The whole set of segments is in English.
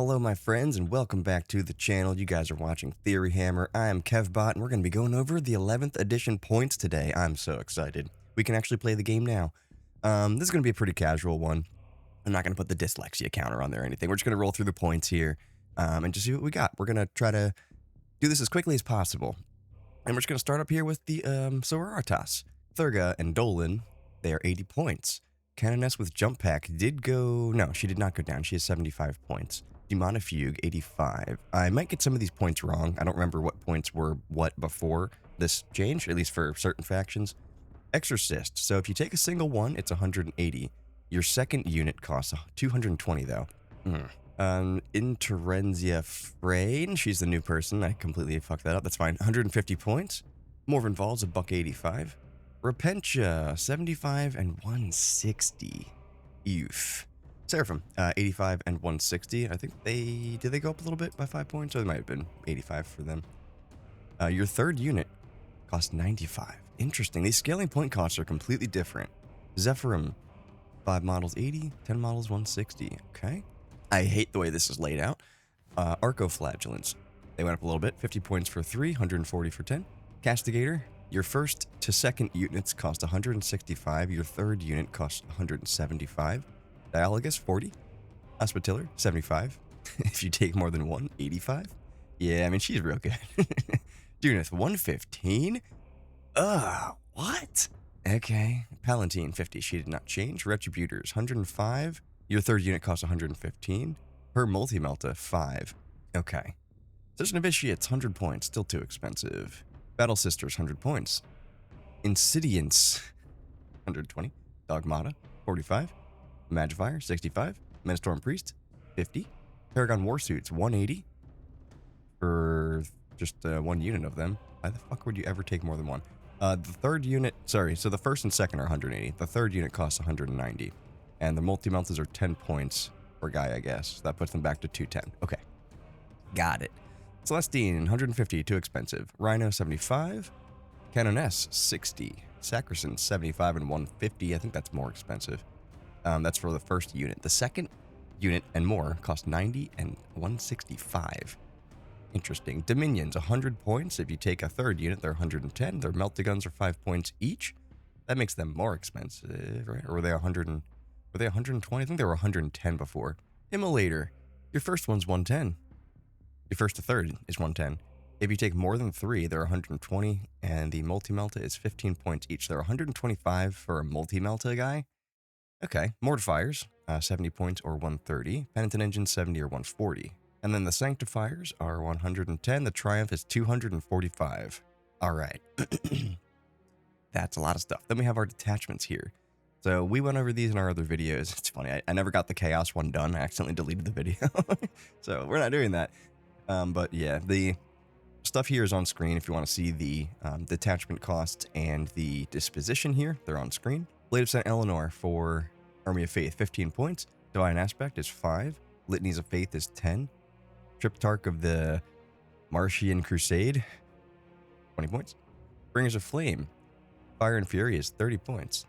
Hello my friends and welcome back to the channel. You guys are watching Theory Hammer. I am KevBot and we're going to be going over the 11th edition points today. I'm so excited. We can actually play the game now. This is going to be a pretty casual one. I'm not going to put the dyslexia counter on there or anything. We're just going to roll through the points here and just see what we got. We're going to try to do this as quickly as possible. And we're just going to start up here with the Sororitas. Thurga and Dolan, they are 80 points. Canoness with Jump Pack did go... No, she did not go down. She has 75 points. Demonifuge, 85. I might get some of these points wrong. I don't remember what points were what before this change, at least for certain factions. Exorcist. So if you take a single one, it's 180. Your second unit costs 220, though. Interenzia Frayne. She's the new person. I completely fucked that up. That's fine. 150 points. Morven Val's a $185. Repentia, 75 and 160. Oof. Seraphim, 85 and 160. I think did they go up a little bit by 5 points? Or they might have been 85 for them. Your third unit costs 95. Interesting. These scaling point costs are completely different. Zephyrim, 5 models 80, 10 models 160. Okay. I hate the way this is laid out. Arcoflagellants, they went up a little bit. 50 points for 3, 140 for 10. Castigator, your first to second units cost 165. Your third unit costs 175. Dialogus, 40. Hospitaller, 75. If you take more than one, 85. Yeah, I mean, she's real good. Junith, 115. What? Okay. Palatine, 50. She did not change. Retributors, 105. Your third unit costs 115. Her multi-melta, 5. Okay. Session Novitiates, 100 points. Still too expensive. Battle Sisters, 100 points. Insidiance, 120. Dogmata, 45. Magifier, 65. Metastorm Priest, 50. Paragon Warsuits, 180. For just one unit of them. Why the fuck would you ever take more than one? The third unit, sorry, so the first and second are 180. The third unit costs 190. And the multi-meltas are 10 points per guy, I guess. That puts them back to 210. Okay. Got it. Celestine, 150, too expensive. Rhino, 75. Canoness, 60. Sacristan, 75 and 150. I think that's more expensive. That's for the first unit. The second unit and more cost 90 and 165. Interesting. Dominions, 100 points. If you take a third unit, they're 110. Their melta-guns are 5 points each. That makes them more expensive, right? Or were they 120? I think they were 110 before. Immolator, your first one's 110. Your first to third is 110. If you take more than 3, they're 120, and the multi-melta is 15 points each. They're 125 for a multi-melta guy. Okay, Mortifiers, 70 points or 130. Penitent Engine, 70 or 140. And then the Sanctifiers are 110. The Triumph is 245. All right. That's a lot of stuff. Then we have our detachments here. So we went over these in our other videos. It's funny, I never got the Chaos one done. I accidentally deleted the video. So we're not doing that. But yeah, the stuff here is on screen if you want to see the detachment costs and the disposition here. They're on screen. Blade of St. Eleanor for Army of Faith, 15 points. Divine Aspect is 5. Litanies of Faith is 10. Triptych of the Martian Crusade, 20 points. Bringers of Flame, Fire and Fury is 30 points.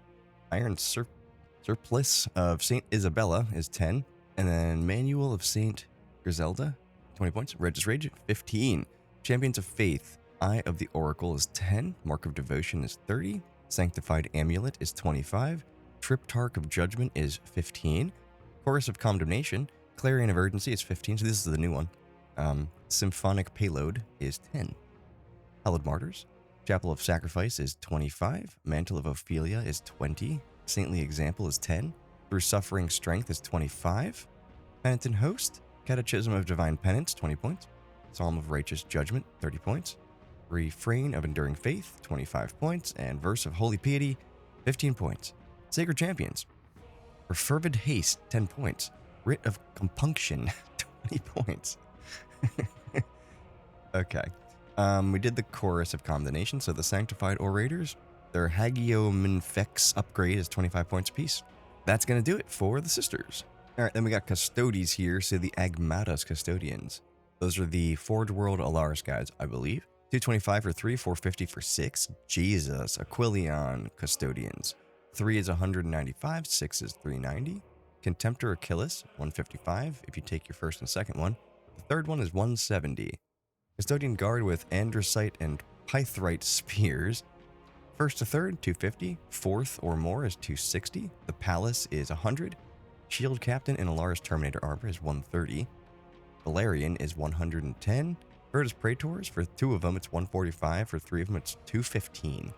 Iron Surplice of St. Isabella is 10. And then Manual of St. Griselda, 20 points. Regis Rage, 15. Champions of Faith, Eye of the Oracle is 10. Mark of Devotion is 30. Sanctified Amulet is 25. Triptych of Judgment is 15. Chorus of Condemnation, Clarion of Urgency is 15, so this is the new one. Symphonic Payload is 10. Hallowed Martyrs, Chapel of Sacrifice is 25. Mantle of Ophelia is 20. Saintly Example is 10. Through Suffering Strength is 25. Penitent Host, Catechism of Divine Penance, 20 points. Psalm of Righteous Judgment, 30 points. Refrain of Enduring Faith, 25 points. And Verse of Holy Piety, 15 points. Sacred Champions, Fervid Haste, 10 points. Writ of Compunction, 20 points. Okay. We did the Chorus of Condemnation, so the Sanctified Orators, their Hagiominfex upgrade is 25 points apiece. That's going to do it for the Sisters. Alright, then we got Custodies here, so the Agmatas Custodians. Those are the Forge World Alaris guys, I believe. 225 for 3, 450 for 6. Jesus. Aquilion Custodians. 3 is 195, 6 is 390. Contemptor Achilles, 155 if you take your first and second one. The third one is 170. Custodian Guard with Androsite and Pythrite Spears. First to third, 250. Fourth or more is 260. The Palace is 100. Shield Captain in Alaris Terminator Armor is 130. Valerian is 110. Virtus Praetors, for 2 of them it's 145. For 3 of them it's 215.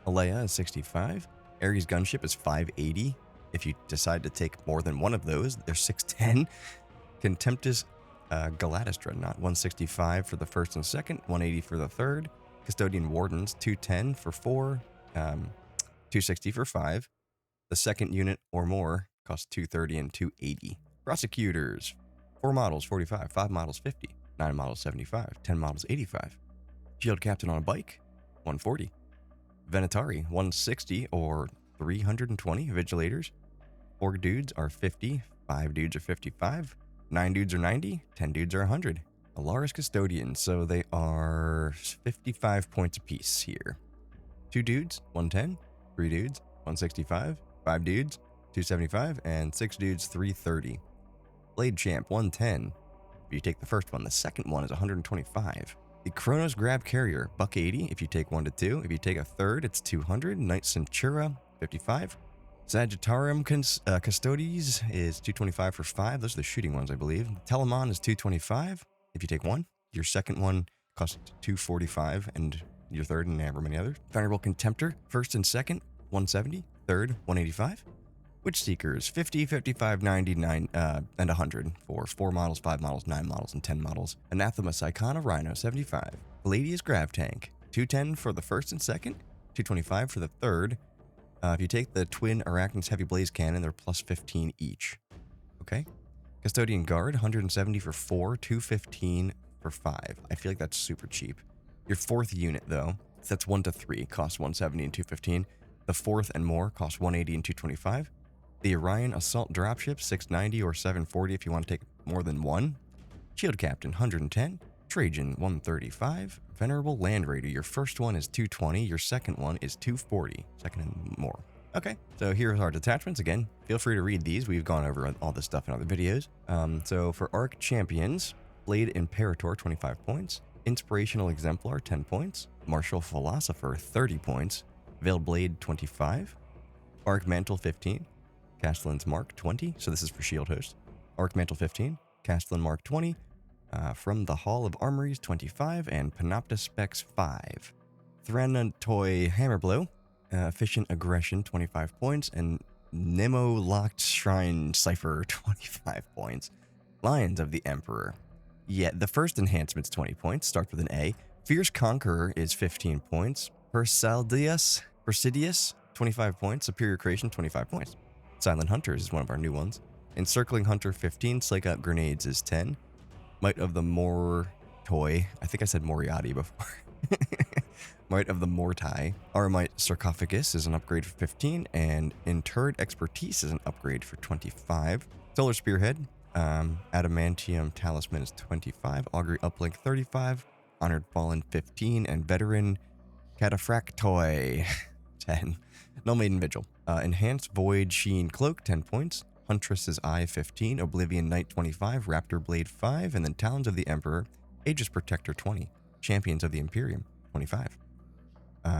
Alea is 65. Ares Gunship is 580. If you decide to take more than one of those, they're 610. Contemptus Galatis Dreadnought, 165 for the first and second, 180 for the third. Custodian Wardens, 210 for 4, 260 for 5. The second unit or more costs 230 and 280. Prosecutors, 4 models, 45, 5 models, 50, 9 models, 75, 10 models, 85. Shield Captain on a bike, 140. Venatari, 160 or 320. Vigilators, 4 dudes are 50, 5 dudes are 55, 9 dudes are 90, 10 dudes are 100. Alaris Custodians, so they are 55 points apiece here. 2 dudes, 110, 3 dudes, 165, 5 dudes, 275, and 6 dudes, 330. Blade Champ, 110. If you take the first one, the second one is 125. The Kronos Grab Carrier, $180 if you take 1 to 2. If you take a third, it's 200. Knight Centura, 55. Sagittarium Custodes is 225 for 5. Those are the shooting ones, I believe. Telemon is 225 if you take 1. Your second one costs 245, and your third and however many others. Venerable Contemptor, first and second, 170. Third, 185. Witch Seekers, 50, 55, 99, and 100 for 4 models, 5 models, 9 models, and 10 models. Anathema Psychona Rhino, 75. Palladius Grav Tank, 210 for the first and second, 225 for the third. If you take the twin Arachnids Heavy Blaze Cannon, they're plus 15 each. Okay. Custodian Guard, 170 for 4, 215 for 5. I feel like that's super cheap. Your fourth unit, though, that's 1 to 3, costs 170 and 215. The fourth and more costs 180 and 225. The Orion Assault Dropship, 690 or 740 if you want to take more than 1. Shield Captain, 110. Trajan, 135. Venerable Land Raider, your first one is 220, your second one is 240. Second and more. Okay, so here's our detachments. Again, feel free to read these. We've gone over all this stuff in other videos. So for Arc Champions, Blade Imperator, 25 points. Inspirational Exemplar, 10 points. Martial Philosopher, 30 points. Veiled Blade, 25. Arc Mantle, 15. Castellan's Mark, 20. So this is for Shield Host. Arc Mantle, 15. Castellan Mark, 20. From the Hall of Armories, 25. And Panopta Specs, 5. Thranatoy Hammerblow, Efficient Aggression, 25 points. And Nemo Locked Shrine Cipher, 25 points. Lions of the Emperor. Yeah, the first enhancement's 20 points. Starts with an A. Fierce Conqueror is 15 points. Persidius, 25 points. Superior Creation, 25 points. Silent Hunters is one of our new ones. Encircling Hunter, 15. Slake Out Grenades is 10. Might of the Mortoi. I think I said Moriarty before. Might of the Mortai. Aramite Sarcophagus is an upgrade for 15. And Interred Expertise is an upgrade for 25. Solar Spearhead. Adamantium Talisman is 25. Augury Uplink, 35. Honored Fallen, 15. And Veteran Cataphractoi, 10. Null Maiden Vigil. Enhanced Void Sheen Cloak, 10 points. Huntress's Eye, 15. Oblivion Knight, 25. Raptor Blade, 5. And then Talons of the Emperor. Aegis Protector, 20. Champions of the Imperium, 25.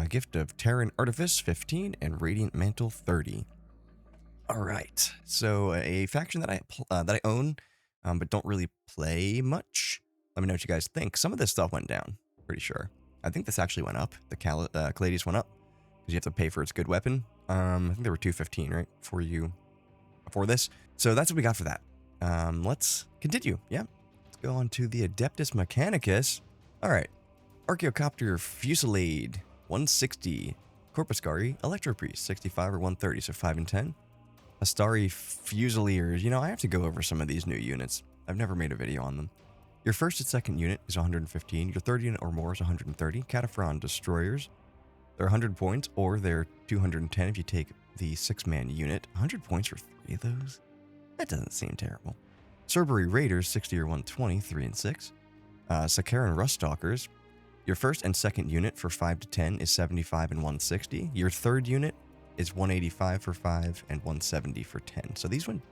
Gift of Terran Artifice, 15. And Radiant Mantle, 30. All right. So a faction that I own, but don't really play much. Let me know what you guys think. Some of this stuff went down, pretty sure. I think this actually went up. The Caladius went up because you have to pay for its good weapon. I think there were 215, right, for this. So that's what we got for that. Let's continue. Yeah, let's go on to the Adeptus Mechanicus. All right, Archaeocopter Fusillade, 160. Corpuscari Electropriest, 65 or 130, so 5 and 10. Astari Fusiliers. You know, I have to go over some of these new units. I've never made a video on them. Your first and second unit is 115. Your third unit or more is 130. Cataphron Destroyers. They're 100 points, or they're 210 if you take the 6-man unit. 100 points for 3 of those? That doesn't seem terrible. Cerberus Raiders, 60 or 120, 3 and 6. Sakaran Ruststalkers. Your first and second unit for 5 to 10 is 75 and 160. Your third unit is 185 for 5 and 170 for 10. So these went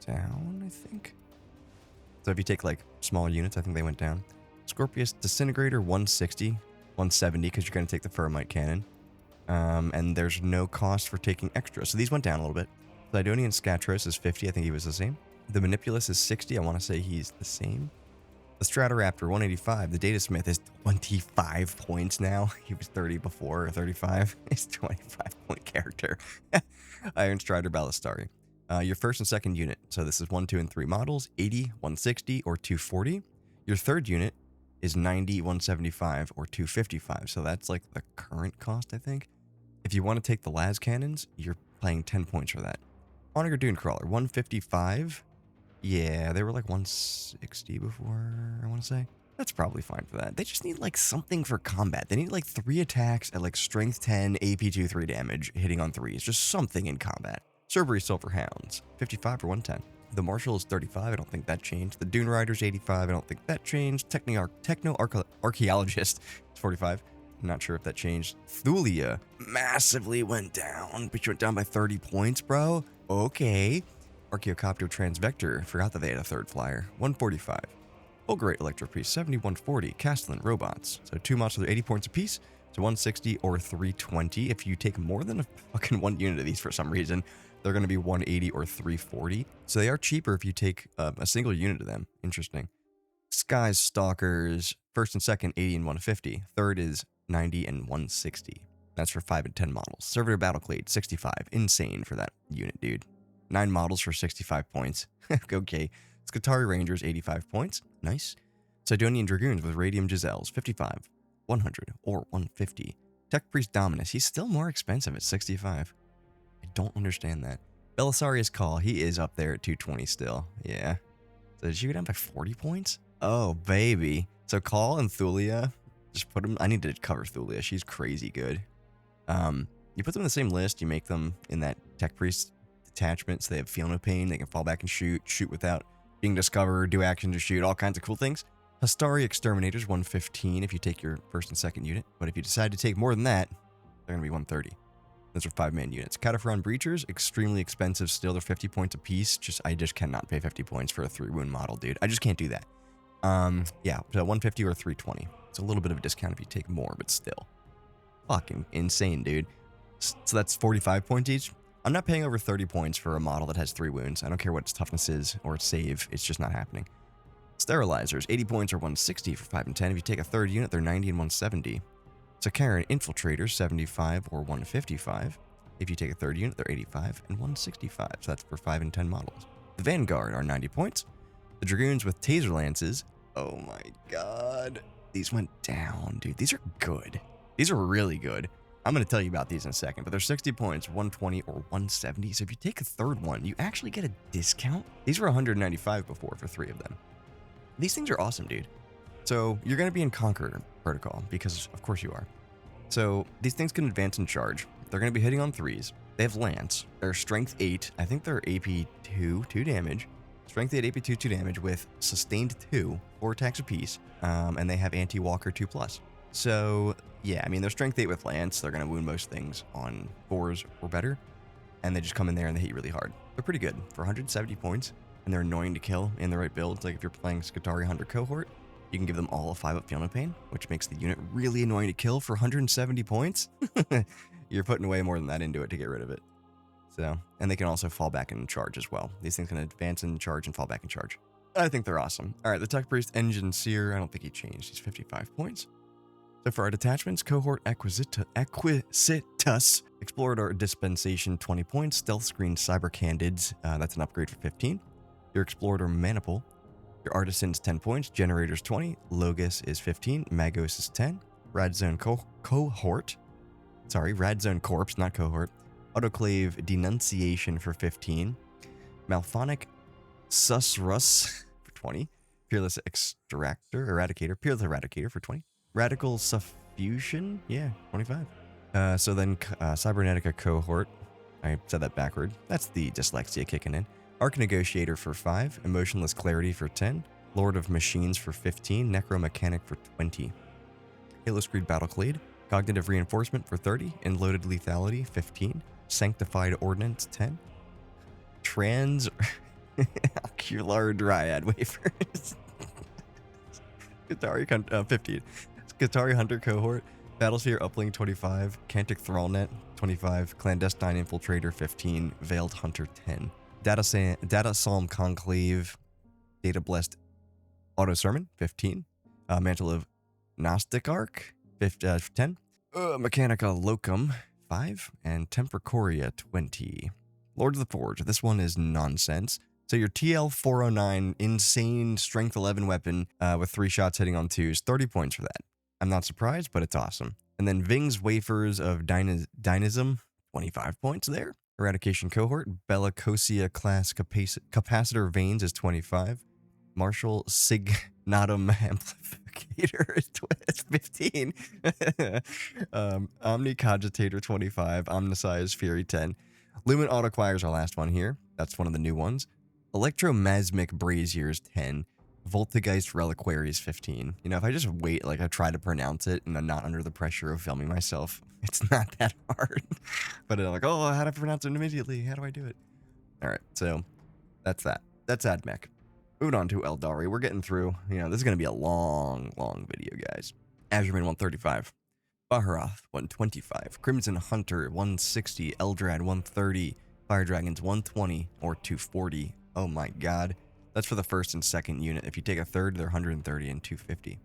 down, I think. So if you take like smaller units, I think they went down. Scorpius Disintegrator 160, 170 because you're going to take the Ferromite Cannon. And there's no cost for taking extra. So these went down a little bit. Sidonian Scatros is 50. I think he was the same. The Manipulus is 60. I want to say he's the same. The Stratoraptor 185. The Datasmith is 25 points now. He was 30 before, or 35. He's 25-point character. Iron Strider Ballistari. Your first and second unit. So this is 1, 2, and 3 models. 80, 160, or 240. Your third unit is 90, 175, or 255. So that's like the current cost, I think. If you want to take the las cannons, you're paying 10 points for that. Onager Dunecrawler 155. Yeah, they were like 160 before, I want to say. That's probably fine for that. They just need like something for combat. They need like 3 attacks at like strength 10, AP 2, 3 damage, hitting on 3s. Just something in combat. Cerberus Silver Hounds, 55 for 110. The Marshal is 35, I don't think that changed. The Dune Rider's 85, I don't think that changed. Techno-Archaeologist is 45. I'm not sure if that changed. Thulia massively went down, but you went down by 30 points, bro. Okay. Archaeocopter Transvector, forgot that they had a third flyer, 145. Fulgurate Electropiece, 7140. Castellan Robots, so 2 monsters are 80 points apiece, so 160 or 320. If you take more than a fucking 1 unit of these for some reason, they're going to be 180 or 340. So they are cheaper if you take a single unit of them. Interesting. Skies Stalkers, first and second, 80 and 150. Third is 90 and 160. That's for 5 and 10 models. Servitor Battleclade, 65. Insane for that unit, dude. 9 models for 65 points. Okay. Skitari Rangers, 85 points. Nice. Sidonian Dragoons with Radium Giselles, 55, 100, or 150. Tech Priest Dominus, he's still more expensive at 65. I don't understand that. Belisarius Call, he is up there at 220 still. Yeah. So did she go down by 40 points? Oh, baby. So Call and Thulia, just put them... I need to cover Thulia. She's crazy good. You put them in the same list. You make them in that Tech Priest detachment, so they have Feel No Pain. They can fall back and shoot without being discovered, do action to shoot, all kinds of cool things. Hastari Exterminators, 115 if you take your first and second unit. But if you decide to take more than that, they're going to be 130. Those are 5-man units. Cataphoron Breachers, extremely expensive still. They're 50 points a piece. I just cannot pay 50 points for a 3-wound model, dude. I just can't do that. Yeah, so 150 or 320. It's a little bit of a discount if you take more, but still. Fucking insane, dude. So that's 45 points each. I'm not paying over 30 points for a model that has 3 wounds. I don't care what its toughness is or its save. It's just not happening. Sterilizers, 80 points or 160 for 5 and 10. If you take a third unit, they're 90 and 170. Sakaran Infiltrators, 75 or 155. If you take a third unit, they're 85 and 165. So that's for 5 and 10 models. The Vanguard are 90 points. The Dragoons with Taser Lances. Oh my god. These went down, dude. These are good. These are really good. I'm going to tell you about these in a second, but they're 60 points, 120 or 170. So if you take a third one, you actually get a discount. These were 195 before for 3 of them. These things are awesome, dude. So you're going to be in Conqueror Protocol because of course you are. So these things can advance and charge. They're going to be hitting on 3s. They have Lance. They're Strength 8. I think they're AP 2 damage. Strength 8, AP 2 damage with Sustained 2, 4 attacks apiece. And they have Anti-Walker 2+. So yeah, I mean, they're Strength 8 with Lance. They're going to wound most things on 4s or better. And they just come in there and they hit you really hard. They're pretty good for 170 points. And they're annoying to kill in the right builds. Like if you're playing Skitari Hunter Cohort, you can give them all a 5-up Feel No Pain, which makes the unit really annoying to kill for 170 points. You're putting way more than that into it to get rid of it. So, and they can also fall back and charge as well. These things can advance and charge and fall back and charge. I think they're awesome. All right, the Tech Priest Engine Seer, I don't think he changed. He's 55 points. So for our detachments, Cohort Acquisitus, Explorador Dispensation 20 points, Stealth Screen Cyber Candids, that's an upgrade for 15. Your Explorador Maniple, your Artisans 10 points, Generators 20, Logos is 15, Magos is 10, Radzone Cohort, Radzone Corpse, not Cohort, Autoclave Denunciation for 15, Malphonic Susrus for 20, Peerless Eradicator for 20, Radical Suffusion, 25. So then Cybernetica Cohort, I said that backward, that's the dyslexia kicking in. Arc Negotiator for 5, Emotionless Clarity for 10, Lord of Machines for 15, Necromechanic for 20. Halo Screed Battleclade, Cognitive Reinforcement for 30, and Loaded Lethality 15, Sanctified Ordnance 10, Ocular Dryad wafers. Skitari 15. Skitari Hunter Cohort. Battlesphere Uplink 25. Cantic Thrallnet 25. Clandestine Infiltrator 15. Veiled Hunter 10. Data Psalm Conclave. Data Blessed Auto Sermon 15. Mantle of Gnostic Arc 10. Mechanica Locum 5. And Tempracoria 20. Lords of the Forge. This one is nonsense. So your TL409 insane strength 11 weapon with 3 shots hitting on 2s, 30 points for that. I'm not surprised, but it's awesome. And then Ving's Wafers of Dynamism, 25 points there. Eradication Cohort, Bellicosia class Capacitor Veins is 25. Martial Signatum Amplificator is 15. Omni Cogitator 25. Omnisize Fury 10. Lumen Autoquire is our last one here. That's one of the new ones. Electromasmic Braziers 10. Voltigeist Reliquary is 15. You know, if I just wait, like I try to pronounce it and I'm not under the pressure of filming myself, it's not that hard. But I'm like, oh, how do I pronounce it immediately? How do I do it? All right, so that's that. That's AdMech. Moving on to Eldari. We're getting through, you know, this is going to be a long, long video, guys. Azurman 135. Baharoth 125. Crimson Hunter 160. Eldrad 130. Fire Dragons 120 or 240. Oh my god. That's for the first and second unit. If you take a third, they're 130 and 250.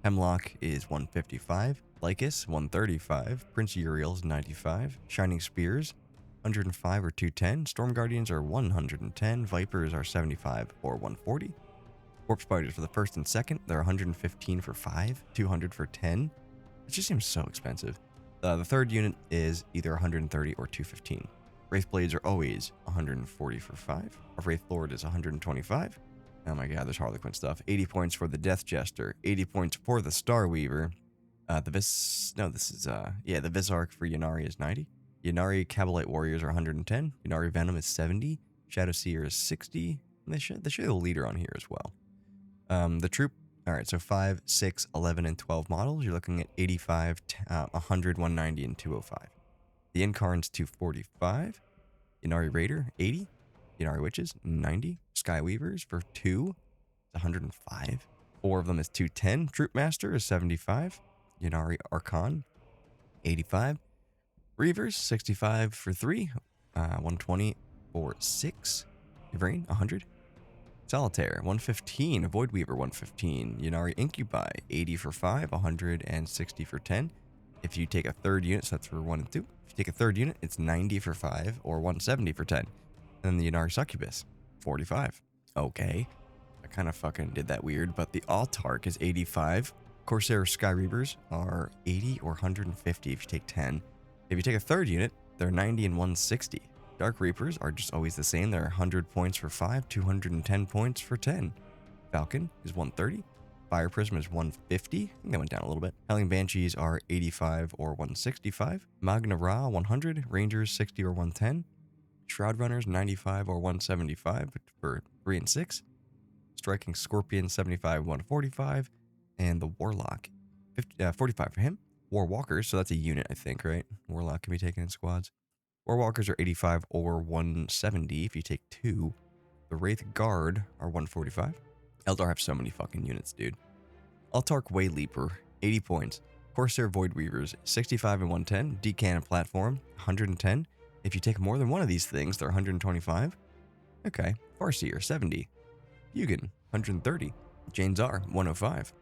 Hemlock is 155. Lycus 135. Prince Uriel's 95. Shining Spears 105 or 210. Storm Guardians are 110. Vipers are 75 or 140. Corpse Spiders for the first and second, they're 115 for 5, 200 for 10. It just seems so expensive. The third unit is either 130 or 215. Wraith Blades are always 140 for 5. A Wraith Lord is 125. Oh my god, there's Harlequin stuff. 80 points for the Death Jester. 80 points for the Star Weaver. The Visarch for Ynnari is 90. Ynnari Cabalite Warriors are 110. Ynnari Venom is 70. Shadow Seer is 60. And they show the leader on here as well. The troop, alright, so 5, 6, 11, and 12 models. You're looking at 85, 100, 190, and 205. The Incarns 245. Ynnari Raider 80. Ynnari Witches 90. Sky Weavers for 2 105. 4 of them is 210. Troop Master is 75. Ynnari Archon 85. Reavers 65 for 3. 120 for 6. Yvrain 100. Solitaire 115. Void Weaver 115. Ynnari Incubi 80 for 5. 160 for 10. If you take a third unit, so that's for 1 and 2. If you take a third unit, it's 90 for 5 or 170 for 10. And then the Ynnari Succubus, 45. Okay. I kind of fucking did that weird, but the Autarch is 85. Corsair Sky Reavers are 80 or 150 if you take 10. If you take a third unit, they're 90 and 160. Dark Reapers are just always the same. They're 100 points for 5, 210 points for 10. Falcon is 130. Fire Prism is 150. I think that went down a little bit. Howling Banshees are 85 or 165. Magna Ra 100. Rangers 60 or 110. Shroud Runners 95 or 175 for 3 and 6. Striking Scorpion 75, 145. And the Warlock 45 for him. War Walkers, so that's a unit, I think, right? Warlock can be taken in squads. War Walkers are 85 or 170 if you take 2. The Wraith Guard are 145. Eldar have so many fucking units, dude. Autarch Way Leaper, 80 points. Corsair Void Weavers, 65 and 110. Decan Platform, 110. If you take more than one of these things, they're 125. Okay. Farseer, 70. Hugin, 130. Janzar, 105.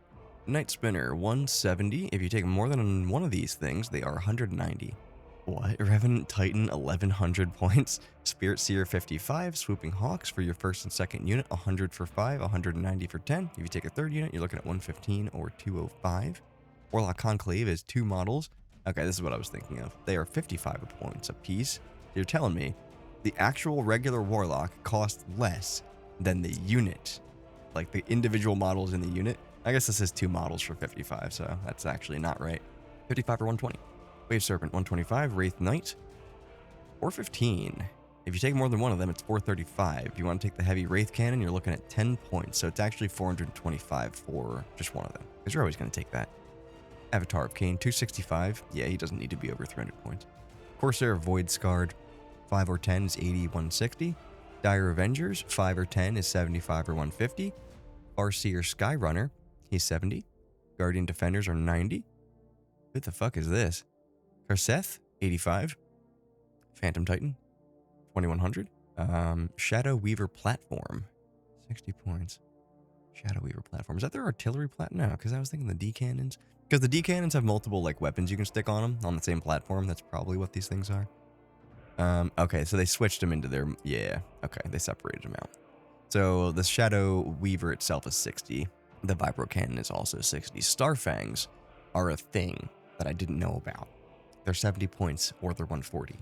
Night Spinner, 170. If you take more than one of these things, they are 190. What? Revenant Titan, 1100 points. Spirit Seer, 55. Swooping Hawks for your first and second unit, 100 for 5, 190 for 10. If you take a third unit, you're looking at 115 or 205. Warlock Conclave is 2 models. Okay, this is what I was thinking of. They are 55 points a piece. You're telling me the actual regular Warlock costs less than the unit, like the individual models in the unit. I guess this is 2 models for 55, so that's actually not right. 55 or 120. Wave Serpent 125, Wraith Knight 415. If you take more than one of them, it's 435. If you want to take the heavy Wraith Cannon, you're looking at 10 points, so it's actually 425 for just one of them, because you're always going to take that. Avatar of Cain 265. Yeah, he doesn't need to be over 300 points. Corsair Void Scarred 5 or 10 is 80, 160. Dire Avengers, 5 or 10 is 75 or 150. Farseer Skyrunner, he's 70. Guardian Defenders are 90. What the fuck is this? Karseth, 85. Phantom Titan, 2100. Shadow Weaver Platform, 60 points. Shadow Weaver Platform. Is that their artillery platform? No, because I was thinking the D-cannons. Because the D-cannons have multiple like weapons you can stick on them on the same platform. That's probably what these things are. Okay, so they switched them into their... Yeah, okay, they separated them out. So the Shadow Weaver itself is 60. The Vibro Cannon is also 60. Starfangs are a thing that I didn't know about. They're 70 points or they're 140.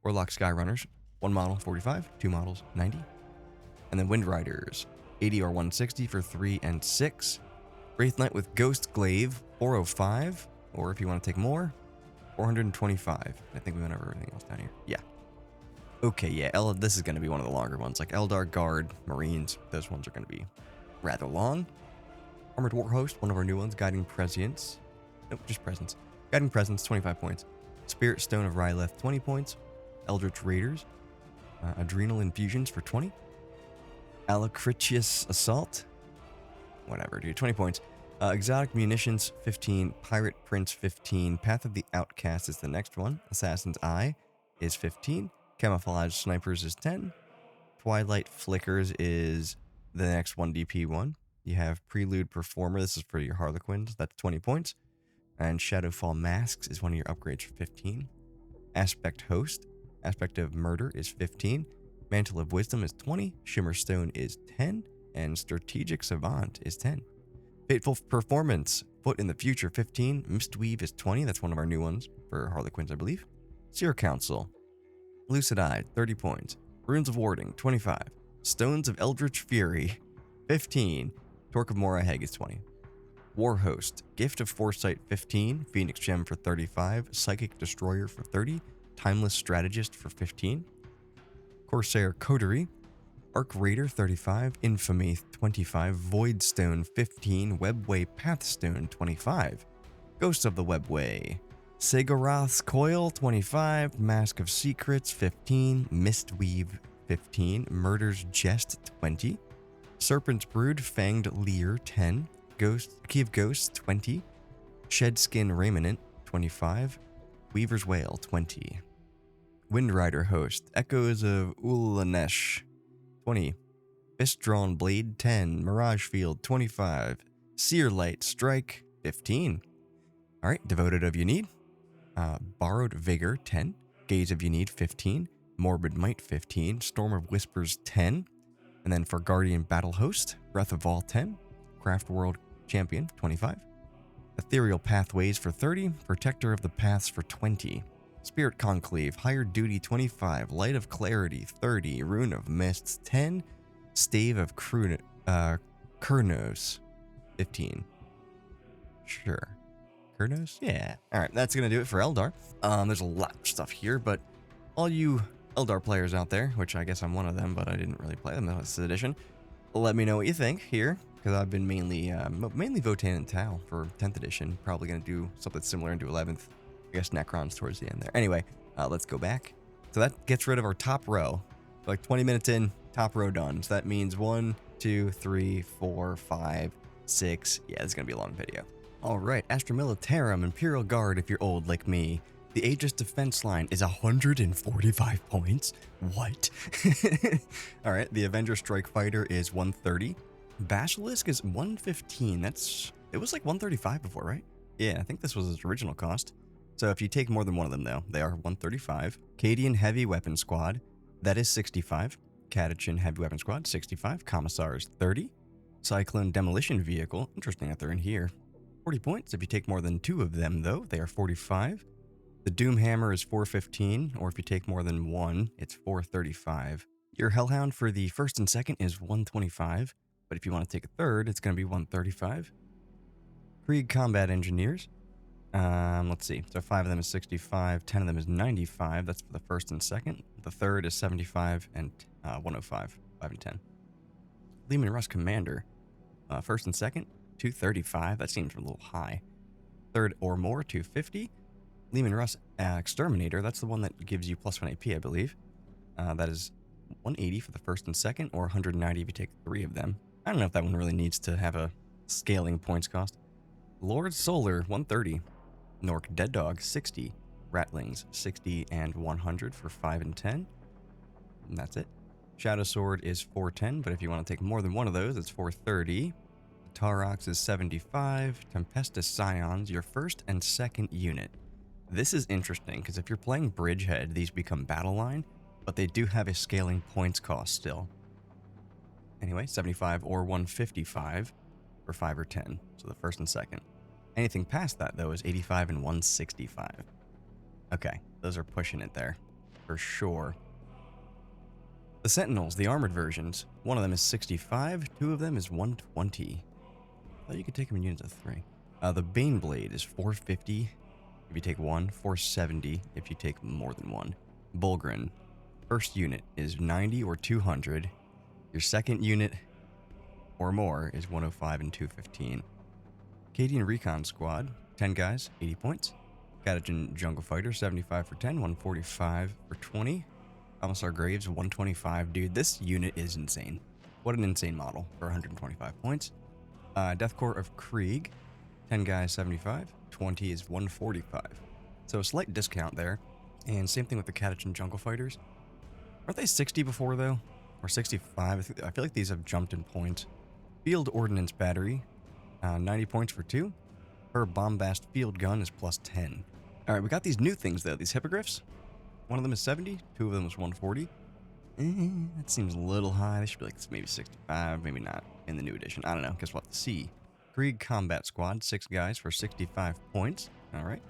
Warlock Skyrunners, 1 model, 45. 2 models, 90. And then Wind Riders, 80 or 160 for 3 and 6. Wraith Knight with Ghost Glaive, 405. Or if you want to take more, 425. I think we went over everything else down here. Yeah. Okay, yeah, this is going to be one of the longer ones. Like Eldar Guard, Marines, those ones are going to be rather long. Armored Warhost, one of our new ones. Guiding Prescience. Nope, just Presence. Guiding Presence, 25 points. Spirit Stone of Ryleth, 20 points. Eldritch Raiders. Adrenal Infusions for 20. Alacritius Assault. Whatever, dude. 20 points. Exotic Munitions, 15. Pirate Prince, 15. Path of the Outcast is the next one. Assassin's Eye is 15. Camouflage Snipers is 10. Twilight Flickers is the next 1DP one. You have Prelude Performer. This is for your Harlequins. That's 20 points. And Shadowfall Masks is one of your upgrades for 15. Aspect Host. Aspect of Murder is 15. Mantle of Wisdom is 20. Shimmer Stone is 10. And Strategic Savant is 10. Fateful Performance. Foot in the Future, 15. Mistweave is 20. That's one of our new ones for Harlequins, I believe. Seer Council. Lucid Eye, 30 points. Runes of Warding, 25. Stones of Eldritch Fury, 15. Torque of Moraheg is 20. Warhost, Gift of Foresight, 15. Phoenix Gem for 35. Psychic Destroyer for 30. Timeless Strategist for 15. Corsair Coterie. Arc Raider, 35. Infamy, 25. Voidstone, 15. Webway Pathstone, 25. Ghost of the Webway. Segarath's Coil, 25. Mask of Secrets, 15. Mistweave, 15. Murder's Jest, 20. Serpent's Brood, Fanged Leer, 10. Key of Ghosts, 20. Shedskin Raiment, 25. Weaver's Wail, 20. Windrider Host, Echoes of Ulanesh, 20. Fist-Drawn Blade, 10. Mirage Field, 25. Seer Light Strike, 15. Alright, Devoted of Unid. Borrowed Vigor, 10. Gaze of Unid, 15. Morbid Might, 15. Storm of Whispers, 10. And then for Guardian Battle Host, Breath of All, 10. Craft World Champion, 25. Ethereal Pathways for 30. Protector of the Paths for 20. Spirit Conclave, Higher Duty, 25. Light of Clarity, 30. Rune of Mists, 10. Stave of Kurnos, 15. Sure. Kurnos? Yeah. Alright, that's going to do it for Eldar. There's a lot of stuff here, but all you Eldar players out there, which I guess I'm one of them, but I didn't really play them this edition, let me know what you think here, because I've been mainly Votann and Tal for 10th edition. Probably going to do something similar into 11th. I guess Necrons towards the end there. Anyway, let's go back. So that gets rid of our top row. Like 20 minutes in, top row done. So that means 1, 2, 3, 4, 5, 6. Yeah, this is going to be a long video. Alright, Astra Militarum, Imperial Guard if you're old like me. The Aegis defense line is 145 points. What? Alright, the Avenger Strike Fighter is 130. Basilisk is 115. It was like 135 before, right? Yeah, I think this was its original cost. So if you take more than one of them, though, they are 135. Cadian Heavy Weapon Squad, that is 65. Catachan Heavy Weapon Squad, 65. Commissars, 30. Cyclone Demolition Vehicle, interesting that they're in here. 40 points. If you take more than 2 of them, though, they are 45. The Doom Hammer is 415, or if you take more than 1, it's 435. Your Hellhound for the first and second is 125, but if you want to take a third, it's going to be 135. Krieg Combat Engineers. Let's see. So 5 of them is 65, 10 of them is 95. That's for the first and second. The third is 75 and 105, 5 and 10. Leman Russ Commander. First and second, 235. That seems a little high. Third or more, 250. Leman Russ Exterminator. That's the one that gives you +1 AP, I believe. That is 180 for the first and second, or 190 if you take 3 of them. I don't know if that one really needs to have a scaling points cost. Lord Solar, 130. Nork Dead Dog, 60. Ratlings, 60 and 100 for 5 and 10. And that's it. Shadow Sword is 410, but if you want to take more than one of those, it's 430. Tarox is 75. Tempestus Scions, your first and second unit. This is interesting, because if you're playing Bridgehead, these become battle line, but they do have a scaling points cost still. Anyway, 75 or 155 for 5 or 10, so the first and second. Anything past that, though, is 85 and 165. Okay, those are pushing it there, for sure. The Sentinels, the armored versions, one of them is 65, 2 of them is 120. I thought you could take them in units of 3. The Baneblade is 450 if you take 1, 470 if you take more than 1. Bulgrin, first unit is 90 or 200. Your second unit or more is 105 and 215. Cadian Recon Squad, 10 guys, 80 points. Catachan Jungle Fighter, 75 for 10, 145 for 20. Commissar Graves, 125. Dude, this unit is insane. What an insane model for 125 points. Death Corps of Krieg, 10 guys, 75. 20 is 145. So a slight discount there. And same thing with the Catachan Jungle Fighters. Aren't they 60 before, though? Or 65? I feel like these have jumped in points. Field Ordnance Battery, 90 points for 2. Her Bombast Field Gun is plus 10. Alright, we got these new things, though. These Hippogriffs. One of them is 70. 2 of them is 140. That seems a little high. They should be like maybe 65, maybe not in the new edition. I don't know. Guess we'll have to see. Krieg Combat Squad, 6 guys for 65 points. Alright.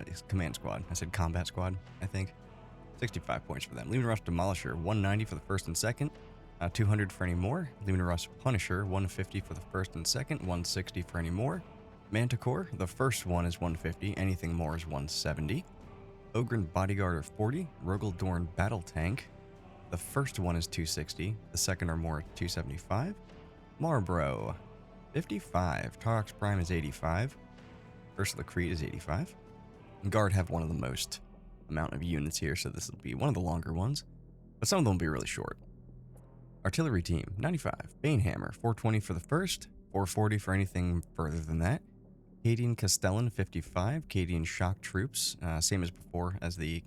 It's Command Squad. I said Combat Squad, I think. 65 points for them. Leman Russ Demolisher, 190 for the first and second. 200 for any more. Leman Russ Punisher, 150 for the first and second. 160 for any more. Manticore, the first one is 150. Anything more is 170. Ogren Bodyguard are 40. Rogel Dorn Battle Tank. The first one is 260. The second or more, 275. Marbro, 55. Tarox Prime is 85. First of the Creed is 85. Guard have one of the most amount of units here, so this will be one of the longer ones. But some of them will be really short. Artillery Team, 95. Banehammer, 420 for the first. 440 for anything further than that. Cadian Castellan, 55. Cadian Shock Troops, same as before as the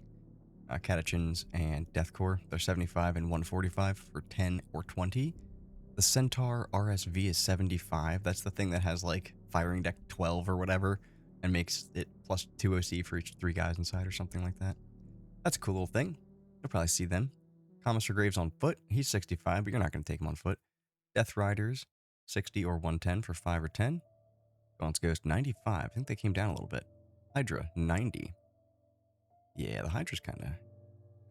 Catachans and Death Corps. They're 75 and 145 for 10 or 20. The Centaur RSV is 75. That's the thing that has like firing deck 12 or whatever and makes it plus 2 OC for each 3 guys inside or something like that. That's a cool little thing. You'll probably see them. Commissar Graves on foot. He's 65, but you're not going to take him on foot. Death Riders, 60 or 110 for 5 or 10. Gaunt's Ghost, 95. I think they came down a little bit. Hydra, 90. Yeah, the Hydra's kind of...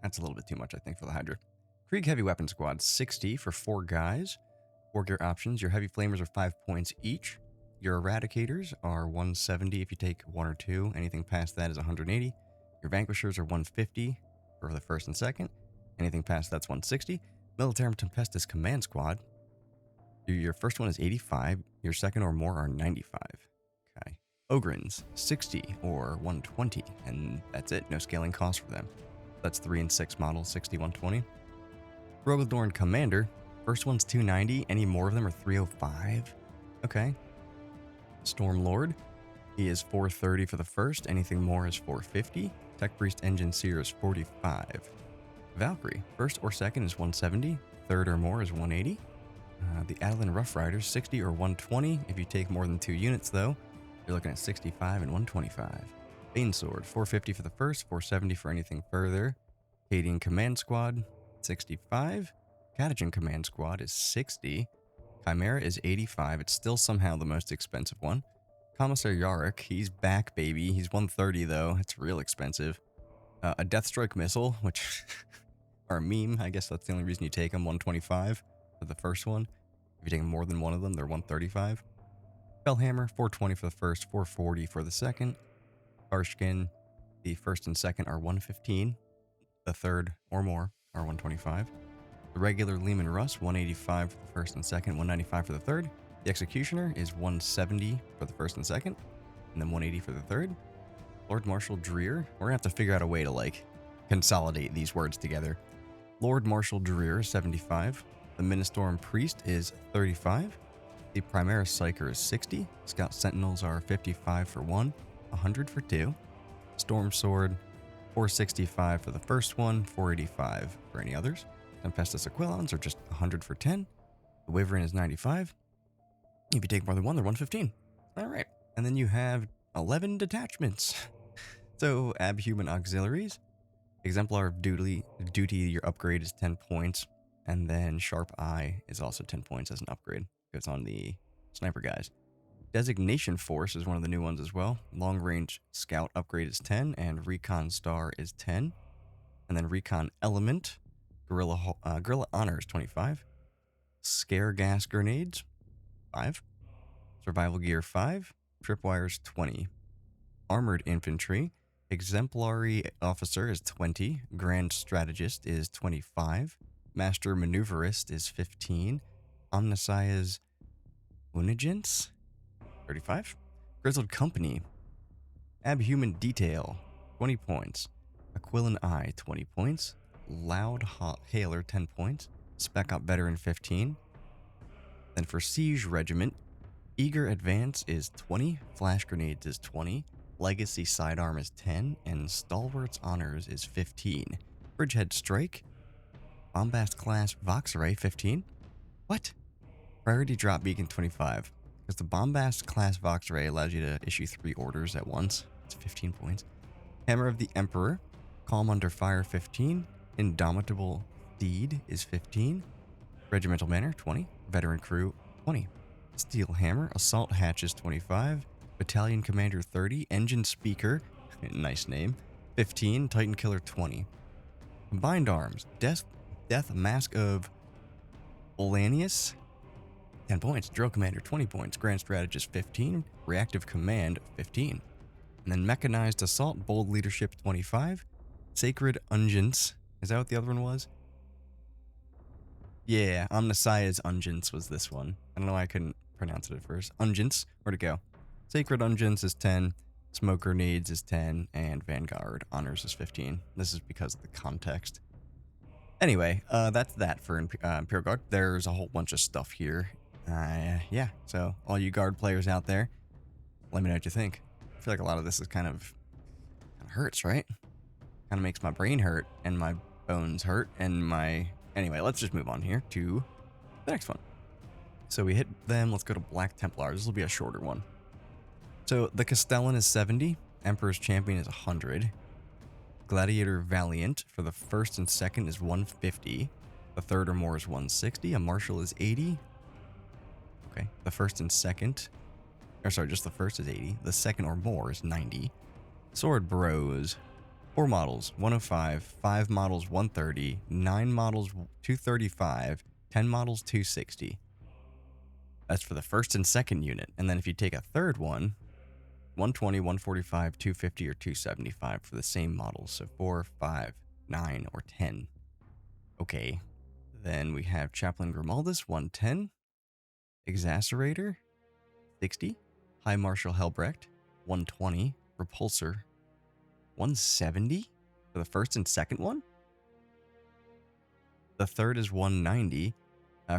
That's a little bit too much, I think, for the Hydra. Krieg Heavy Weapon Squad, 60 for 4 guys. 4 gear options. Your Heavy Flamers are 5 points each. Your Eradicators are 170 if you take 1 or 2. Anything past that is 180. Your Vanquishers are 150 for the first and second. Anything past that's 160. Militarum Tempestus Command Squad. Your first one is 85. Your second or more are 95. Okay. Ogrins, 60 or 120. And that's it. No scaling cost for them. That's 3 and 6 models, 60, 120. Rogaldorn Commander. First one's 290. Any more of them are 305. Okay. Stormlord. He is 430 for the first. Anything more is 450. Tech Priest Engine Seer is 45. Valkyrie. First or second is 170. Third or more is 180. The Adelan Rough Riders, 60 or 120. If you take more than 2 units, though, you're looking at 65 and 125. Banesword, 450 for the first, 470 for anything further. Cadian Command Squad, 65. Catachan Command Squad is 60. Chimera is 85. It's still somehow the most expensive one. Commissar Yarick, he's back, baby. He's 130, though. It's real expensive. A Deathstrike Missile, which are a meme. I guess that's the only reason you take them, 125 for the first one. If you take more than one of them, they're 135. Spellhammer, 420 for the first, 440 for the second. Harshkin, the first and second are 115. The third or more are 125. The regular Leman Russ, 185 for the first and second, 195 for the third. The Executioner is 170 for the first and second, and then 180 for the third. Lord Marshal Dreer, we're gonna have to figure out a way to like consolidate these words together. Lord Marshal Dreer is 75. The Ministorum Priest is 35. The Primaris Psyker is 60. Scout Sentinels are 55 for 1, 100 for 2. Storm Sword, 465 for the first one, 485 for any others. Tempestus Aquilons are just 100 for 10. The Wyvern is 95. If you take more than one, they're 115. All right. And then you have 11 detachments. So, Abhuman Auxiliaries. Exemplar of Duty, your upgrade is 10 points. And then Sharp Eye is also 10 points as an upgrade. Goes on the sniper guys. Designation Force is one of the new ones as well. Long Range Scout upgrade is 10, and Recon Star is 10. And then Recon Element, Guerrilla Honor is 25. Scare Gas Grenades, 5. Survival Gear, 5. Tripwires, 20. Armored Infantry, Exemplary Officer is 20. Grand Strategist is 25. Master Maneuverist is 15. Omnissiah's Unigents, 35. Grizzled Company, Abhuman Detail, 20 points. Aquilan Eye, 20 points. Loud Hailer, 10 points. Spec Op Veteran, 15. Then for Siege Regiment, Eager Advance is 20. Flash Grenades is 20. Legacy Sidearm is 10. And Stalwart's Honors is 15. Bridgehead Strike, Bombast Class Voxray, 15. What? Priority Drop Beacon, 25. Because the Bombast Class Voxray allows you to issue 3 orders at once. It's 15 points. Hammer of the Emperor, Calm Under Fire, 15. Indomitable Steed is 15. Regimental Banner, 20. Veteran Crew, 20. Steel Hammer, Assault Hatches, 25. Battalion Commander, 30. Engine Speaker, nice name, 15. Titan Killer, 20. Combined Arms, Death Mask of Olanius, 10 points. Drill Commander, 20 points. Grand Strategist, 15. Reactive Command, 15. And then Mechanized Assault, Bold Leadership, 25. Sacred Unguents, is that what the other one was? Yeah, Omnissiah's Unguents was this one. I don't know why I couldn't pronounce it at first. Unguents, where'd it go? Sacred Unguents is 10. Smoke Grenades is 10. And Vanguard Honors is 15. This is because of the context. Anyway, that's that for Imperial Guard. There's a whole bunch of stuff here. Yeah, so all you Guard players out there, let me know what you think. I feel like a lot of this is kind of hurts, right? Kind of makes my brain hurt and my bones hurt and my... Anyway, let's just move on here to the next one. So we hit them. Let's go to Black Templars. This will be a shorter one. So the Castellan is 70. Emperor's Champion is 100. Gladiator Valiant for the first and second is 150. The third or more is 160. A Marshal is 80. Okay. The first and second... Or sorry, just the first is 80. The second or more is 90. Sword Bros. 4 models, 105. 5 models, 130. 9 models, 235. 10 models, 260. That's for the first and second unit. And then if you take a third one, 120, 145, 250, or 275 for the same models. So 4, 5, 9, or 10. Okay. Then we have Chaplain Grimaldus, 110. Exacerator, 60. High Marshal Helbrecht, 120. Repulsor, 170 for the first and second one. The third is 190.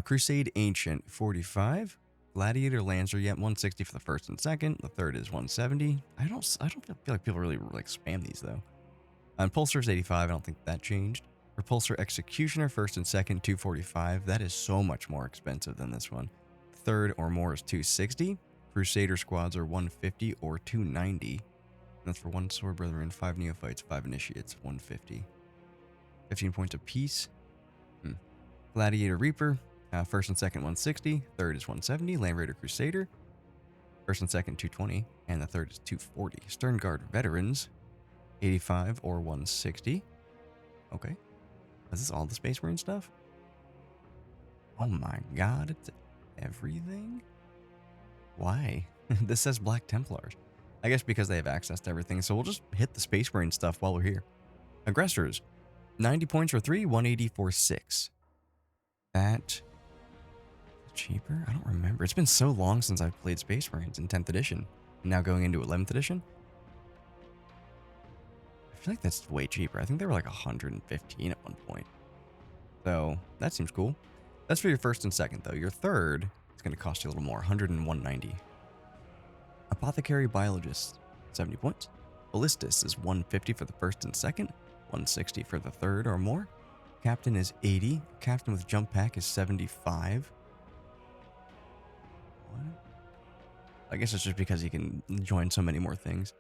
Crusade Ancient, 45. Gladiator Lancer, 160 for the first and second. The third is 170. I don't feel like people really like spam these though. Impulsor's 85. I don't think that changed. Repulsor Executioner, first and second, 245. That is so much more expensive than this one. Third or more is 260. Crusader Squads are 150 or 290. That's for 1 Sword Brethren, 5 Neophytes, 5 Initiates, 150. 15 points apiece. Gladiator Reaper, first and second 160, third is 170. Land Raider Crusader, first and second 220, and the third is 240. Stern Guard Veterans, 85 or 160. Okay. Is this all the Space Marine stuff? Oh my god, it's everything? Why? This says Black Templars. I guess because they have access to everything, so we'll just hit the Space Marine stuff while we're here. Aggressors, 90 points for 3, 180 for 6. That cheaper? I don't remember. It's been so long since I've played Space Marines in 10th edition. And now going into 11th edition. I feel like that's way cheaper. I think they were like 115 at one point. So that seems cool. That's for your first and second, though. Your third is going to cost you a little more, 101.90. Apothecary Biologist, 70 points. Ballistus is 150 for the first and second, 160 for the third or more. Captain is 80. Captain with jump pack is 75. What? I guess it's just because he can join so many more things.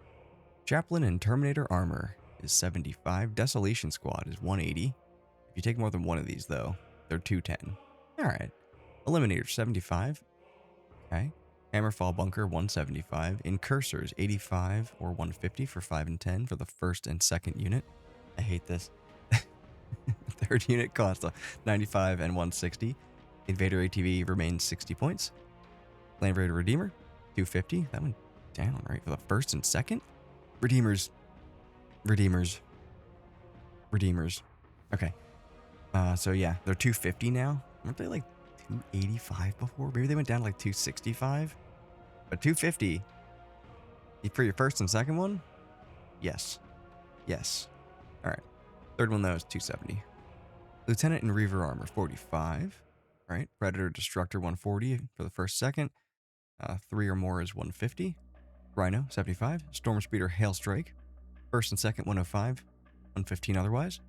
Chaplain and Terminator Armor is 75. Desolation Squad is 180. If you take more than one of these, though, they're 210. Alright. Eliminator 75. Okay. Hammerfall Bunker 175. Incursors 85 or 150 for 5 and 10 for the first and second unit. I hate this. Third unit costs 95 and 160. Invader ATV remains 60 points. Land Raider Redeemer 250. That went down, right? For the first and second? Redeemers. Okay. So yeah, they're 250 now. Weren't they like 285 before? Maybe they went down to like 265? But 250 for your first and second one? Yes. Yes. Alright. Third one, though, is 270. Lieutenant and Reaver Armor, 45. Right. Predator Destructor, 140 for the first, second. 3 or more is 150. Rhino, 75. Storm Speeder Hail Strike. First and second, 105. 115 otherwise.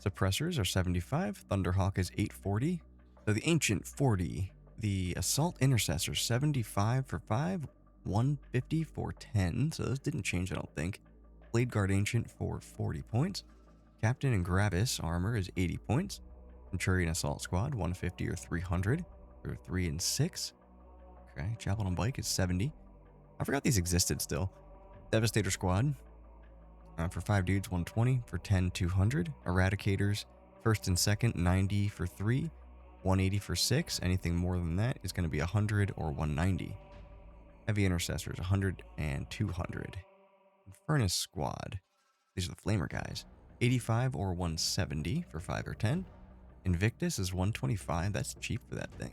Suppressors are 75. Thunderhawk is 840. So the Ancient, 40. The Assault Intercessor, 75 for 5. 150 for 10. So those didn't change, I don't think. Blade Guard Ancient for 40 points. Captain and Gravis Armor is 80 points. Centurion Assault Squad, 150 or 300 for 3 and 6. Okay. Chaplain on Bike is 70. I forgot these existed still. Devastator Squad. For 5 dudes, 120. For 10, 200. Eradicators, first and second, 90 for 3. 180 for 6. Anything more than that is going to be 100 or 190. Heavy Intercessors, 100 and 200. Furnace Squad. These are the Flamer guys. 85 or 170 for 5 or 10. Invictus is 125. That's cheap for that thing.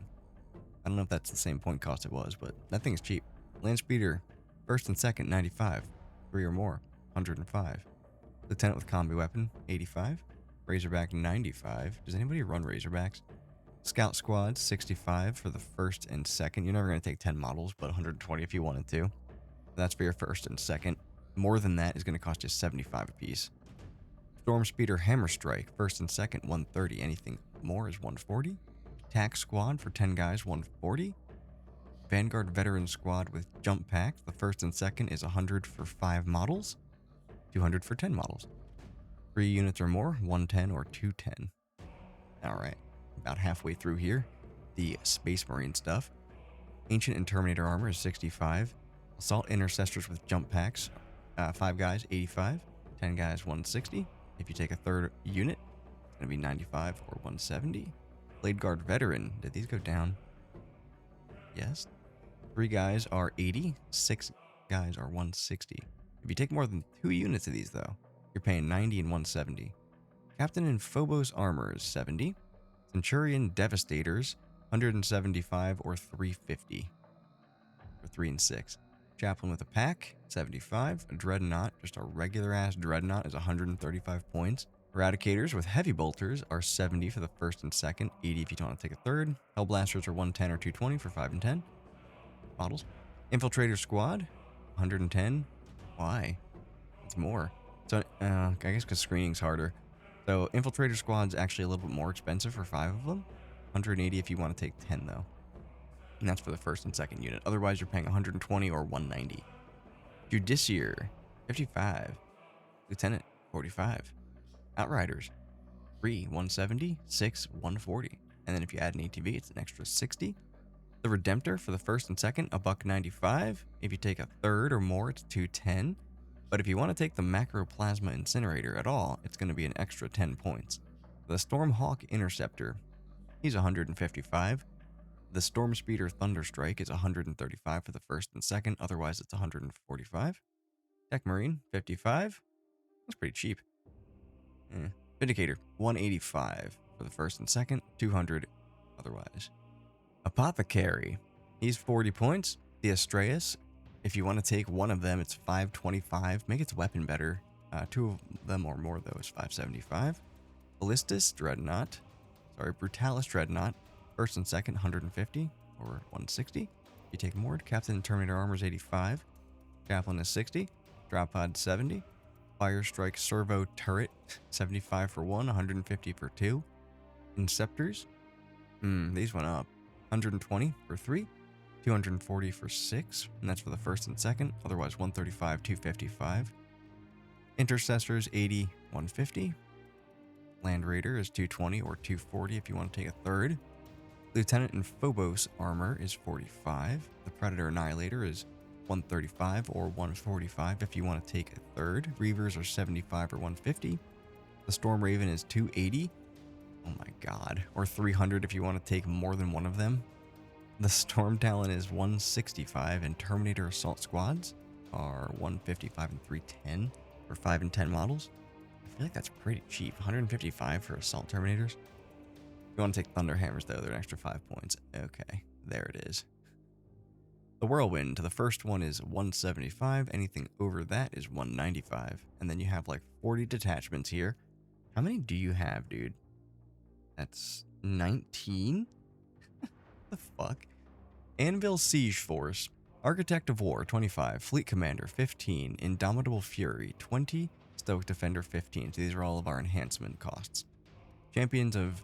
I don't know if that's the same point cost it was, but that thing is cheap. Land Speeder, first and second, 95. 3 or more, 105. Lieutenant with Combi Weapon, 85. Razorback, 95. Does anybody run Razorbacks? Scout Squad, 65 for the first and second. You're never going to take 10 models, but 120 if you wanted to. That's for your first and second. More than that is going to cost you 75 apiece. Storm Speeder Hammer Strike, first and second, 130. Anything more is 140. Tac Squad for 10 guys, 140. Vanguard Veteran Squad with Jump Pack. The first and second is 100 for 5 models. 200 for 10 models. 3 units or more, 110 or 210. Alright, about halfway through here. The Space Marine stuff. Ancient and Terminator Armor is 65. Assault Intercessors with Jump Packs. 5 guys, 85. 10 guys, 160. If you take a third unit, it's going to be 95 or 170. Blade Guard Veteran. Did these go down? Yes. 3 guys are 80. 6 guys are 160. If you take more than 2 units of these, though, you're paying 90 and 170. Captain and Phobos Armor is 70. Centurion Devastators, 175 or 350. For 3 and 6. Chaplain with a pack, 75. A Dreadnought, just a regular-ass Dreadnought, is 135 points. Eradicators with Heavy Bolters are 70 for the first and second, 80 if you don't want to take a third. Hellblasters are 110 or 220 for 5 and 10 models. Infiltrator Squad, 110. Why? It's more. So, I guess because screening's harder. So, Infiltrator Squad's actually a little bit more expensive for 5 of them. 180 if you want to take 10, though. And that's for the first and second unit. Otherwise, you're paying 120 or 190. Judiciary, 55. Lieutenant, 45. Outriders, 3, 170. 6, 140. And then if you add an ATV, it's an extra 60. The Redemptor for the first and second, $195. If you take a third or more, it's 210. But if you want to take the Macroplasma Incinerator at all, it's going to be an extra 10 points. The Stormhawk Interceptor, he's 155. The Storm Speeder Thunderstrike is 135 for the first and second, otherwise it's 145. Tech Marine, 55. That's pretty cheap. Vindicator, 185 for the first and second, 200 otherwise. Apothecary, he's 40 points. The Astraeus, if you want to take one of them, it's 525. Make its weapon better. 2 of them or more, though, is 575. Ballistus Dreadnought, Sorry, Brutalis Dreadnought. First and second, 150 or 160. You take Mord. Captain and Terminator Armor is 85. Chaplain is 60. Drop Pod 70. Fire Strike Servo Turret, 75 for 1, 150 for 2. Inceptors. These went up. 120 for 3. 240 for 6. And that's for the first and second. Otherwise, 135, 255. Intercessors, 80, 150. Land Raider is 220 or 240 if you want to take a third. Lieutenant and Phobos Armor is 45. The Predator Annihilator is 135 or 145 if you want to take a third. Reavers are 75 or 150. The Storm Raven is 280. Oh my god. Or 300 if you want to take more than one of them. The Storm Talon is 165 and Terminator Assault Squads are 155 and 310 for 5 and 10 models. I feel like that's pretty cheap. 155 for Assault Terminators. If you want to take Thunder Hammers though, they're an extra 5 points. Okay, there it is. The Whirlwind, the first one is 175. Anything over that is 195. And then you have like 40 detachments here. How many do you have, dude? That's 19? The fuck? Anvil Siege Force. Architect of War, 25. Fleet Commander, 15. Indomitable Fury, 20. Stoic Defender, 15. So these are all of our enhancement costs. Champions of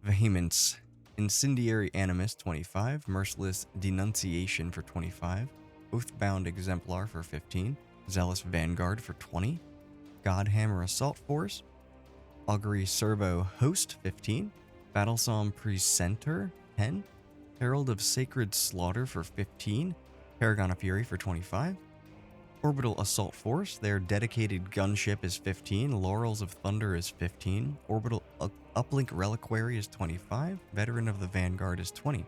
Vehemence. Incendiary Animus, 25. Merciless Denunciation for 25. Oathbound Exemplar for 15. Zealous Vanguard for 20. Godhammer Assault Force. Augury Servo Host, 15. Battlesong Precentor, 10. Herald of Sacred Slaughter for 15. Paragon of Fury for 25. Orbital Assault Force, their dedicated gunship is 15. Laurels of Thunder is 15. Orbital Uplink Reliquary is 25. Veteran of the Vanguard is 20.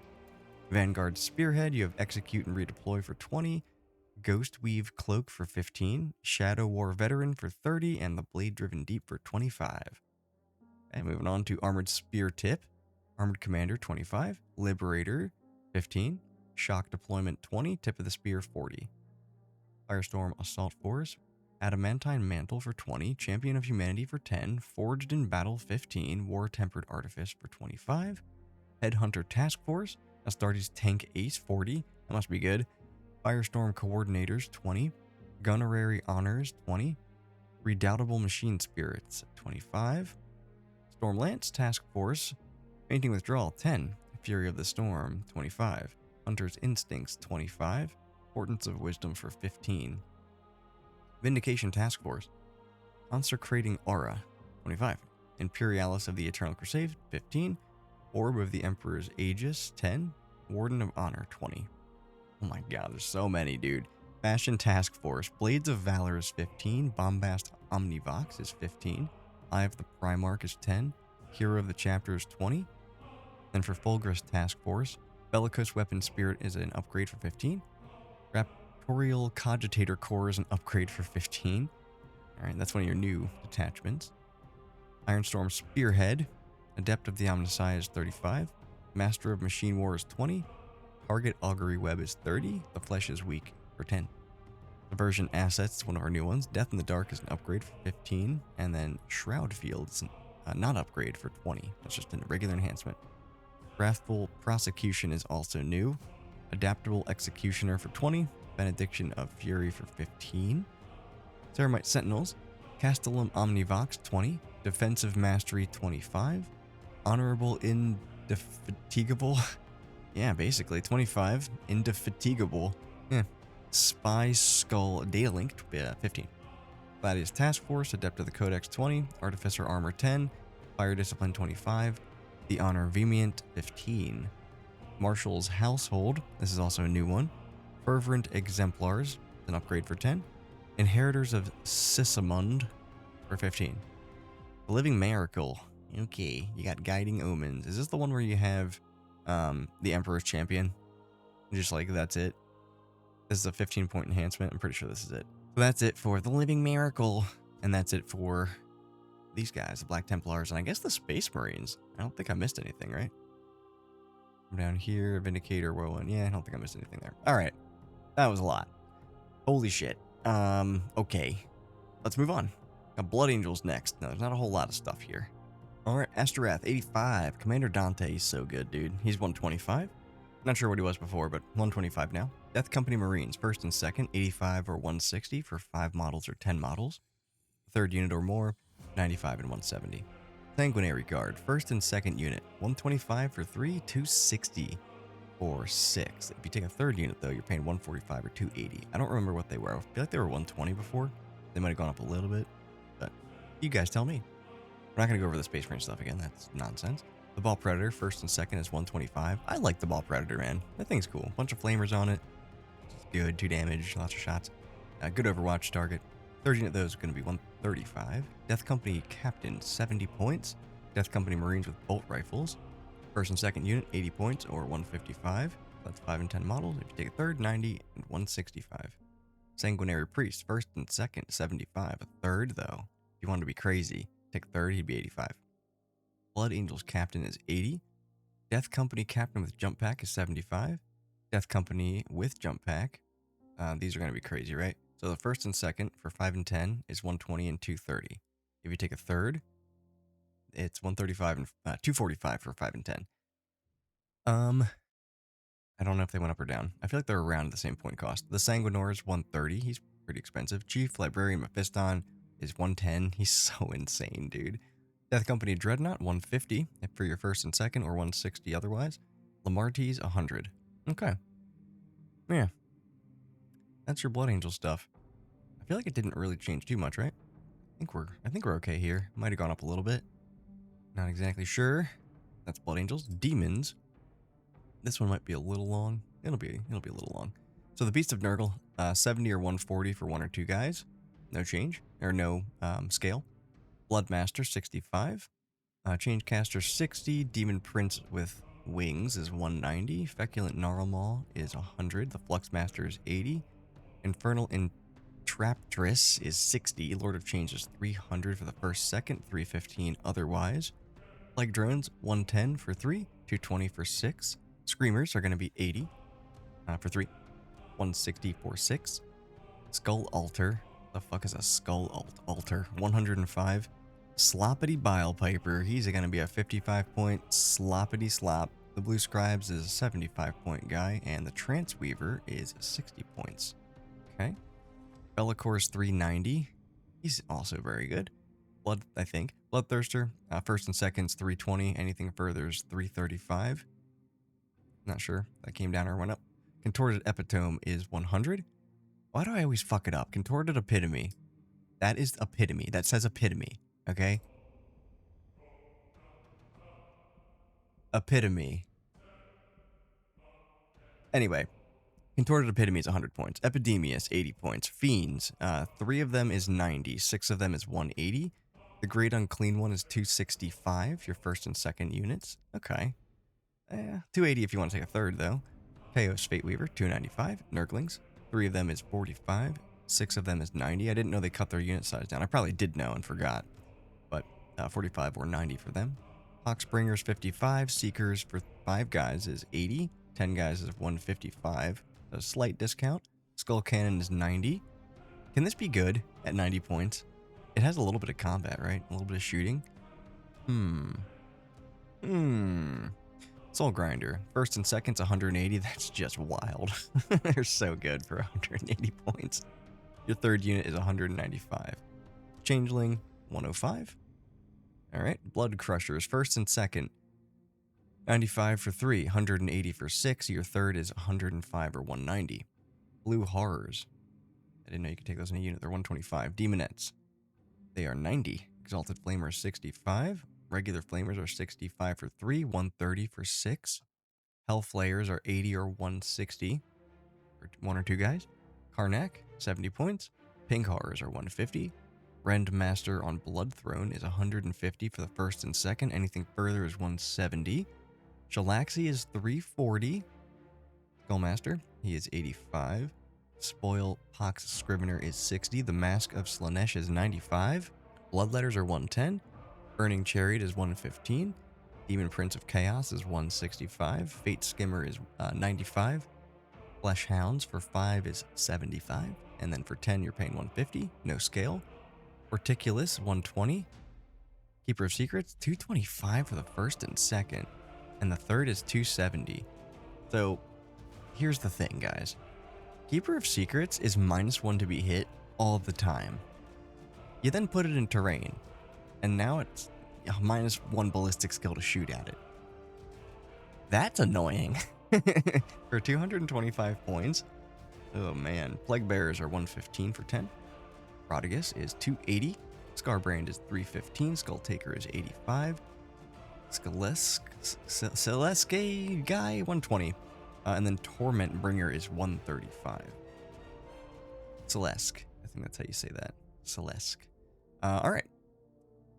Vanguard Spearhead, you have Execute and Redeploy for 20. Ghost Weave Cloak for 15. Shadow War Veteran for 30. And the Blade Driven Deep for 25. And moving on to Armored Spear Tip. Armored Commander, 25. Liberator, 15. Shock Deployment, 20. Tip of the Spear, 40. Firestorm Assault Force. Adamantine Mantle for 20. Champion of Humanity for 10. Forged in Battle, 15. War Tempered Artifice for 25. Headhunter Task Force. Astartes Tank Ace, 40. That must be good. Firestorm Coordinators, 20. Gunnerary Honors, 20. Redoubtable Machine Spirits, 25. Storm Lance Task Force. Fainting Withdrawal, 10. Fury of the Storm, 25. Hunter's Instincts, 25. Portents of Wisdom for 15. Vindication Task Force. Consecrating Aura, 25. Imperialis of the Eternal Crusade, 15. Orb of the Emperor's Aegis, 10. Warden of Honor, 20. Oh my god, there's so many, dude. Fashion Task Force. Blades of Valor is 15. Bombast Omnivox is 15. Eye of the Primarch is 10. Hero of the Chapter is 20. Then for Fulgur's Task Force, Bellicose Weapon Spirit is an upgrade for 15. Raptorial Cogitator Core is an upgrade for 15. Alright, that's one of your new detachments. Ironstorm Spearhead. Adept of the Omnissiah is 35. Master of Machine War is 20. Target Augury Web is 30. The Flesh is Weak for 10. Diversion Assets, one of our new ones. Death in the Dark is an upgrade for 15. And then Shroud Field is a not upgrade for 20. That's just a regular enhancement. Wrathful Prosecution is also new. Adaptable Executioner for 20. Benediction of Fury for 15. Ceramite Sentinels. Castellum Omnivox, 20. Defensive Mastery, 25. Honorable Indefatigable. Yeah, basically, 25. Indefatigable. Yeah. Spy Skull Daylink, 15. Gladius Task Force. Adept of the Codex, 20. Artificer Armor, 10. Fire Discipline, 25. The Honor Vehement, 15. Marshal's Household. This is also a new one. Fervent Exemplars, an upgrade for 10. Inheritors of Sisamund for 15. The Living Miracle. Okay, you got Guiding Omens. Is this the one where you have the Emperor's Champion? Just like, that's it? This is a 15-point enhancement. I'm pretty sure this is it. So that's it for the Living Miracle. And that's it for these guys, the Black Templars, and I guess the Space Marines. I don't think I missed anything, right? I'm down here, Vindicator, Whirlwind. Yeah, I don't think I missed anything there. All right, that was a lot. Holy shit. Okay, let's move on. Got Blood Angels next. Now, there's not a whole lot of stuff here. Alright, Astorath, 85. Commander Dante, he's so good, dude. He's 125. Not sure what he was before, but 125 now. Death Company Marines, first and second, 85 or 160 for 5 models or 10 models. Third unit or more, 95 and 170. Sanguinary Guard, first and second unit, 125 for 3, 260 for 6. If you take a third unit, though, you're paying 145 or 280. I don't remember what they were. I feel like they were 120 before. They might have gone up a little bit, but you guys tell me. We're not going to go over the Space Marine stuff again. That's nonsense. The Ball Predator, first and second, is 125. I like the Ball Predator, man. That thing's cool. Bunch of flamers on it. It's good. 2 damage. Lots of shots. Good Overwatch target. Third unit, though, is going to be 135. Death Company Captain, 70 points. Death Company Marines with bolt rifles. First and second unit, 80 points or 155. That's 5 and 10 models. If you take a third, 90 and 165. Sanguinary Priest, first and second, 75. A third, though, if you want to be crazy, take a third, he'd be 85. Blood Angels Captain is 80. Death Company Captain with Jump Pack is 75. Death Company with Jump Pack. These are going to be crazy, right? So the first and second for 5 and 10 is 120 and 230. If you take a third, it's 135 and 245 for 5 and 10. I don't know if they went up or down. I feel like they're around the same point cost. The Sanguinor is 130. He's pretty expensive. Chief Librarian Mephiston is 110. He's so insane, dude. Death Company Dreadnought, 150 for your first and second, or 160 otherwise. Lamartie's 100. Okay. Yeah. That's your Blood Angel stuff. I feel like it didn't really change too much, right? I think we're okay here. Might have gone up a little bit. Not exactly sure. That's Blood Angels. Demons. This one might be a little long. It'll be a little long. So the Beast of Nurgle, 70 or 140 for 1 or 2 guys. No change, or no scale. Bloodmaster, 65. Changecaster, 60. Demon Prince with wings is 190. Feculent Gnarlmaw is 100. The Fluxmaster is 80. Infernal Entraptress is 60. Lord of Change is 300 for the first, second, 315 otherwise. Plague Drones, 110 for 3, 220 for 6. Screamers are going to be 80 for 3, 160 for 6. Skull Altar. The fuck is a Skull Altar? 105. Sloppity Bile Piper. He's going to be a 55 point sloppity slop. The Blue Scribes is a 75 point guy, and the Trance Weaver is 60 points. Okay. Bellacor's 390. He's also very good. I think. Bloodthirster. First and second's 320. Anything further is 335. Not sure. That came down or went up. Contorted Epitome is 100. Why do I always fuck it up? Contorted Epitome. That is epitome. That says epitome. Okay? Epitome. Anyway. Contorted Epitome is 100 points. Epidemius, 80 points. Fiends. 3 of them is 90. 6 of them is 180. The Great Unclean One is 265. Your first and second units. Okay. 280 if you want to take a third, though. Chaos Fate Weaver, 295. Nurglings. 3 of them is 45. 6 of them is 90. I didn't know they cut their unit size down. I probably did know and forgot. But 45 or 90 for them. Hawkspringers, 55. Seekers for 5 guys is 80. 10 guys is 155. A slight discount. Skull Cannon is 90. Can this be good at 90 points? It has a little bit of combat, right? A little bit of shooting. Soul Grinder. First and second's 180. That's just wild. They're so good for 180 points. Your third unit is 195. Changeling, 105. Alright. Blood Crushers. First and second, 95 for 3. 180 for 6. Your third is 105 or 190. Blue Horrors. I didn't know you could take those in a unit. They're 125. Demonettes. They are 90. Exalted Flamers, 65. Regular Flamers are 65 for 3, 130 for 6. Hellflayers are 80 or 160 for 1 or 2 guys. Karnak, 70 points. Pink Horrors are 150. Rend Master on Blood Throne is 150 for the first and second. Anything further is 170. Shalaxi is 340. Skullmaster, he is 85. Spoil Pox Scrivener is 60. The Mask of Slanesh is 95. Bloodletters are 110. Burning Chariot is 115. Demon Prince of Chaos is 165. Fate Skimmer is 95. Flesh Hounds for 5 is 75. And then for 10, you're paying 150. No scale. Orticulus, 120. Keeper of Secrets, 225 for the first and second. And the third is 270. So here's the thing, guys. Keeper of Secrets is -1 to be hit all the time. You then put it in terrain, and now it's a -1 ballistic skill to shoot at it. That's annoying. For 225 points. Oh man. Plague Bearers are 115 for 10. Prodigus is 280. Scarbrand is 315. Skull Taker is 85. Celeste Guy 120. And then Torment Bringer is 135. Celeste. I think that's how you say that. Celeste. Alright.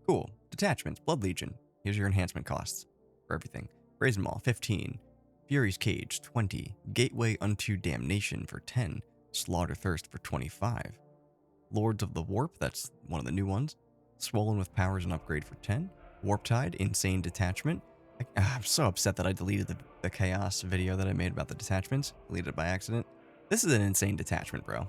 Cool. Detachments. Blood Legion. Here's your enhancement costs for everything. Brazen Maul, 15. Fury's Cage, 20. Gateway unto Damnation for 10. Slaughter Thirst for 25. Lords of the Warp, that's one of the new ones. Swollen with Powers and upgrade for 10. Warp Tide, Insane Detachment. I'm so upset that I deleted the Chaos video that I made about the detachments. Deleted it by accident. This is an insane detachment, bro.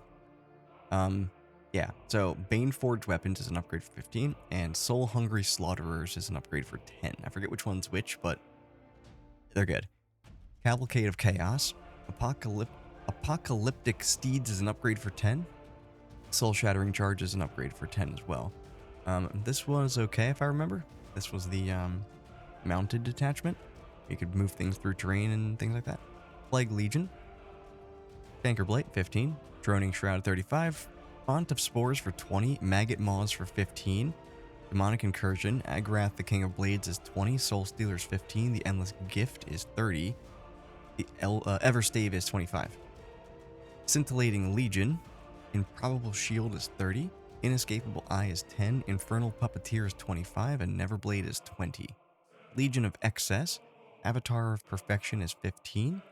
Yeah, so Bane Forged Weapons is an upgrade for 15, and Soul Hungry Slaughterers is an upgrade for 10. I forget which one's which, but they're good. Cavalcade of Chaos. Apocalyptic Steeds is an upgrade for 10. Soul Shattering Charge is an upgrade for 10 as well. This was okay if I remember. This was the mounted detachment. You could move things through terrain and things like that. Plague Legion. Banker Blight, 15. Droning Shroud, 35. Font of Spores for 20. Maggot Maws for 15. Demonic Incursion. Agrath, the King of Blades, is 20. Soul Stealers, 15. The Endless Gift is 30. The Everstave is 25. Scintillating Legion. Improbable Shield is 30. Inescapable Eye is 10. Infernal Puppeteer is 25. And Neverblade is 20. Legion of Excess. Avatar of Perfection is 15.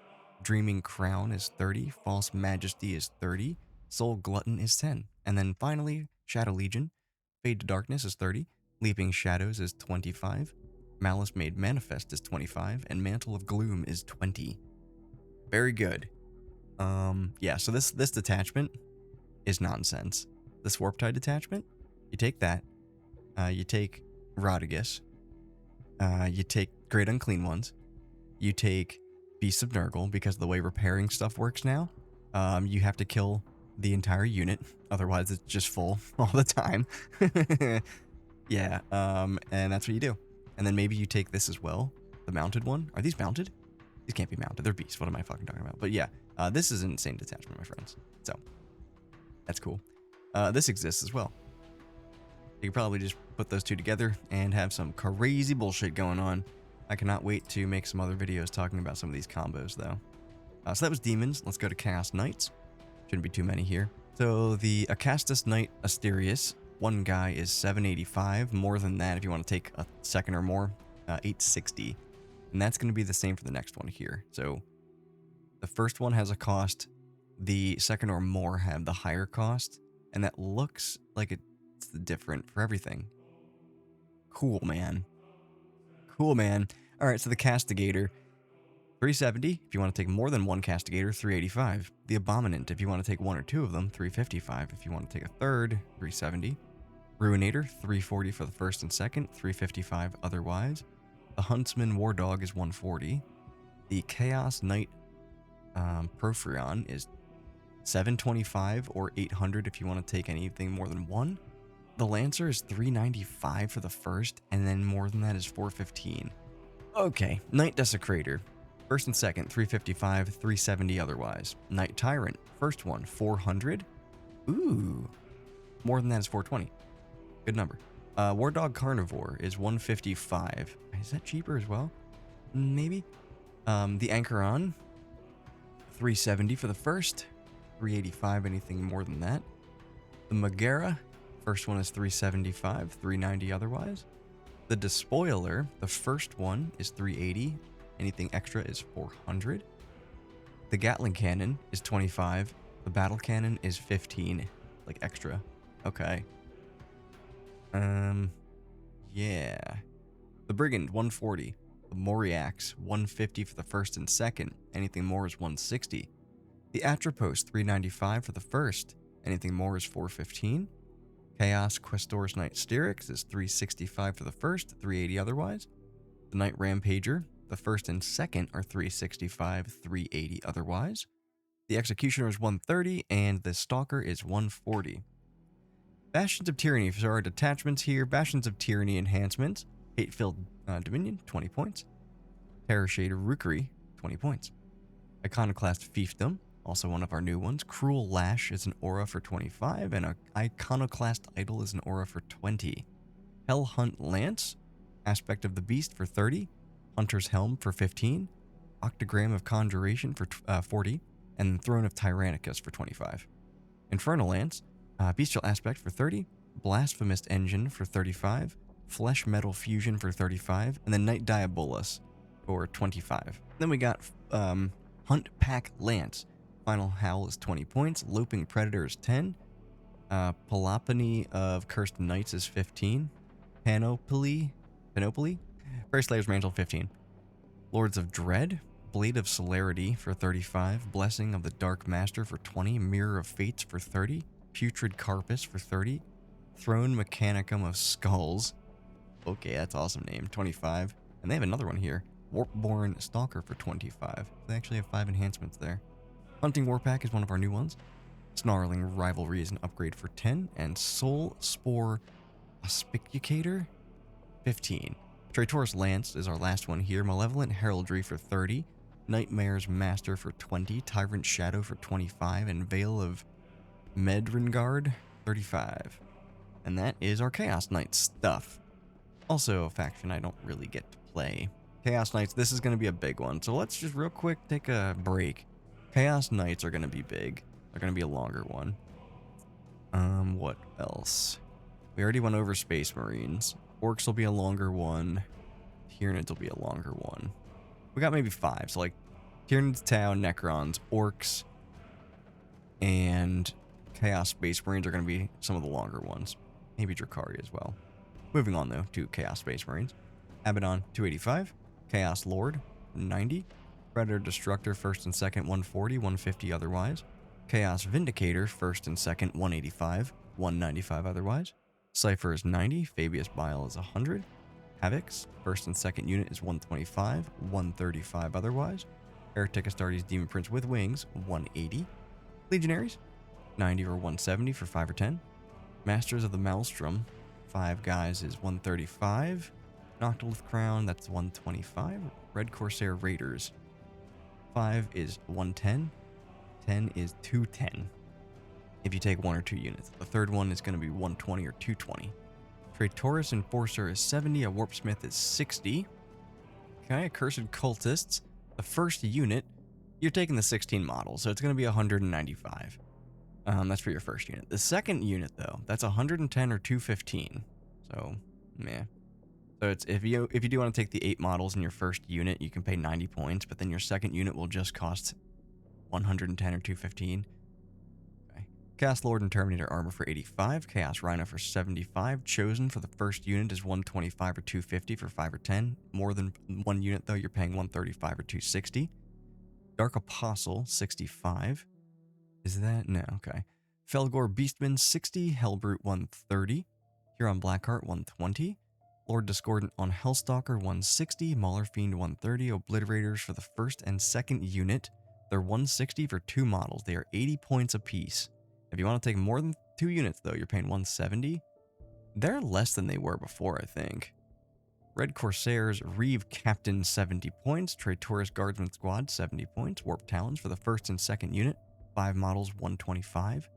Dreaming Crown is 30. False Majesty is 30. Soul Glutton is 10. And then finally, Shadow Legion. Fade to Darkness is 30. Leaping Shadows is 25. Malice Made Manifest is 25. And Mantle of Gloom is 20. Very good. Yeah, so this detachment is nonsense. This Warp Tide detachment, you take that. You take Rodigus. You take Great Unclean Ones. You take Beasts of Nurgle, because of the way repairing stuff works now. You have to kill the entire unit, otherwise it's just full all the time. Yeah, and that's what you do. And then maybe you take this as well, the mounted one. Are these mounted? These can't be mounted, they're beasts. What am I fucking talking about? But yeah, this is an insane detachment, my friends. So, that's cool. This exists as well. You could probably just put those two together and have some crazy bullshit going on. I cannot wait to make some other videos talking about some of these combos, though. So that was Demons. Let's go to Chaos Knights. Shouldn't be too many here. So the Acastus Knight Asterius, one guy is 785. More than that, if you want to take a second or more, 860. And that's going to be the same for the next one here. So the first one has a cost. The second or more have the higher cost. And that looks like it's different for everything. Cool, man. Cool, man. All right, so the Castigator, 370. If you want to take more than one Castigator, 385. The Abominant, if you want to take one or two of them, 355. If you want to take a third, 370. Ruinator, 340 for the first and second, 355 otherwise. The Huntsman War Dog is 140. The Chaos Knight Porphyrion is 725 or 800 if you want to take anything more than one. The Lancer is 395 for the first, and then more than that is 415. Okay, Knight Desecrator. First and second, 355, 370 otherwise. Knight Tyrant, first one, 400. Ooh, more than that is 420. Good number. War Dog Carnivore is 155. Is that cheaper as well? Maybe. The Anchoron, 370 for the first, 385 anything more than that. The Megara, first one is 375, 390 otherwise. The Despoiler, the first one is 380. Anything extra is 400. The Gatling Cannon is 25. The Battle Cannon is 15. Like extra. Okay. Yeah. The Brigand, 140. The Moriax, 150 for the first and second. Anything more is 160. The Atropos, 395 for the first. Anything more is 415. Chaos Questor's Knight Styrax is 365 for the first, 380 otherwise. The Knight Rampager, the first and second are 365, 380 otherwise. The Executioner is 130, and the Stalker is 140. Bastions of Tyranny, so our detachments here. Bastions of Tyranny enhancements. Hate-Filled Dominion, 20 points. Terror Shade Rookery, 20 points. Iconoclast Fiefdom, also one of our new ones. Cruel Lash is an aura for 25, and an Iconoclast Idol is an aura for 20. Hell Hunt Lance, Aspect of the Beast for 30. Hunter's Helm for 15. Octagram of Conjuration for 40. And Throne of Tyrannicus for 25. Infernal Lance, Bestial Aspect for 30. Blasphemous Engine for 35. Flesh Metal Fusion for 35. And then Knight Diabolus for 25. Then we got Hunt Pack Lance. Final Howl is 20 points. Loping Predator is 10. Pelopony of Cursed Knights is 15. Panoply? First Slayer's Mantle, 15. Lords of Dread, Blade of Celerity for 35. Blessing of the Dark Master for 20. Mirror of Fates for 30. Putrid Carpus for 30. Throne Mechanicum of Skulls. Okay, that's awesome name. 25. And they have another one here. Warpborn Stalker for 25. They actually have 5 enhancements there. Hunting Warpack is one of our new ones. Snarling Rivalry is an upgrade for 10. And Soul Spore Auspicator, 15. Traitorous Lance is our last one here. Malevolent Heraldry for 30. Nightmare's Master for 20. Tyrant Shadow for 25. And Veil of Medringard, 35. And that is our Chaos Knight stuff. Also a faction I don't really get to play. Chaos Knights, this is going to be a big one. So let's just real quick take a break. Chaos Knights are going to be big. They're going to be a longer one. What else? We already went over Space Marines. Orcs will be a longer one. Tyranids will be a longer one. We got maybe 5. So like Tyranids, Tau, Necrons, Orcs, and Chaos Space Marines are going to be some of the longer ones. Maybe Drakari as well. Moving on though to Chaos Space Marines. Abaddon, 285. Chaos Lord, 90. Predator Destructor, first and second, 140, 150 otherwise. Chaos Vindicator, first and second, 185, 195 otherwise. Cypher is 90. Fabius Bile is 100. Havocs, first and second unit is 125, 135 otherwise. Heretic Astartes Demon Prince with Wings, 180. Legionaries, 90 or 170 for 5 or 10. Masters of the Maelstrom, 5 guys is 135. Noctilith Crown, that's 125. Red Corsair Raiders, 5 is 110. 10 is 210. If you take 1 or 2 units. The third one is going to be 120 or 220. Traitorous Enforcer is 70. A Warpsmith is 60. Okay, Accursed Cultists. The first unit, you're taking the 16 model, so it's going to be 195. That's for your first unit. The second unit, though, that's 110 or 215. So, meh. So it's if you do want to take the 8 models in your first unit, you can pay 90 points, but then your second unit will just cost 110 or 215. Okay. Chaos Lord and Terminator Armor for 85. Chaos Rhino for 75. Chosen for the first unit is 125 or 250 for 5 or 10. More than 1 unit, though, you're paying 135 or 260. Dark Apostle, 65. Is that? No, okay. Felgor Beastman, 60. Hellbrute, 130. Huron Blackheart, 120. Lord Discordant on Hellstalker, 160. Mauler Fiend, 130. Obliterators for the first and second unit. They're 160 for 2 models. They are 80 points apiece. If you want to take more than 2 units, though, you're paying 170. They're less than they were before, I think. Red Corsairs, Reeve Captain, 70 points. Traitorous Guardsman Squad, 70 points. Warp Talons for the first and second unit. 5 models, 125.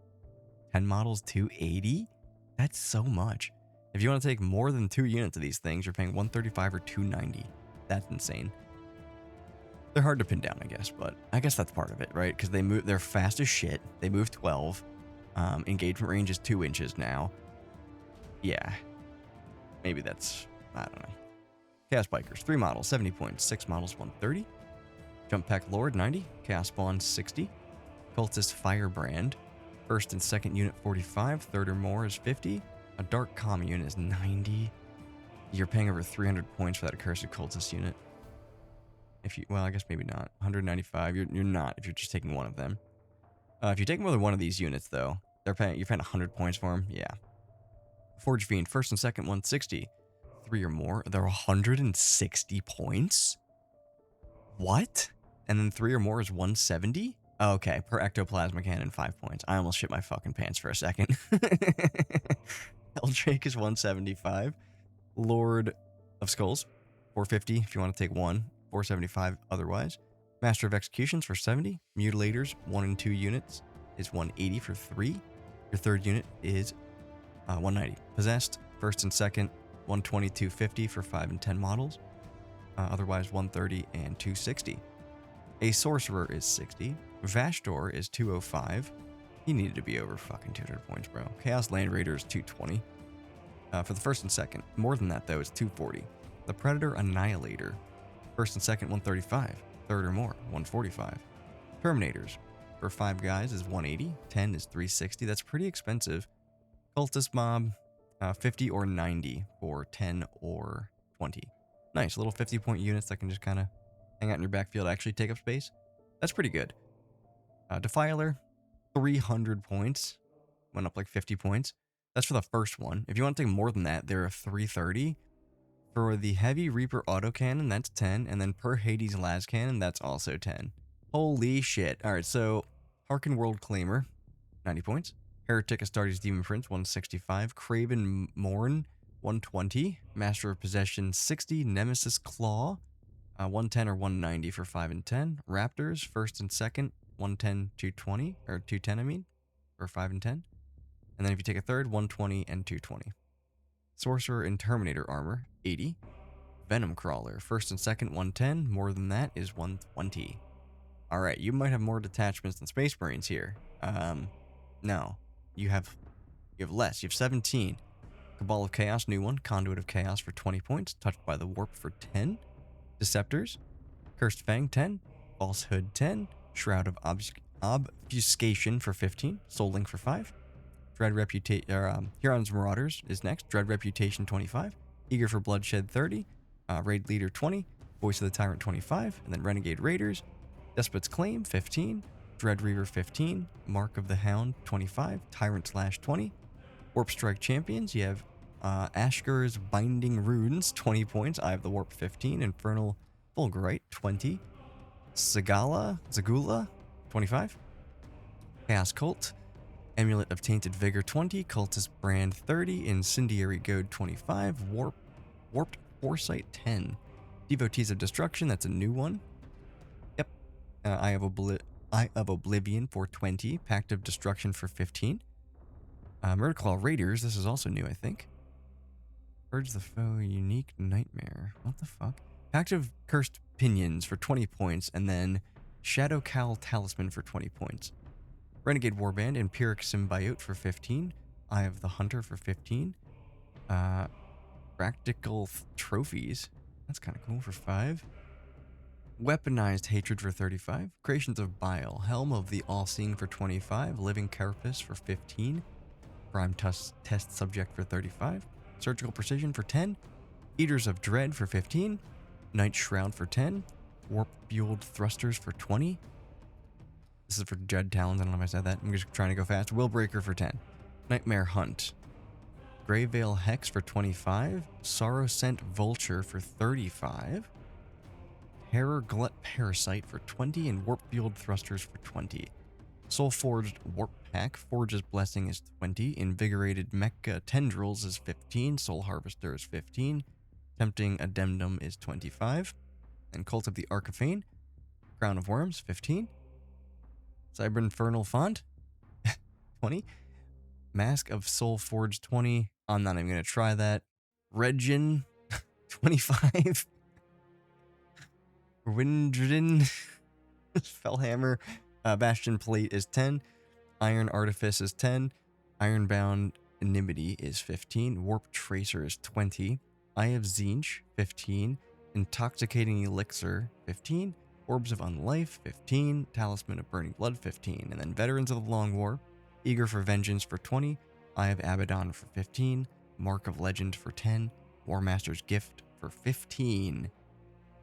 10 models, 280. That's so much. If you want to take more than 2 units of these things, you're paying 135 or 290. That's insane. They're hard to pin down, I guess, but I guess that's part of it, right? Because they're fast as shit. They move 12. Engagement range is 2 inches now. Yeah. Maybe that's, I don't know. Chaos Bikers, 3 models, 70 points. 6 models, 130. Jump Pack Lord, 90. Chaos Spawn, 60. Cultist Firebrand, first and second unit, 45. Third or more is 50. A Dark Comm unit is 90. You're paying over 300 points for that Accursed Cultist unit. Well, I guess maybe not. 195. You're not if you're just taking one of them. If you take more than one of these units, though, you're paying 100 points for them. Yeah. Forge Fiend, first and second, 160. 3 or more, they're 160 points? What? And then 3 or more is 170? Okay, per ectoplasma cannon, 5 points. I almost shit my fucking pants for a second. Helldrake is 175. Lord of Skulls, 450 if you want to take 1. 475 otherwise. Master of Executions for 70. Mutilators, 1 and 2 units is 180 for 3. Your third unit is 190. Possessed, first and second, 120, 250 for 5 and 10 models. Otherwise, 130 and 260. A Sorcerer is 60. Vashdor is 205. He needed to be over fucking 200 points, bro. Chaos Land Raider is 220. For the first and second. More than that, though, is 240. The Predator Annihilator. First and second, 135. Third or more, 145. Terminators. For 5 guys is 180. 10 is 360. That's pretty expensive. Cultist Mob, 50 or 90 for 10 or 20. Nice, little 50-point units that can just kind of hang out in your backfield, actually take up space. That's pretty good. Defiler, 300 points. Went up like 50 points. That's for the first one. If you want to take more than that, there are 330. For the Heavy Reaper autocannon, that's 10. And then per Hades las cannon, that's also 10. Holy shit. Alright, so Harken World Claimer, 90 points. Heretic Astartes Demon Prince, 165. Craven Morn, 120. Master of Possession, 60. Nemesis Claw, 110 or 190 for 5 and 10. Raptors, first and second, 110, 220. Or 210, I mean, for 5 and 10. And then if you take a third, 120 and 220. Sorcerer and Terminator Armor, 80. Venom Crawler, first and second, 110. More than that is 120. Alright, you might have more detachments than Space Marines here. No. You have less. You have 17. Cabal of Chaos, new one. Conduit of Chaos for 20 points. Touched by the Warp for 10. Deceptors. Cursed Fang, 10. Falsehood, 10. Shroud of Obfuscation for 15. Soul Link for 5. Huron's Marauders is next. Dread Reputation, 25. Eager for Bloodshed, 30. Raid Leader, 20. Voice of the Tyrant, 25. And then Renegade Raiders. Despot's Claim, 15. Dread Reaver, 15. Mark of the Hound, 25. Tyrant Slash, 20. Warp Strike Champions, you have Ashgar's Binding Runes, 20 points. I have the Warp, 15. Infernal Fulgurite, 20. Zagula, 25. Chaos Cult. Amulet of Tainted Vigor, 20. Cultist Brand, 30. Incendiary Goad, 25. Warped Foresight, 10. Devotees of Destruction, that's a new one. Yep. Eye of Oblivion for 20. Pact of Destruction for 15. Murderclaw Raiders, this is also new, I think. Purge the Foe, Unique Nightmare. What the fuck? Pact of Cursed Pinions for 20 points, and then Shadow Cowl Talisman for 20 points. Renegade Warband, Empiric Symbiote for 15. Eye of the Hunter for 15. Practical Trophies, that's kind of cool, for 5. Weaponized Hatred for 35. Creations of Bile. Helm of the All-Seeing for 25. Living Carapace for 15. Prime Test Subject for 35. Surgical Precision for 10. Eaters of Dread for 15. Night Shroud for 10. Warp-Fueled Thrusters for 20. This is for Jed Talons, I don't know if I said that. I'm just trying to go fast. Willbreaker for 10. Nightmare Hunt. Greyveil Hex for 25. Sorrow Scent Vulture for 35. Terror Glut Parasite for 20. And Warp-Fueled Thrusters for 20. Soul Forged Warp Pack. Forge's Blessing is 20. Invigorated Mecha Tendrils is 15. Soul Harvester is 15. Tempting Addendum is 25. And Cult of the Archifane. Crown of Worms, 15. Cyber Infernal Font, 20. Mask of Soul Forged, 20. I'm not even going to try that. Regin, 25. Windrin, Fellhammer, Bastion Plate is 10. Iron Artifice is 10. Ironbound Enmity is 15. Warp Tracer is 20. Eye of Zinch, 15. Intoxicating Elixir, 15. Orbs of Unlife, 15. Talisman of Burning Blood, 15. And then Veterans of the Long War, Eager for Vengeance for 20. Eye of Abaddon for 15. Mark of Legend for 10. War Master's Gift for 15.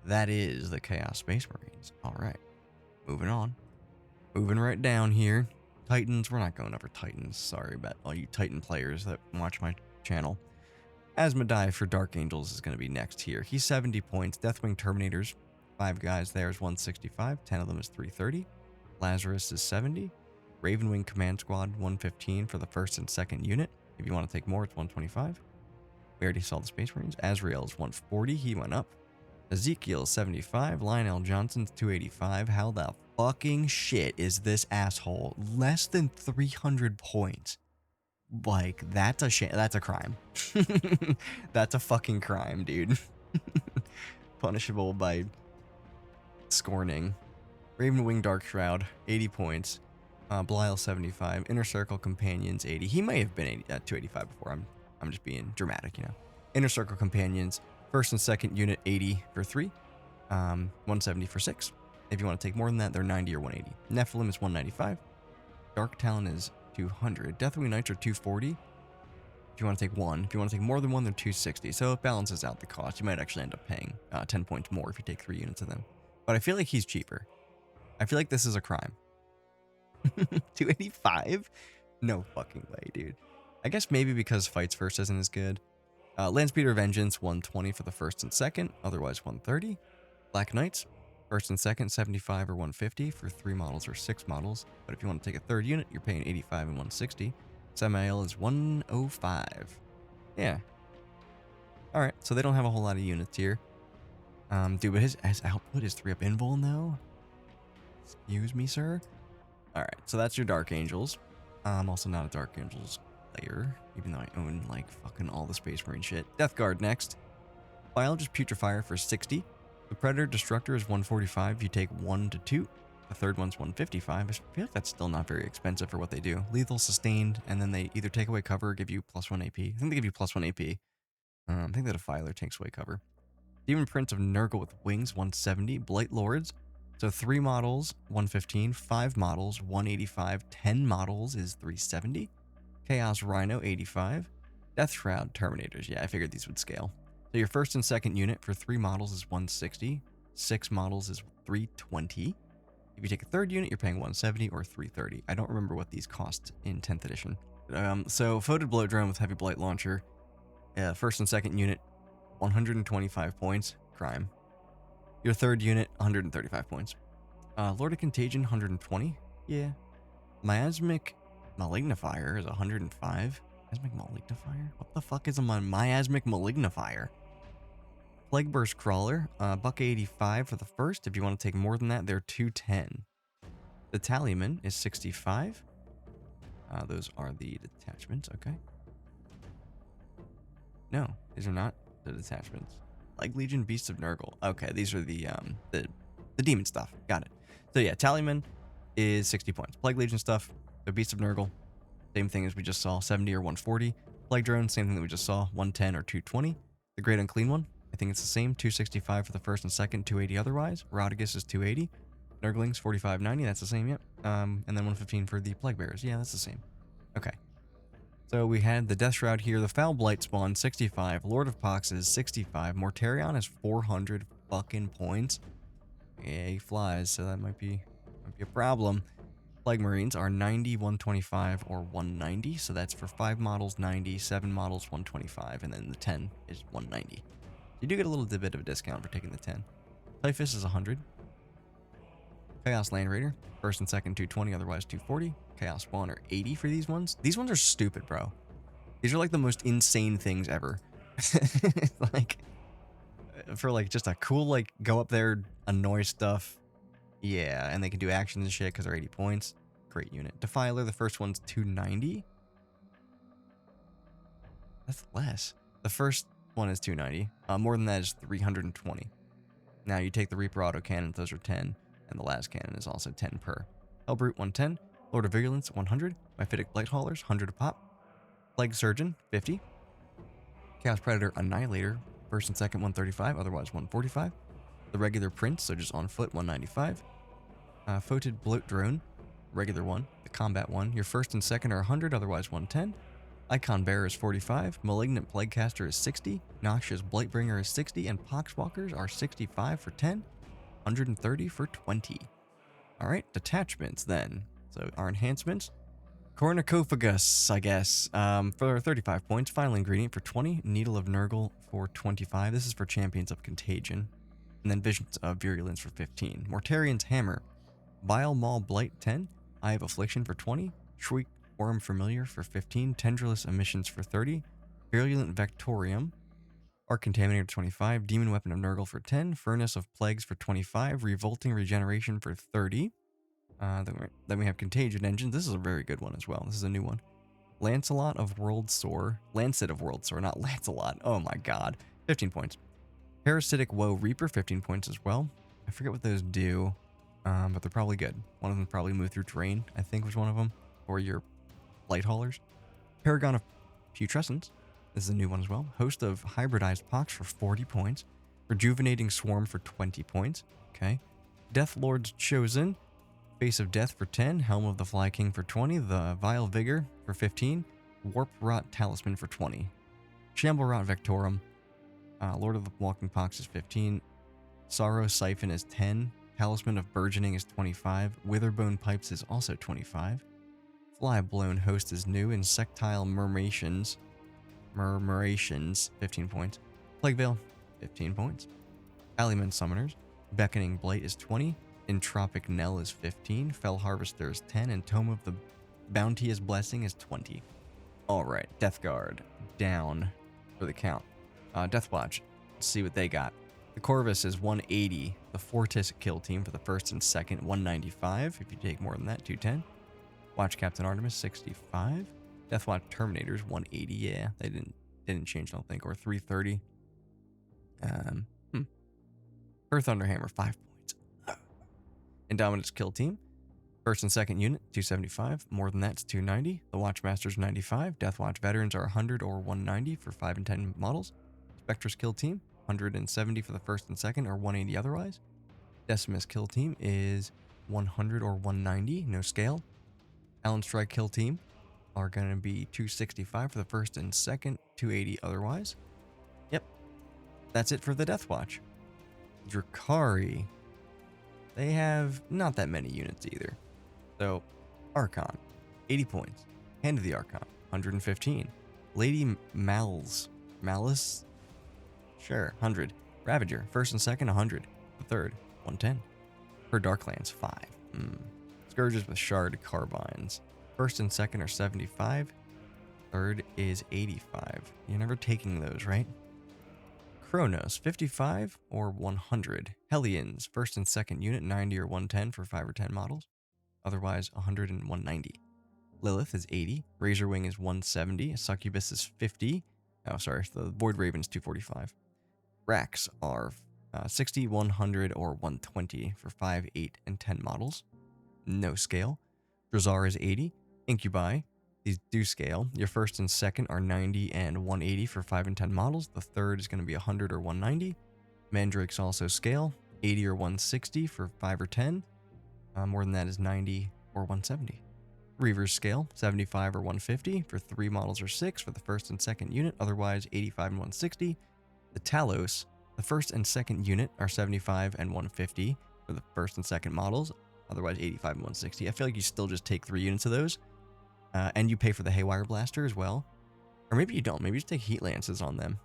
That is the Chaos Space Marines. Alright, moving on. Moving right down here. Titans, we're not going over Titans. Sorry about all you Titan players that watch my channel. Asmodai for Dark Angels is going to be next here. He's 70 points. Deathwing Terminators, 5 guys there is 165. 10 of them is 330. Lazarus is 70. Ravenwing Command Squad, 115 for the first and second unit. If you want to take more, it's 125. We already saw the Space Marines. Azrael is 140. He went up. Ezekiel is 75. Lionel Johnson's 285. How the fucking shit is this asshole? Less than 300 points. Like, that's a shit. That's a crime. That's a fucking crime, dude. Punishable by scorning. Ravenwing Dark Shroud, 80 points. Belial, 75. Inner Circle Companions, 80. He may have been 285 before. I'm just being dramatic, you know. Inner Circle Companions, first and second unit, 80 for 3. 170 for 6. If you want to take more than that, they're 90 or 180. Nephilim is 195. Dark Talon is 200. Deathwing Knights are 240. If you want to take one. If you want to take more than one, they're 260. So it balances out the cost. You might actually end up paying 10 points more if you take 3 units of them. But I feel like he's cheaper. I feel like this is a crime. 285? No fucking way, dude. I guess maybe because Fights First isn't as good. Landspeeder Vengeance, 120 for the first and second. Otherwise, 130. Black Knights, first and second, 75 or 150 for 3 models or 6 models. But if you want to take a third unit, you're paying 85 and 160. Samael is 105. Yeah. Alright, so they don't have a whole lot of units here. Dude, but his output is 3-up invuln, though? Excuse me, sir? Alright, so that's your Dark Angels. I'm also not a Dark Angels player, even though I own, like, fucking all the Space Marine shit. Death Guard next. Biologist Putrefier for 60. The Predator Destructor is 145. You take 1 to 2. The third one's 155. I feel like that's still not very expensive for what they do. Lethal, Sustained, and then they either take away cover or give you +1 AP. I think they give you +1 AP. I think that a Filer takes away cover. Demon Prince of Nurgle with Wings, 170. Blight Lords. So 3 models, 115. 5 models, 185. 10 models is 370. Chaos Rhino, 85. Death Shroud Terminators. Yeah, I figured these would scale. So your first and second unit for 3 models is 160. 6 models is 320. If you take a third unit, you're paying 170 or 330. I don't remember what these cost in 10th edition. So Foated Bloat Drone with Heavy Blight Launcher. First and second unit, 125 points. Crime. Your third unit, 135 points. Lord of Contagion, 120. Yeah. Miasmic Malignifier is 105. Miasmic Malignifier? What the fuck is a Miasmic Malignifier? Plague Burst Crawler, $185 for the first. If you want to take more than that, they're 210. The Tallyman is 65. Those are the detachments, okay. No, these are not the detachments. Like Legion, Beasts of Nurgle. Okay, these are the demon stuff. Got it. So yeah, Tallyman is 60 points. Plague Legion stuff, the Beasts of Nurgle, same thing as we just saw, 70 or 140. Plague Drone, same thing that we just saw, 110 or 220. The Great Unclean One, I think it's the same, 265 for the first and second, 280 otherwise. Rodriguez is 280. Nurglings, 4590, that's the same, yep. And then 115 for the Plague Bearers. Yeah, that's the same. Okay. So we had the Death Shroud here, the Foul Blight Spawn, 65. Lord of Pox is 65. Mortarion is 400 fucking points. Yeah, he flies, so that might be a problem. Plague Marines are 90, 125, or 190. So that's for 5 models, 90, 7 models, 125, and then the 10 is 190. You do get a little bit of a discount for taking the 10. Typhus is 100. Chaos Land Raider, first and second 220, otherwise 240. Chaos Spawn are 80 for these ones. These ones are stupid, bro. These are like the most insane things ever. Like, for like just a cool, like, go up there, annoy stuff. Yeah, and they can do actions and shit because they're 80 points. Great unit. Defiler, the first one's 290. That's less. The first one is 290. More than that is 320. Now you take the Reaper autocannons, those are 10. And the last cannon is also 10 per. Hellbrute, 110. Lord of Vigilance, 100. Mephitic Blight Haulers, 100 a pop. Plague Surgeon, 50. Chaos Predator Annihilator, first and second, 135, otherwise 145. The regular Prince, so just on foot, 195. Foated Bloat Drone, regular one. The combat one, your first and second are 100, otherwise 110. Icon Bearer is 45. Malignant Plaguecaster is 60. Noxious Blightbringer is 60. And Poxwalkers are 65 for 10. 130 for 20. Alright, detachments then. So our enhancements. Cornucophagus, I guess, for 35 points. Final ingredient for 20. Needle of Nurgle for 25. This is for Champions of Contagion. And then Visions of Virulence for 15. Mortarian's Hammer. Vile Maul Blight 10. Eye of Affliction for 20. Shriek Worm Familiar for 15. Tendrilless Emissions for 30. Virulent Vectorium. Arc Contaminator 25. Demon Weapon of Nurgle for 10. Furnace of Plagues for 25. Revolting Regeneration for 30. Then we have Contagion Engine. This is a very good one as well. This is a new one. Lancelot of World Sore. Lancet of World Sore, not Lancelot. Oh my god. 15 points. Parasitic Woe Reaper, 15 points as well. I forget what those do, but they're probably good. One of them probably move through terrain, I think was one of them. Or your light haulers. Paragon of Putrescence. This is a new one as well. Host of Hybridized Pox for 40 points. Rejuvenating Swarm for 20 points. Okay. Death Lord's Chosen. Face of Death for 10, Helm of the Fly King for 20, the Vile Vigor for 15, Warp Rot Talisman for 20, Shamble Rot Vectorum, Lord of the Walking Pox is 15, Sorrow Siphon is 10, Talisman of Burgeoning is 25, Witherbone Pipes is also 25, Fly Blown Host is new, Insectile Murmurations, 15 points, Plague Veil, 15 points, Aliman Summoners, Beckoning Blight is 20, Entropic Knell is 15, Fell Harvester is 10, and Tome of the Bounteous Blessing is 20. Alright, Death Guard, down for the count. Deathwatch, let's see what they got. The Corvus is 180, the Fortis Kill Team for the first and second, 195, if you take more than that, 210. Watch Captain Artemis, 65. Deathwatch Terminators, 180, yeah, they didn't change, I don't think, or 330. Earth Thunderhammer, 5 points. Indominus Kill Team, first and second unit, 275. More than that's 290. The Watchmasters, 95. Deathwatch Veterans are 100 or 190 for 5 and 10 models. Spectre's Kill Team, 170 for the first and second, or 180 otherwise. Decimus Kill Team is 100 or 190, no scale. Allen Strike Kill Team are going to be 265 for the first and second, 280 otherwise. Yep, that's it for the Deathwatch. Drakari. They have not that many units either. So, Archon, 80 points. Hand of the Archon, 115. Lady Malice, sure, 100. Ravager, first and second, 100. The third, 110. Her Darklands, 5. Scourges with Shard Carbines. First and second are 75. Third is 85. You're never taking those, right? Chronos, 55 or 100. Hellions, first and second unit, 90 or 110 for 5 or 10 models. Otherwise, 100 and 190. Lilith is 80. Razorwing is 170. Succubus is 50. Oh, sorry, the Void Raven is 245. Racks are 60, 100, or 120 for 5, 8, and 10 models. No scale. Drazar is 80. Incubi, these do scale. Your first and second are 90 and 180 for 5 and 10 models. The third is going to be 100 or 190. Mandrakes also scale, 80 or 160 for 5 or 10. More than that is 90 or 170. Reavers scale, 75 or 150 for 3 models or 6 for the first and second unit, otherwise 85 and 160. The Talos, the first and second unit are 75 and 150 for the first and second models, otherwise 85 and 160. I feel like you still just take 3 units of those. And you pay for the Haywire Blaster as well. Or maybe you don't. Maybe you just take Heat Lances on them.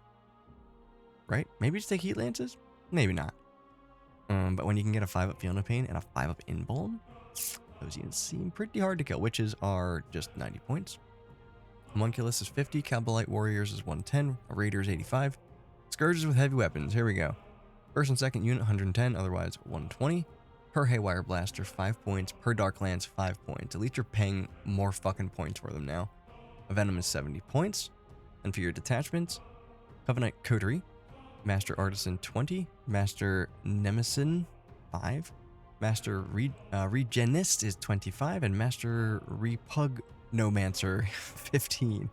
Right? Maybe you just take Heat Lances? Maybe not. But when you can get a 5-up Field of Pain and a 5-up Inbuln, those units seem pretty hard to kill. Witches are just 90 points. Homunculus is 50. Cabalite Warriors is 110. Raiders 85. Scourges with Heavy Weapons. Here we go. First and second unit 110. Otherwise 120. Per Haywire Blaster, 5 points. Per Darklands, 5 points. At least you're paying more fucking points for them now. A Venom is 70 points. And for your detachments, Covenant Coterie, Master Artisan 20, Master Nemesis 5, Master Regenist is 25, and Master Repugnomancer 15.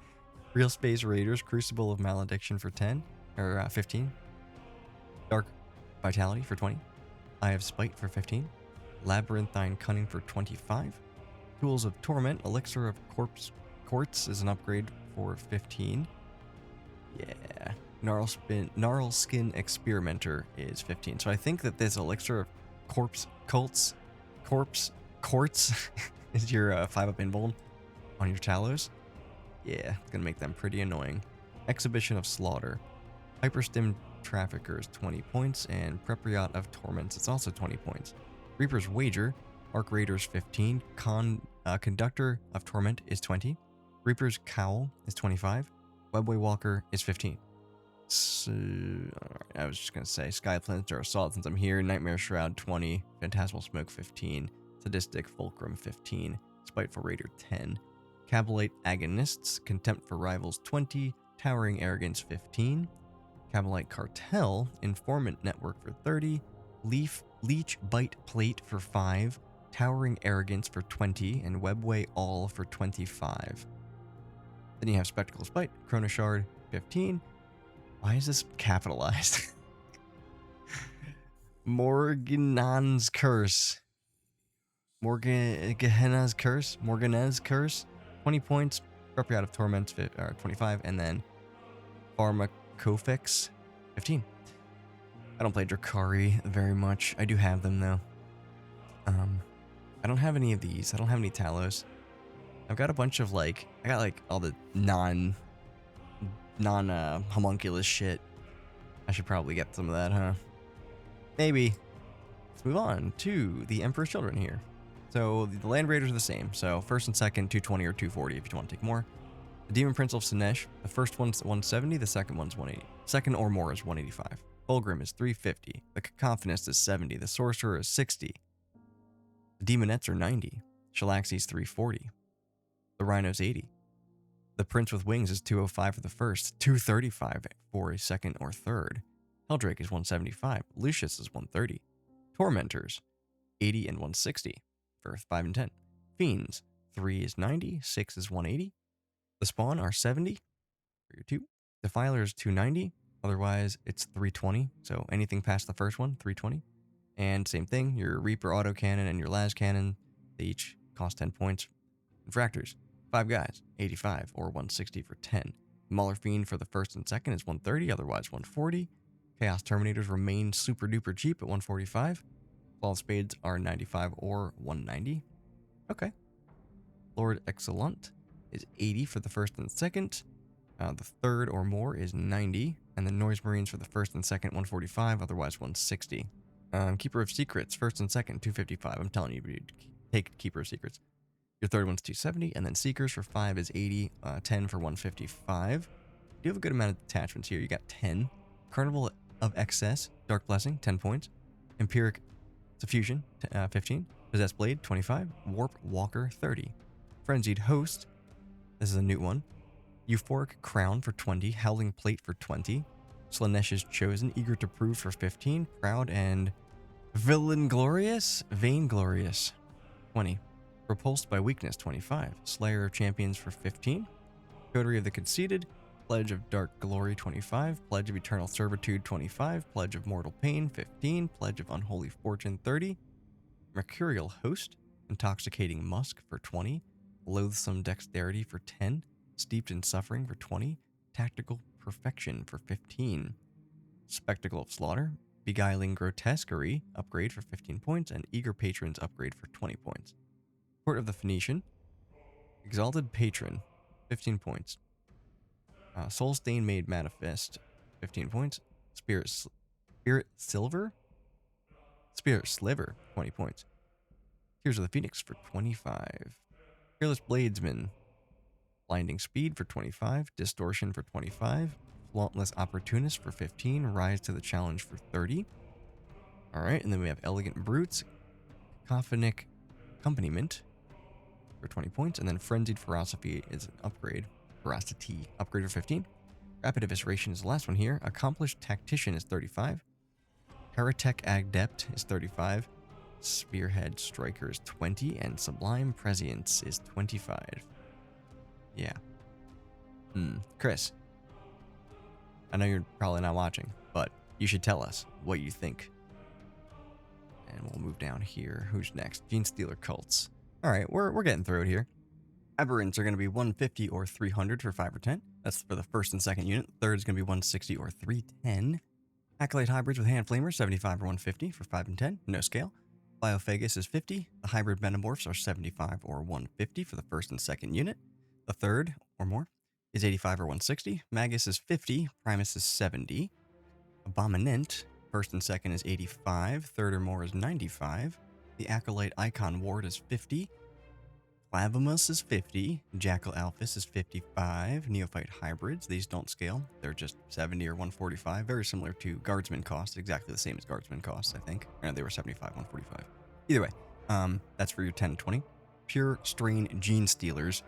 Real Space Raiders, Crucible of Malediction for 15. Dark Vitality for 20. Eye of Spite for 15. Labyrinthine Cunning for 25. Tools of Torment, Elixir of Quartz is an upgrade for 15. Yeah. Gnarl Skin Experimenter is 15. So I think that this Elixir of Quartz is your 5-up Inbuln. on your Talos. Yeah, it's gonna make them pretty annoying. Exhibition of Slaughter. Hyperstim Traffickers, 20 points, and Prepriot of Torments, it's also 20 points. Reaper's Wager, Arc Raiders 15, Conductor of Torment is 20, Reaper's Cowl is 25, Webway Walker is 15. So, I was just going to say, Sky Planter Assault since I'm here, Nightmare Shroud 20, Phantasmal Smoke 15, Sadistic Fulcrum 15, Spiteful Raider 10, Cabalite Agonists, Contempt for Rivals 20, Towering Arrogance 15, Cabalite Cartel, Informant Network for 30, Leech Bite Plate for 5, Towering Arrogance for 20, and Webway All for 25. Then you have Spectacle Spite, Chrono Shard 15. Why is this capitalized? Morganon's Curse. Morgan's Curse, 20 points. Prepriot of Torments 25, and then Pharmacofix 15. I don't play Drakari very much. I do have them though. I don't have any of these. I don't have any Talos. I've got a bunch of I got all the non homunculus shit. I should probably get some of that, huh? Maybe. Let's move on to the Emperor's Children here. So the Land Raiders are the same. So first and second, 220 or 240 if you want to take more. The Demon Prince of Sinesh, the first one's 170, the second one's 180. Second or more is 185. Fulgrim is 350. The Cacophonist is 70. The Sorcerer is 60. The Demonettes are 90. Shalaxi's 340. The Rhino's 80. The Prince with Wings is 205 for the first, 235 for a second or third. Helldrake is 175. Lucius is 130. Tormentors, 80 and 160 for 5 and 10. Fiends, 3 is 90, 6 is 180. The Spawn are 70 for your 2. Defiler is 290, otherwise it's 320, so anything past the first one, 320. And same thing, your Reaper Autocannon and your Las Cannon, they each cost 10 points. Infractors, 5 guys, 85 or 160 for 10. Mauler Fiend for the first and second is 130, otherwise 140. Chaos Terminators remain super duper cheap at 145. Claw of Spades are 95 or 190. Okay. Lord Excellent is 80 for the first and second. The third or more is 90. And the Noise Marines for the first and second, 145, otherwise 160. Keeper of Secrets, first and second, 255. I'm telling you, take Keeper of Secrets. Your third one's 270, and then Seekers for 5 is 80, 10 for 155. You have a good amount of detachments here. You got 10. Carnival of Excess, Dark Blessing, 10 points. Empiric Suffusion, 15. Possessed Blade, 25. Warp Walker, 30. Frenzied Host, this is a new one. Euphoric Crown for 20. Howling Plate for 20. Slanesh's Chosen, Eager to Prove for 15. Proud and Vainglorious, 20. Repulsed by Weakness, 25. Slayer of Champions for 15. Coterie of the Conceited. Pledge of Dark Glory, 25. Pledge of Eternal Servitude, 25. Pledge of Mortal Pain, 15. Pledge of Unholy Fortune, 30. Mercurial Host. Intoxicating Musk for 20. Loathsome Dexterity for 10. Steeped in Suffering for 20. Tactical Perfection for 15. Spectacle of Slaughter. Beguiling Grotesquerie, upgrade for 15 points. And Eager Patrons, upgrade for 20 points. Court of the Phoenician. Exalted Patron, 15 points. Soul Stain Made Manifest, 15 points. Spirit Sliver, 20 points. Tears of the Phoenix for 25. Fearless Bladesman. Blinding Speed for 25. Distortion for 25. Flauntless Opportunist for 15. Rise to the Challenge for 30. Alright, and then we have Elegant Brutes. Cacophonic Accompaniment for 20 points. And then Frenzied Ferocity is an upgrade. Ferocity, upgrade for 15. Rapid Evisceration is the last one here. Accomplished Tactician is 35. Heretic Adept is 35. Spearhead Striker is 20. And Sublime Prescience is 25. Yeah. Chris, I know you're probably not watching, but you should tell us what you think. And we'll move down here. Who's next? Gene Stealer Cults. Alright, we're getting through it here. Aberrants are going to be 150 or 300 for 5 or 10. That's for the first and second unit. Third is going to be 160 or 310. Acolyte Hybrids with Hand Flamer, 75 or 150 for 5 and 10. No scale. Biophagus is 50. The Hybrid Metamorphs are 75 or 150 for the first and second unit. The third or more is 85 or 160. Magus is 50. Primus is 70. Abominant, first and second is 85. Third or more is 95. The Acolyte Icon Ward is 50. Clavimus is 50. Jackal Alphys is 55. Neophyte Hybrids, these don't scale. They're just 70 or 145. Very similar to Guardsman cost. Exactly the same as Guardsman costs, I think. Or they were 75, 145. Either way, that's for your 10 and 20. Pure Strain Gene Stealers.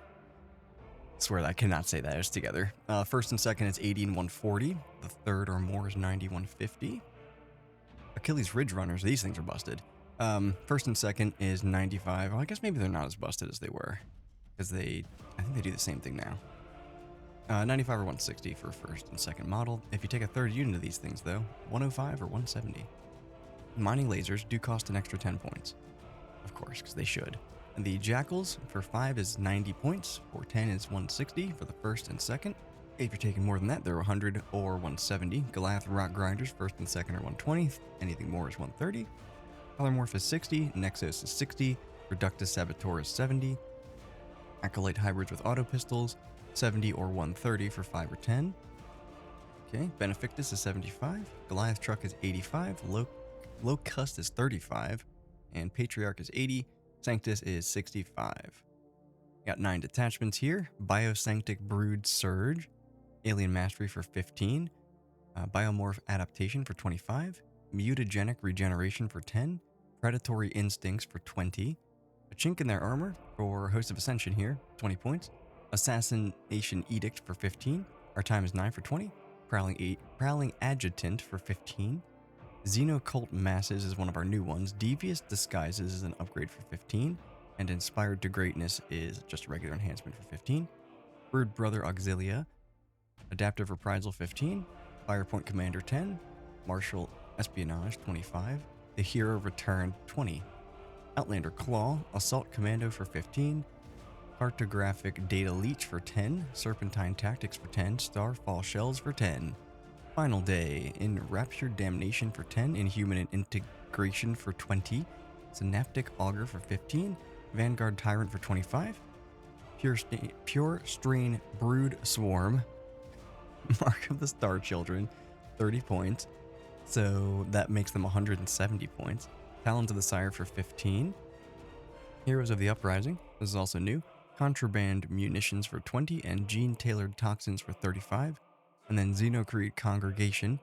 I swear that I cannot say that. It's together. First and second is 80 and 140. The third or more is 90, 150. Achilles Ridge Runners, these things are busted. First and second is 95. Well, I guess maybe they're not as busted as they were. Because I think they do the same thing now. 95 or 160 for first and second model. If you take a third unit of these things, though, 105 or 170. Mining Lasers do cost an extra 10 points. Of course, because they should. And the Jackals for 5 is 90 points. For 10 is 160 for the first and second. If you're taking more than that, they're 100 or 170. Goliath Rock Grinders, first and second are 120. Anything more is 130. Polymorph is 60. Nexus is 60. Reductus Saboteur is 70. Acolyte Hybrids with Auto Pistols, 70 or 130 for 5 or 10. Okay, Benefictus is 75. Goliath Truck is 85. Locust is 35. And Patriarch is 80. Sanctus is 65. Got 9 detachments here. Biosanctic Brood Surge. Alien Mastery for 15. Biomorph Adaptation for 25. Mutagenic Regeneration for 10. Predatory Instincts for 20. A Chink in Their Armor for Host of Ascension here, 20 points. Assassination Edict for 15. Our time is 9 for 20. Prowling Adjutant for 15. Xenocult Masses is one of our new ones. Devious Disguises is an upgrade for 15. And Inspired to Greatness is just a regular enhancement for 15. Brood Brother Auxilia. Adaptive Reprisal 15. Firepoint Commander 10. Martial Espionage 25. The Hero Returned 20. Outlander Claw. Assault Commando for 15. Cartographic Data Leech for 10. Serpentine Tactics for 10. Starfall Shells for 10. Final Day. Enraptured Damnation for 10. Inhuman Integration for 20. Synaptic Augur for 15. Vanguard Tyrant for 25. Pure Strain Brood Swarm. Mark of the Star Children, 30 points. So that makes them 170 points. Talons of the Sire for 15. Heroes of the Uprising. This is also new. Contraband Munitions for 20. And Gene-Tailored Toxins for 35. And then Xenocreed Congregation.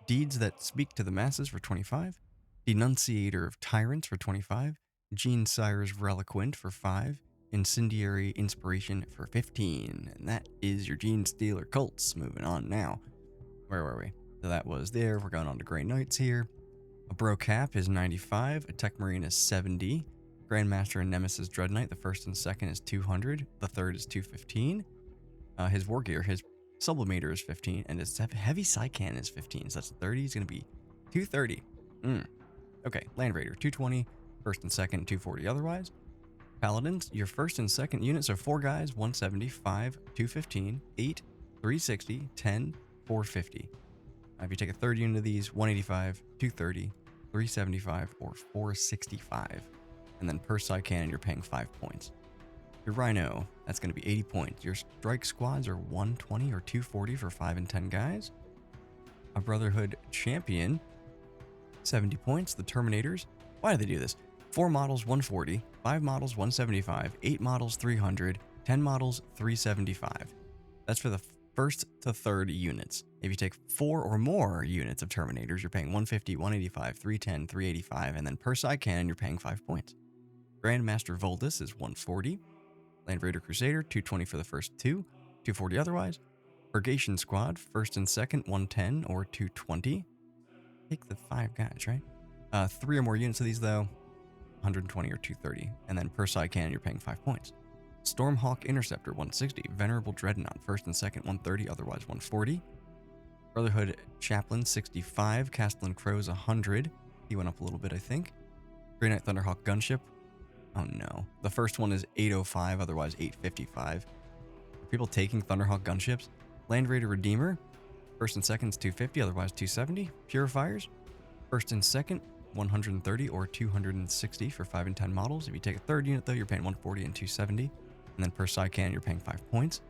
Deeds That Speak to the Masses for 25. Denunciator of Tyrants for 25. Gene Sire's Reliquant for 5. Incendiary Inspiration for 15. And that is your Gene Stealer cults. Moving on now. Where were we? So that was there. We're going on to Grey Knights here. A Bro Cap is 95. A Tech Marine is 70. Grandmaster and Nemesis Dread Knight, the first and second is 200. The third is 215. His War Gear, his Sublimator is 15. And his Heavy Psycan is 15. So that's 30. He's going to be 230. Okay, Land Raider, 220. First and second, 240 otherwise. Paladins, your first and second units are 4 guys, 170, 5, 215, 8, 360, 10, 450. If you take a third unit of these, 185, 230, 375, or 465. And then per side cannon, you're paying 5 points. Your Rhino, that's going to be 80 points. Your strike squads are 120 or 240 for 5 and 10 guys. A Brotherhood Champion, 70 points. The Terminators, why do they do this? 4 models, 140, 5 models, 175, 8 models, 300, 10 models, 375. That's for the first to third units. If you take 4 or more units of Terminators, you're paying 150, 185, 310, 385, and then per side cannon, you're paying 5 points. Grandmaster Voldus is 140. Land Raider Crusader, 220 for the first 2, 240 otherwise. Purgation Squad, first and second, 110 or 220. Take the 5 guys, right? 3 or more units of these, though, 120 or 230. And then per side cannon, you're paying 5 points. Stormhawk Interceptor, 160. Venerable Dreadnought, first and second, 130, otherwise 140. Brotherhood Chaplain, 65. Castellan Crows, 100. He went up a little bit, I think. Grey Knight Thunderhawk Gunship. Oh no. The first one is 805, otherwise 855. Are people taking Thunderhawk Gunships? Land Raider Redeemer. First and second is 250, otherwise 270. Purifiers. First and second, 130 or 260 for 5 and 10 models. If you take a third unit, though, you're paying 140 and 270. And then per side cannon, you're paying 5 points.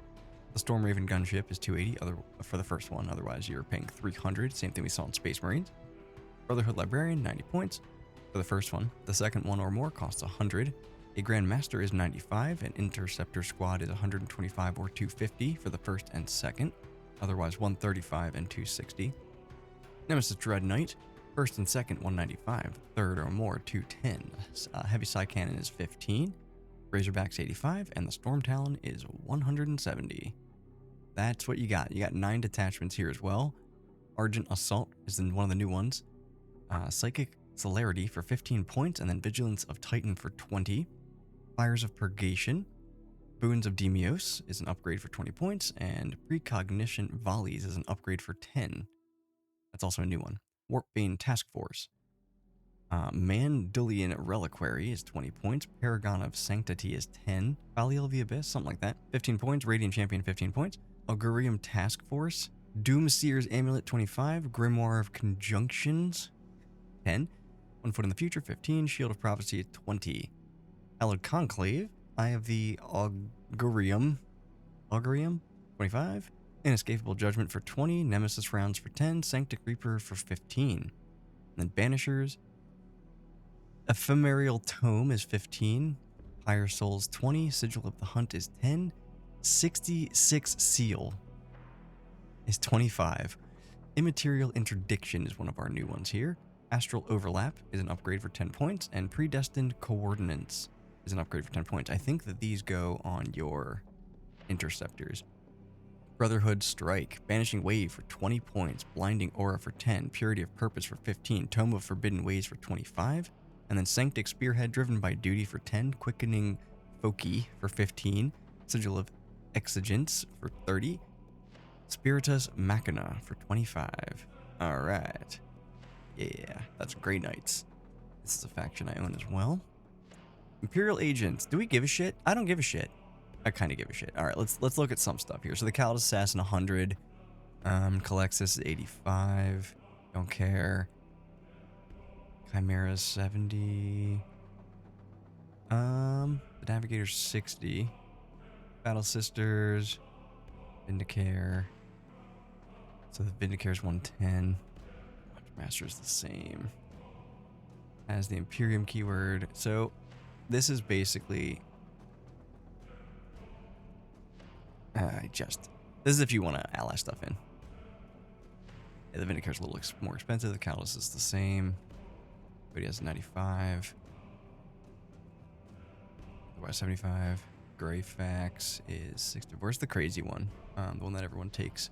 The Storm Raven gunship is 280 for the first one. Otherwise, you're paying 300. Same thing we saw in Space Marines. Brotherhood Librarian, 90 points for the first one. The second one or more costs 100. A Grand Master is 95. An Interceptor Squad is 125 or 250 for the first and second. Otherwise, 135 and 260. Nemesis Dread Knight, first and second, 195. Third or more, 210. Heavy Side Cannon is 15. Razorback's 85. And the Storm Talon is 170. That's what you got. You got 9 detachments here as well. Argent Assault is one of the new ones. Psychic Celerity for 15 points, and then Vigilance of Titan for 20. Fires of Purgation. Boons of Demios is an upgrade for 20 points, and Precognition Volleys is an upgrade for 10. That's also a new one. Warpbane Task Force. Mandulian Reliquary is 20 points. Paragon of Sanctity is 10. Baliel of the Abyss, something like that. 15 points. Radiant Champion, 15 points. Augurium Task Force. Doomseer's Amulet, 25. Grimoire of Conjunctions, 10. One Foot in the Future, 15. Shield of Prophecy, 20. Hallowed Conclave. Eye of the Augurium, 25. Inescapable Judgment for 20. Nemesis Rounds for 10. Sanctic Reaper for 15. And then Banishers. Ephemeral Tome is 15. Higher Souls, 20. Sigil of the Hunt is 10. 66 Seal is 25. Immaterial Interdiction is one of our new ones here. Astral Overlap is an upgrade for 10 points, and Predestined Coordinates is an upgrade for 10 points. I think that these go on your Interceptors. Brotherhood Strike, Banishing Wave for 20 points, Blinding Aura for 10, Purity of Purpose for 15, Tome of Forbidden Ways for 25, and then Sanctic Spearhead Driven by Duty for 10, Quickening Foci for 15, Sigil of Exigence for 30, Spiritus Machina for 25. Alright. Yeah, that's Grey Knights. This is a faction I own as well. Imperial Agents. Do we give a shit? I don't give a shit. I kind of give a shit. Alright, let's look at some stuff here. So the Callous Assassin, 100. Calexis is 85. Don't care. Chimera 70. The Navigator's 60. Battle Sisters. Vindicare. So the Vindicare's 110. Master's the same as the Imperium keyword. So this is basically this is if you want to ally stuff in. Yeah, the Vindicare's a little more expensive. The Callous is the same. But he has 95. Otherwise 75. Greyfax is 60. Where's the crazy one? The one that everyone takes.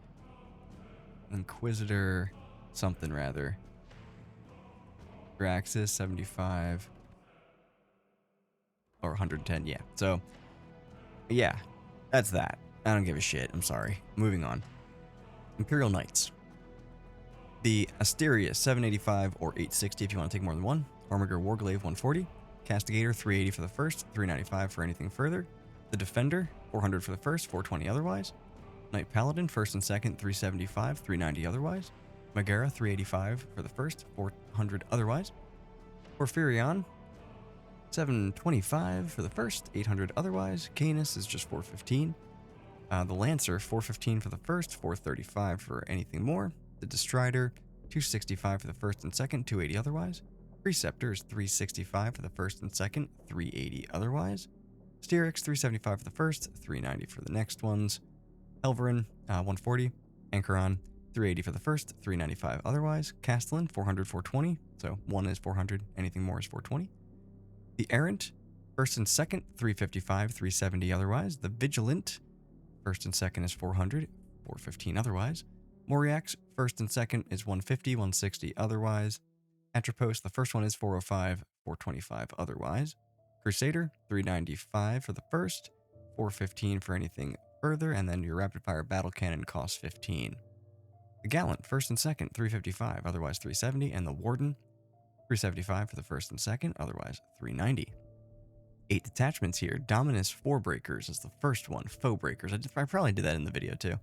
Inquisitor something rather. Draxis 75. Or 110, yeah. So, yeah, that's that. I don't give a shit. I'm sorry. Moving on. Imperial Knights. The Asterius 785 or 860 if you want to take more than one. Armiger Warglaive 140. Castigator 380 for the first, 395 for anything further. The Defender 400 for the first, 420 otherwise. Knight Paladin first and second, 375, 390 otherwise. Megara 385 for the first, 400 otherwise. Porphyrion 725 for the first, 800 otherwise. Canis is just 415. The Lancer 415 for the first, 435 for anything more. The Destrider 265 for the first and second, 280 otherwise. Preceptor is 365 for the first and second, 380 otherwise. Styrex 375 for the first, 390 for the next ones. Helverin 140. Anchoron 380 for the first, 395 otherwise. Castellan 400, 420. So one is 400, anything more is 420. The Errant, first and second, 355, 370 otherwise. The Vigilant, first and second is 400, 415 otherwise. Moriax, first and second is 150, 160 otherwise. Atropos, the first one is 405, 425 otherwise. Crusader, 395 for the first, 415 for anything further, and then your rapid fire battle cannon costs 15. The Gallant, first and second, 355, otherwise 370, and the Warden, 375 for the first and second, otherwise 390. 8 detachments here. Dominus Four Breakers is the first one. Foe Breakers. I probably did that in the video too.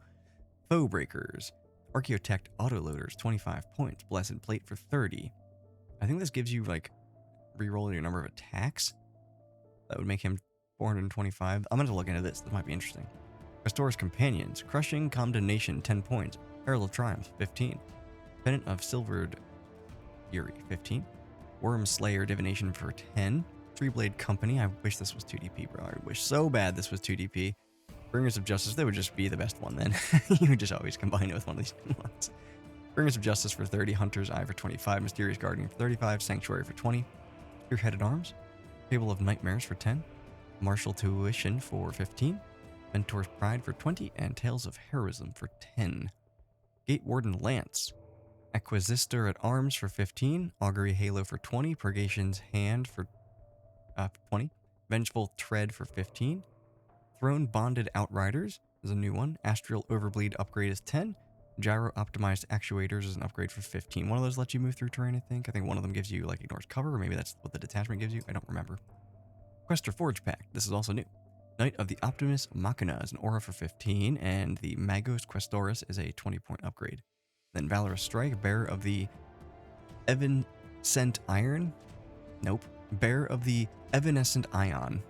Foe Breakers. Archaeotech Autoloaders, 25 points. Blessed Plate for 30. I think this gives you like reroll your number of attacks. That would make him 425. I'm going to look into this. This might be interesting. Restore's Companions. Crushing Condemnation, 10 points. Herald of Triumph, 15. Pennant of Silvered Fury, 15. Worm Slayer Divination for 10. Three-Blade Company. I wish this was 2DP, bro. I wish so bad this was 2DP. Bringers of Justice, they would just be the best one then. You would just always combine it with one of these ones. Bringers of Justice for 30. Hunter's Eye for 25. Mysterious Guardian for 35. Sanctuary for 20. Spearheaded Arms. Table of Nightmares for 10. Martial Tuition for 15. Mentor's Pride for 20. And Tales of Heroism for 10. Gate Warden Lance. Acquisitor at Arms for 15. Augury Halo for 20. Purgation's Hand for 20. Vengeful Tread for 15. Throne Bonded Outriders is a new one. Astral Overbleed upgrade is 10. Gyro Optimized Actuators is an upgrade for 15. One of those lets you move through terrain, I think. I think one of them gives you, like, ignores cover, or maybe that's what the detachment gives you. I don't remember. Quester Forge Pact. This is also new. Knight of the Optimus Machina is an aura for 15, and the Magos Questoris is a 20-point upgrade. Then Valorous Strike, Bearer of the Evanescent Iron. Nope. Bearer of the Evanescent Ion.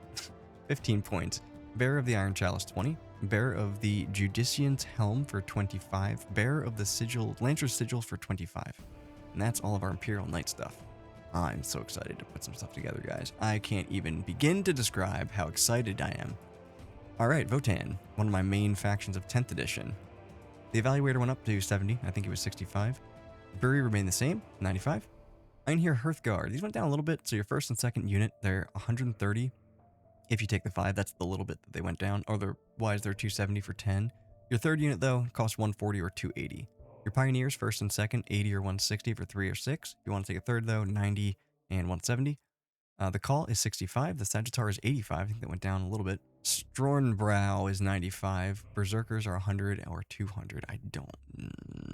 15 points. Bearer of the Iron Chalice, 20. Bearer of the Judician's Helm for 25. Bearer of the Sigil, Lancer's Sigil for 25. And that's all of our Imperial Knight stuff. I'm so excited to put some stuff together, guys. I can't even begin to describe how excited I am. Alright, Votan, one of my main factions of 10th edition. The Evaluator went up to 70. I think it was 65. Bury remained the same, 95. Einherjar Hearthguard. These went down a little bit, so your first and second unit, they're 130. If you take the 5, that's the little bit that they went down. Otherwise, they're 270 for 10. Your third unit, though, costs 140 or 280. Your Pioneers, first and second, 80 or 160 for 3 or 6. If you want to take a third, though, 90 and 170. The Call is 65. The Sagittar is 85. I think that went down a little bit. Stornbrow is 95. Berserkers are 100 or 200.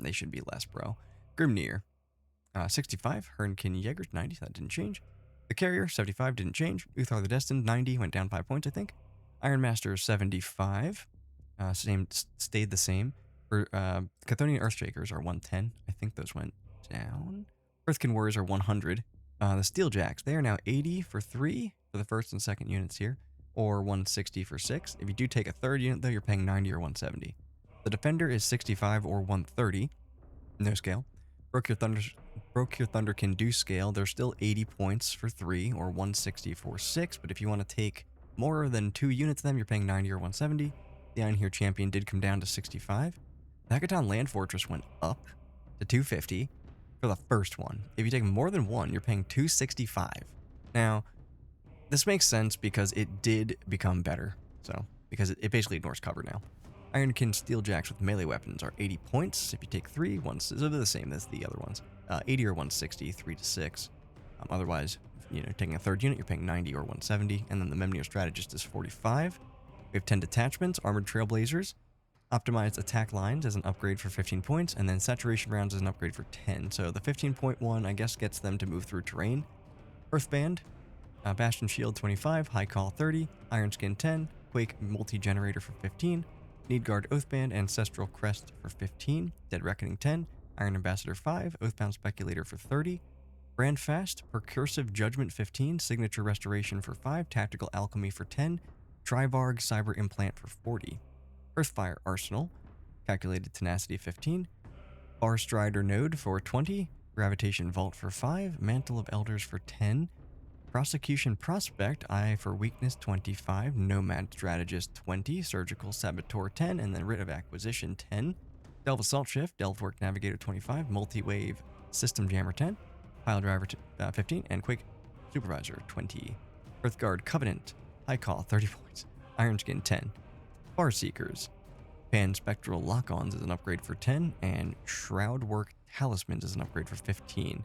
They should be less, bro. Grimnir, 65. Hernkin Jaegers, 90. That didn't change. The Carrier, 75, didn't change. Uthar the Destined, 90, went down 5 points, I think. Iron Master, 75, stayed the same. Chthonian Earthshakers are 110. I think those went down. Earthkin Warriors are 100. The Steeljacks, they are now 80 for 3 for the first and second units here, or 160 for 6. If you do take a third unit, though, you're paying 90 or 170. The Defender is 65 or 130. No scale. Broke Your Thunderkin do scale. They're still 80 points for 3 or 160 for 6, but if you want to take more than 2 units of them, you're paying 90 or 170. The Einherjar Champion did come down to 65. The Hekaton Land Fortress went up to 250 for the first one. If you take more than one, you're paying 265. Now, this makes sense because it did become better. So, because it basically ignores cover now. Ironkin Steeljacks with melee weapons are 80 points. If you take 3, so they're the same as the other ones. 80 or 160, 3 to 6. Otherwise, taking a third unit, you're paying 90 or 170. And then the Memnir Strategist is 45. We have 10 detachments, Armored Trailblazers. Optimized attack lines as an upgrade for 15 points. And then Saturation Rounds as an upgrade for 10. So the 15-point one, I guess, gets them to move through terrain. Earthband, Bastion Shield 25, High Call 30, Iron Skin 10, Quake Multi-Generator for 15. Needguard Oathband, Ancestral Crest for 15, Dead Reckoning 10, Iron Ambassador 5, Oathbound Speculator for 30, Brandfast, Percursive Judgment 15, Signature Restoration for 5, Tactical Alchemy for 10, Trivarg Cyber Implant for 40, Earthfire Arsenal, Calculated Tenacity 15, Farstrider Node for 20, Gravitation Vault for 5, Mantle of Elders for 10, Prosecution Prospect, Eye for Weakness 25, Nomad Strategist 20, Surgical Saboteur 10, and then Writ of Acquisition 10, Delve Assault Shift, Delvework Navigator 25, Multi-Wave System Jammer 10, Pile Driver 15, and Quake Supervisor 20. Earthguard Covenant, High Call 30 points, Ironskin 10, Farseekers, Pan-Spectral Lock-Ons is an upgrade for 10, and Shroudwork Talismans is an upgrade for 15.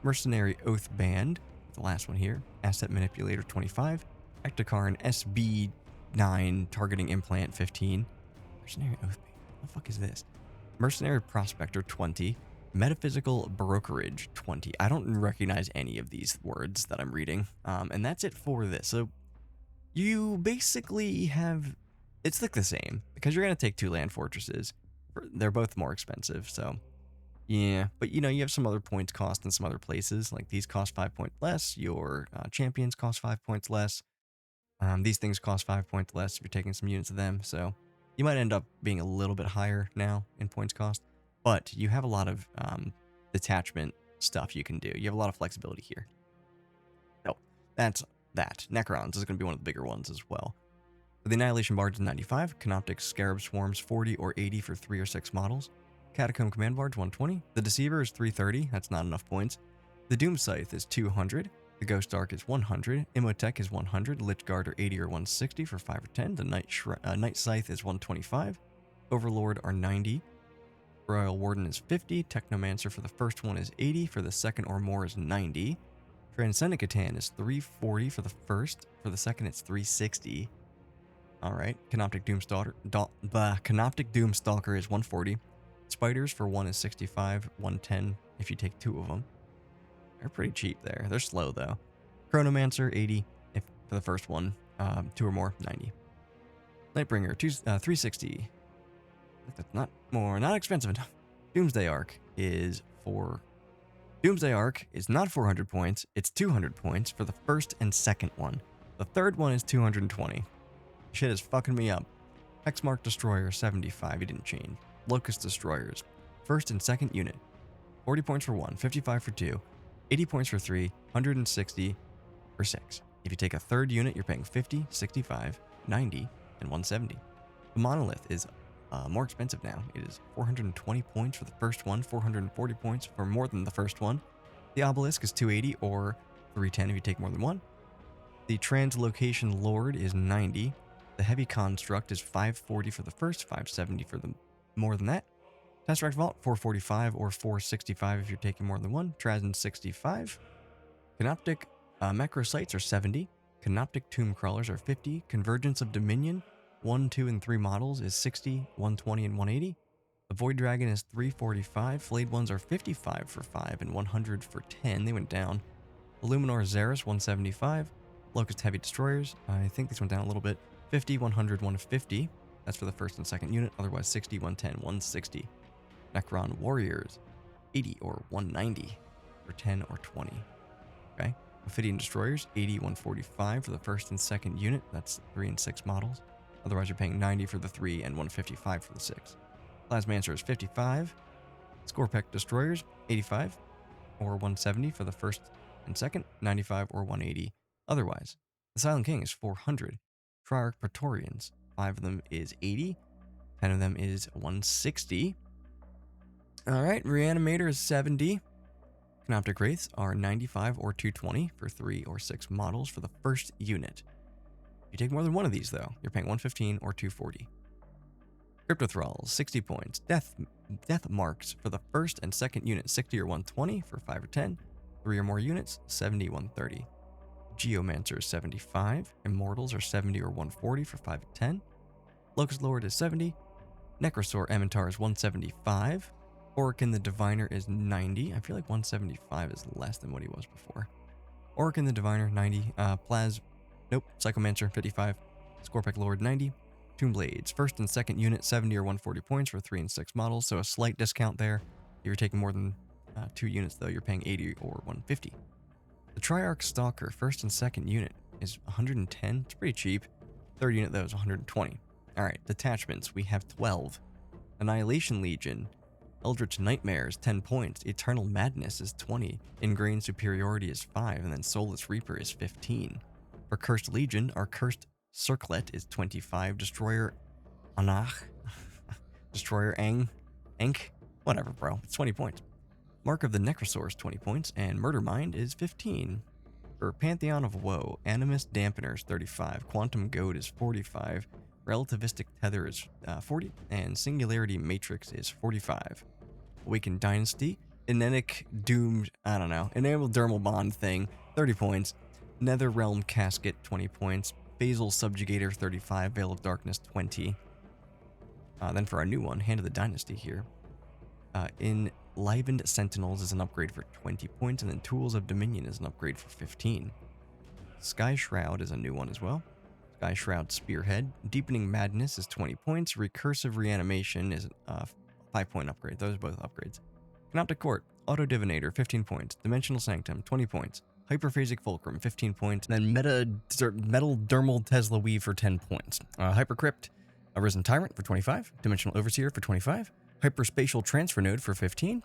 Mercenary Oath Band, the last one here, Asset Manipulator 25, Ectokarn SB9 Targeting Implant 15, Mercenary Oath Band, what the fuck is this? Mercenary Prospector 20, Metaphysical Brokerage 20. I don't recognize any of these words that I'm reading, and that's it for this. So you basically have, it's like the same, because you're going to take 2 land fortresses. They're both more expensive, so yeah, but you have some other points cost in some other places. Like these cost 5 points less. Your champions cost 5 points less. These things cost 5 points less if you're taking some units of them, so you might end up being a little bit higher now in points cost, but you have a lot of detachment stuff you can do. You have a lot of flexibility here. So that's that. Necrons is going to be one of the bigger ones as well. For the Annihilation Barge is 95, Canoptic Scarab Swarms 40 or 80 for 3 or 6 models, Catacomb Command Barge 120, the Deceiver is 330, that's not enough points, the Doom Scythe is 200, the Ghost Ark is 100, Imhotep is 100, Lich Guard are 80 or 160 for 5 or 10, the Night Scythe is 125, Overlord are 90, Royal Warden is 50, Technomancer for the first one is 80, for the second or more is 90, Transcendent Catan is 340 for the first, for the second it's 360. Alright, Canoptic Doomstalker is 140, Spiders for 1 is 65, 110 if you take 2 of them. They're pretty cheap there. They're slow though. Chronomancer 80 if for the first one, 2 or more 90. Nightbringer 360. That's not expensive enough. Doomsday Ark is not 400 points. It's 200 points for the first and second one. The third one is 220. Shit is fucking me up. Hexmark Destroyer 75. He didn't change. Locust Destroyers, first and second unit, 40 points for 1, 55 for 2, 80 points for 3, 160 for 6. If you take a third unit, you're paying 50, 65, 90, and 170. The Monolith is more expensive now. It is 420 points for the first one, 440 points for more than the first one. The Obelisk is 280 or 310 if you take more than one. The Translocation Lord is 90. The Heavy Construct is 540 for the first, 570 for the more than that. Tesseract Vault, 445 or 465 if you're taking more than one. Trazen 65. Canoptic Macrosites are 70. Canoptic Tomb Crawlers are 50. Convergence of Dominion, 1, 2, and 3 models is 60, 120, and 180. The Void Dragon is 345. Flayed ones are 55 for 5 and 100 for 10. They went down. Illuminor Xeris, 175. Locust Heavy Destroyers, I think these went down a little bit. 50, 100, 150. That's for the first and second unit, otherwise 60, 110, 160. Necron Warriors, 80 or 190 for 10 or 20. Okay. Ophidian Destroyers, 80, 145 for the first and second unit. That's 3 and 6 models. Otherwise, you're paying 90 for the 3 and 155 for the 6. Plasmancer is 55. Scorpec Destroyers, 85 or 170 for the first and second, 95 or 180. Otherwise, the Silent King is 400. Triarch Praetorians, 5 of them is 80. 10 of them is 160. Alright, Reanimator is 70. Canoptic Wraiths are 95 or 220 for 3 or 6 models for the first unit. If you take more than one of these, though, you're paying 115 or 240. Cryptothralls, 60 points. Death Marks for the first and second unit, 60 or 120 for 5 or 10. 3 or more units, 70, 130. Geomancer is 75. Immortals are 70 or 140 for 5 or 10. Locust Lord is 70. Necrosaur Emitar is 175. Orokin the Diviner is 90. I feel like 175 is less than what he was before. Orokin the Diviner, 90. Psychomancer, 55. Scorpec Lord, 90. Tomb Blades, first and second unit, 70 or 140 points for 3 and 6 models, so a slight discount there. If you're taking more than 2 units, though, you're paying 80 or 150. The Triarch Stalker, first and second unit, is 110. It's pretty cheap. Third unit, though, is 120. Alright, detachments. We have 12. Annihilation Legion. Eldritch Nightmares, 10 points. Eternal Madness is 20. Ingrained Superiority is 5. And then Soulless Reaper is 15. For Cursed Legion, our Cursed Circlet is 25. Destroyer Anach. Destroyer Enk. Whatever, bro. It's 20 points. Mark of the Necrosaur is 20 points. And Murder Mind is 15. For Pantheon of Woe, Animus Dampener is 35. Quantum Goad is 45. Relativistic Tether is 40. And Singularity Matrix is 45. Awakened Dynasty. Enetic Doomed, Enable Dermal Bond thing, 30 points. Nether Realm Casket, 20 points. Basil Subjugator, 35. Veil of Darkness, 20. Then for our new one, Hand of the Dynasty here. Enlivened Sentinels is an upgrade for 20 points, and then Tools of Dominion is an upgrade for 15. Sky Shroud is a new one as well. Sky Shroud Spearhead. Deepening Madness is 20 points. Recursive Reanimation is a 5-point upgrade. Those are both upgrades. Canoptic Court. Auto Divinator, 15 points. Dimensional Sanctum, 20 points. Hyperphasic Fulcrum, 15 points. And then Metal Dermal Tesla Weave for 10 points. Hypercrypt, Arisen Tyrant for 25. Dimensional Overseer for 25. Hyperspatial Transfer Node for 15.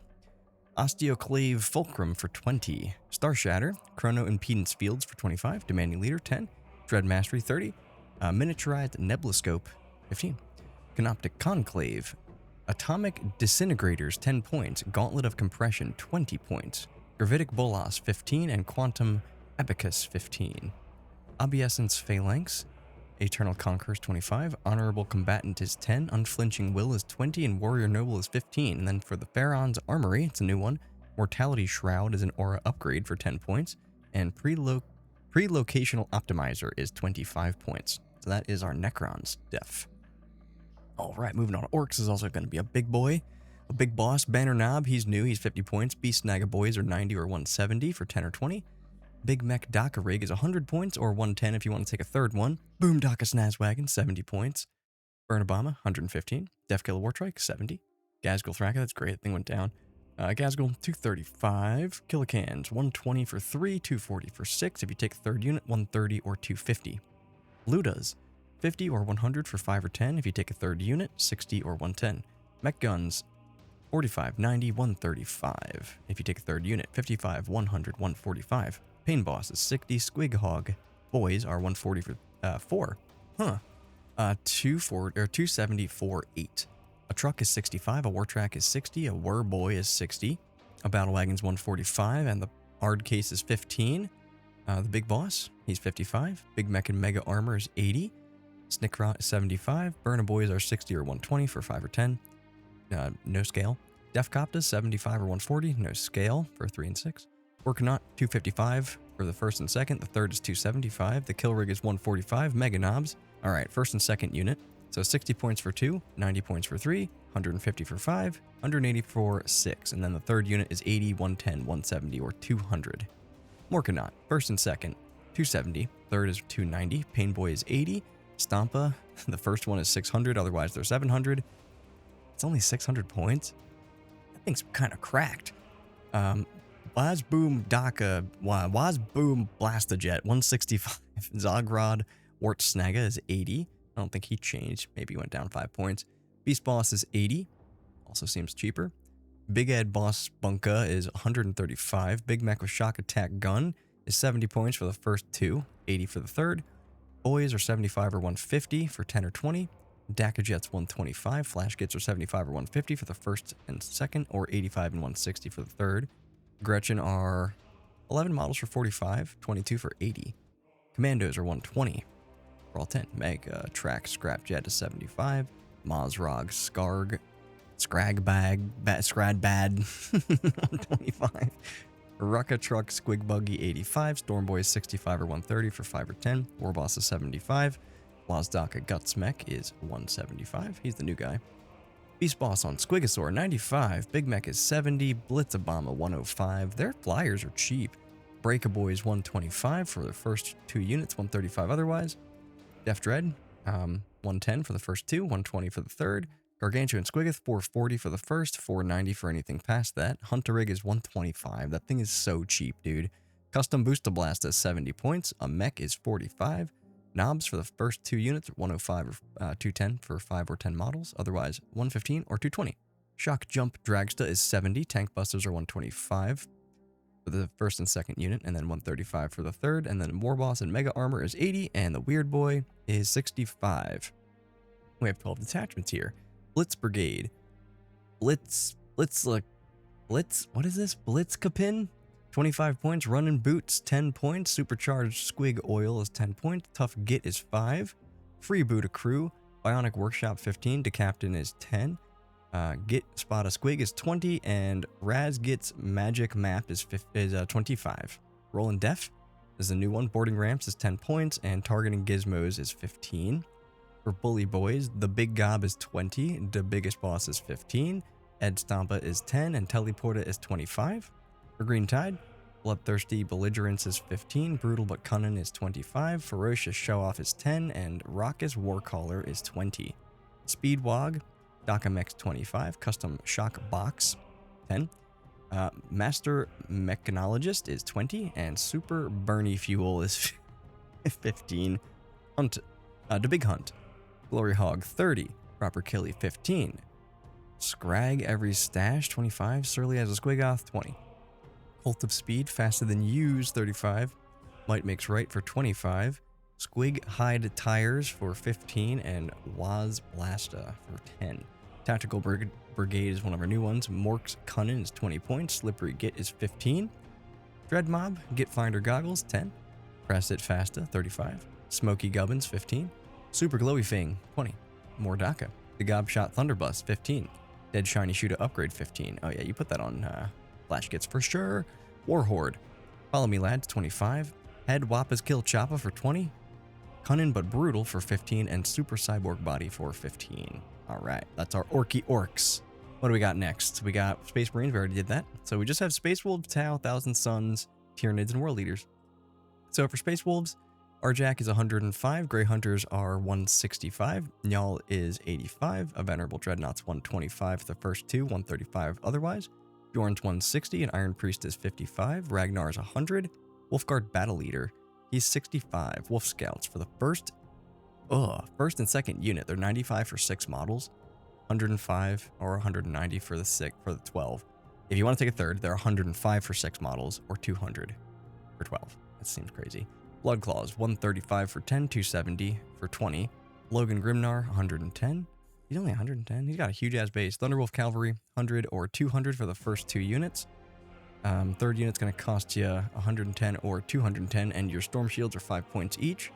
Osteoclave Fulcrum for 20. Star Shatter, Chrono Impedance Fields for 25. Demanding Leader, 10. Dread Mastery, 30. Miniaturized Nebuloscope, 15. Canoptic Conclave, Atomic Disintegrators, 10 points. Gauntlet of Compression, 20 points. Gravitic Bolas, 15. And Quantum Abacus, 15. Obeisance Phalanx, Eternal Conquerors, 25. Honorable Combatant is 10. Unflinching Will is 20. And Warrior Noble is 15. And then for the Pharaon's Armory, it's a new one. Mortality Shroud is an aura upgrade for 10 points. And Prelocational Optimizer is 25 points. So that is our Necron's def. Alright, moving on. Orcs is also going to be a big boy. A big boss. Banner Knob, he's new. He's 50 points. Beast Naga Boys are 90 or 170 for 10 or 20. Big Mech Daka Rig is 100 points or 110 if you want to take a third one. Boom Daka Snazwagon, 70 points. Burn Obama, 115. Def Killer Wartrike, 70. Gazgul Thraka, that's great. That thing went down. Gazgul, 235. Killicans, 120 for 3, 240 for 6. If you take a third unit, 130 or 250. Ludas, 50 or 100 for 5 or 10. If you take a third unit, 60 or 110. Mech Guns, 45, 90, 135. If you take a third unit, 55, 100, 145. Pain Boss is 60. Squig Hog Boys are 140 for 4. 270 for 8. A truck is 65. A war track is 60. A Wur Boy is 60. A Battle Wagon's 145. And the Hard Case is 15. The Big Boss, he's 55. Big Mech and Mega Armor is 80. Snickrot is 75. Burna Boys are 60 or 120 for 5 or 10. No scale. Def Copta, 75 or 140. No scale for 3 and 6. Orkanaut, 255 for the first and second. The third is 275. The Kill Rig is 145. Mega Knobs. All right, first and second unit. So 60 points for 2, 90 points for 3, 150 for 5, 180 for 6. And then the third unit is 80, 110, 170, or 200. Morkanaut, first and second, 270. Third is 290. Painboy is 80. Stampa, the first one is 600. Otherwise, they're 700. It's only 600 points. That thing's kind of cracked. Wazboom Blastajet, 165. Zogrod Wart Snaga is 80. I don't think he changed. Maybe he went down 5 points. Beast Boss is 80. Also seems cheaper. Big Ed Boss Bunka is 135. Big Mech with Shock Attack Gun is 70 points for the first 2. 80 for the third. Boys are 75 or 150 for 10 or 20. Daka Jet's 125. Flash Gits are 75 or 150 for the first and second, or 85 and 160 for the third. Gretchen are 11 models for 45, 22 for 80. Commandos are 120 for all 10. Mega Track Scrapjet is 75. Mazrog Scradbad 125. Rucka Truck Squig Buggy 85. Stormboy is 65 or 130 for 5 or 10. Warboss is 75. Lazdaka Gutsmech is 175. He's the new guy. Beast Boss on Squigosaur 95. Big Mech is 70. Blitzabama 105. Their flyers are cheap. Breakaboy is 125 for the first 2 units, 135 otherwise. Def Dread 110 for the first 2, 120 for the third. Gargantuan Squiggoth 440 for the first, 490 for anything past that. Hunter Rig is 125. That thing is so cheap, dude. Custom Booster Blast is 70 points. A Mech is 45. Knobs for the first 2 units, 105 or 210 for 5 or 10 models. Otherwise, 115 or 220. Shock Jump Dragsta is 70. Tank Busters are 125 for the first and second unit, and then 135 for the third. And then Warboss and Mega Armor is 80, and the Weird Boy is 65. We have 12 detachments here. Blitz Brigade. What is this? Blitzkapin? 25 points. Running Boots, 10 points. Supercharged Squig Oil is 10 points. Tough Git is 5. Freeboot a Crew. Bionic Workshop 15. Decaptain is 10. Git Spot a Squig is 20. And Raz Git's Magic Map is 25. Rollin' Def is a new one. Boarding Ramps is 10 points. And Targeting Gizmos is 15. For Bully Boys, the Big Gob is 20. The Biggest Boss is 15. Ed Stampa is 10. And Teleporta is 25. For Green Tide, Bloodthirsty Belligerence is 15, Brutal but Cunning is 25, Ferocious Show-Off is 10, and Raucous Warcaller is 20. Speedwog, Dakamek's 25, Custom Shock Box 10, Master Mechanologist is 20, and Super Bernie Fuel is 15. Hunt, the Big Hunt. Glory Hog, 30. Proper Killy, 15. Scrag Every Stash, 25. Surly as a Squigoth, 20. Cult of Speed, Faster Than Use, 35. Might Makes Right for 25. Squig Hide Tires for 15. And Waz Blasta for 10. Tactical Brigade is one of our new ones. Mork's Cunnin is 20 points. Slippery Git is 15. Dread Mob, Git Finder Goggles, 10. Press It Fasta, 35. Smoky Gubbins, 15. Super Glowy Fang, 20. Mordaka. The Gobshot Thunderblast, 15. Dead Shiny Shooter Upgrade, 15. Oh yeah, you put that on Flash Gits for sure. Warhorde. Follow Me Lads, 25. Head Wappa's Kill Choppa for 20. Cunnin But Brutal for 15. And Super Cyborg Body for 15. Alright, that's our Orky Orcs. What do we got next? We got Space Marines, we already did that. So we just have Space Wolves, Tau, Thousand Suns, Tyranids, and World Leaders. So for Space Wolves, our Jack is 105, Grey Hunters are 165, Nyal is 85, a Venerable Dreadnought's 125 for the first two, 135 otherwise, Bjorn's 160, and Iron Priest is 55, Ragnar's 100, Wolfguard Battle Leader, he's 65, Wolf Scouts for the first and second unit, they're 95 for 6 models, 105 or 190 for the 12. If you want to take a third, they're 105 for 6 models, or 200 for 12. That seems crazy. Blood Claws, 135 for 10, 270 for 20. Logan Grimnar, 110. He's only 110. He's got a huge ass base. Thunderwolf Cavalry, 100 or 200 for the first 2 units. Third unit's going to cost you 110 or 210, and your Storm Shields are 5 points each.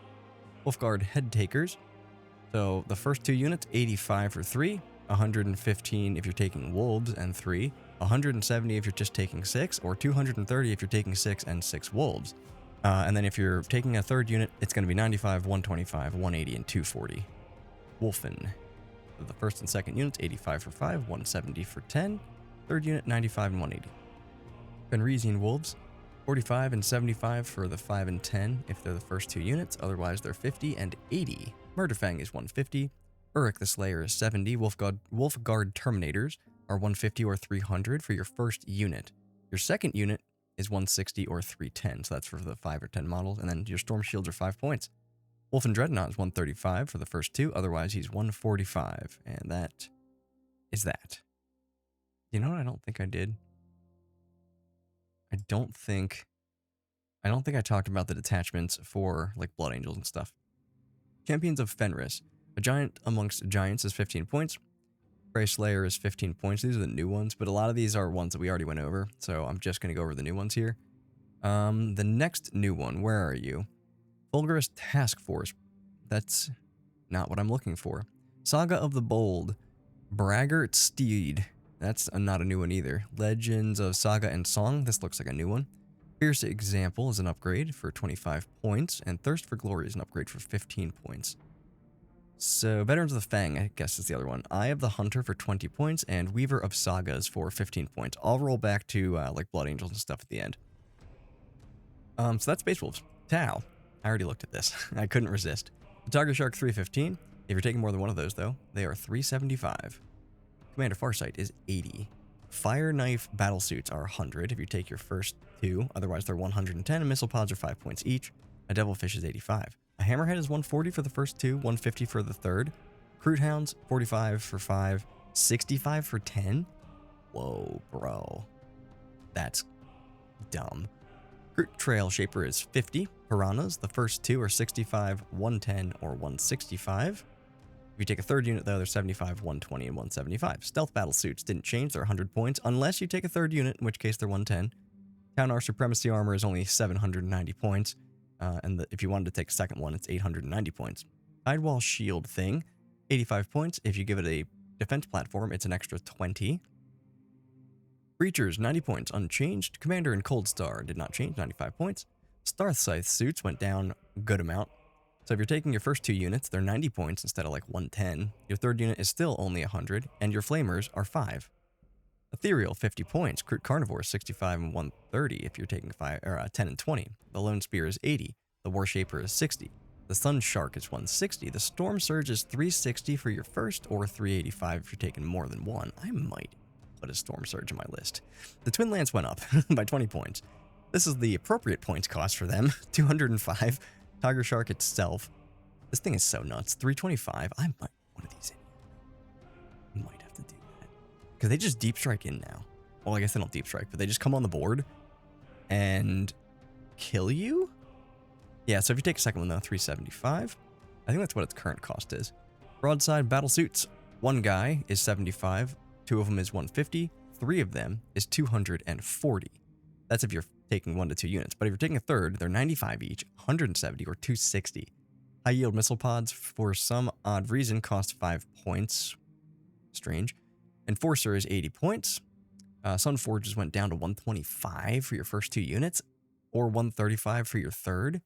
Wolfguard Head Takers. So the first 2 units, 85 for 3, 115 if you're taking Wolves and 3, 170 if you're just taking 6, or 230 if you're taking 6 and 6 Wolves. And then if you're taking a third unit, it's going to be 95, 125, 180, and 240. Wolfen. The first and second units, 85 for 5, 170 for 10. Third unit, 95 and 180. Fenrisian Wolves, 45 and 75 for the 5 and 10 if they're the first 2 units, otherwise they're 50 and 80. Murderfang is 150. Uruk the Slayer is 70. Wolfguard Terminators are 150 or 300 for your first unit. Your second unit is 160 or 310, so that's for the 5 or 10 models, and then your Storm Shields are 5 points. Wolfen Dreadnought is 135 for the first 2, otherwise he's 145, and that is that. You know what I don't think I did? I don't think I talked about the detachments for like Blood Angels and stuff. Champions of Fenris. A giant amongst giants is 15 points. Grey Slayer is 15 points. These are the new ones, but a lot of these are ones that we already went over, so I'm just going to go over the new ones here. The next new one, where are you? Fulgurous Task Force. That's not what I'm looking for. Saga of the Bold. Braggart Steed. That's not a new one either. Legends of Saga and Song. This looks like a new one. Fierce Example is an upgrade for 25 points, and Thirst for Glory is an upgrade for 15 points. So, Veterans of the Fang, I guess is the other one. Eye of the Hunter for 20 points, and Weaver of Sagas for 15 points. I'll roll back to, like, Blood Angels and stuff at the end. So that's Space Wolves. Tau. I already looked at this. I couldn't resist. The Tiger Shark 315. If you're taking more than one of those, though, they are 375. Commander Farsight is 80. Fire Knife Battlesuits are 100 if you take your first 2, otherwise they're 110, and Missile Pods are 5 points each. A Devilfish is 85. A Hammerhead is 140 for the first 2, 150 for the third. Crude Hounds, 45 for 5, 65 for 10. Whoa, bro. That's dumb. Crude Trail Shaper is 50. Piranhas, the first 2 are 65, 110, or 165. If you take a third unit, though, they're 75, 120, and 175. Stealth Battlesuits didn't change, they're 100 points, unless you take a third unit, in which case they're 110. Town Supremacy Armor is only 790 points. And if you wanted to take a second one, it's 890 points. Sidewall Shield Thing, 85 points. If you give it a defense platform, it's an extra 20. Breachers, 90 points, unchanged. Commander and Cold Star did not change, 95 points. Starth Scythe Suits went down a good amount. So if you're taking your first 2 units, they're 90 points instead of like 110. Your third unit is still only 100, and your Flamers are 5. Ethereal, 50 points. Crude Carnivore, 65 and 130 if you're taking 10 and 20. The Lone Spear is 80. The War Shaper is 60. The Sun Shark is 160. The Storm Surge is 360 for your first, or 385 if you're taking more than one. I might put a Storm Surge in my list. The Twin Lance went up by 20 points. This is the appropriate points cost for them. 205. Tiger Shark itself. This thing is so nuts. 325. I might one of these in. Might have to do that. Because they just deep strike in now. Well, I guess they don't deep strike, but they just come on the board and kill you? Yeah, so if you take a second one though, 375. I think that's what its current cost is. Broadside battle suits. One guy is 75. Two of them is 150. Three of them is 240. That's if you're taking 1 to 2 units. But if you're taking a third, they're 95 each, 170 or 260. High yield missile pods, for some odd reason, cost 5 points. Strange. Enforcer is 80 points. Sun Forges went down to 125 for your first 2 units, or 135 for your third.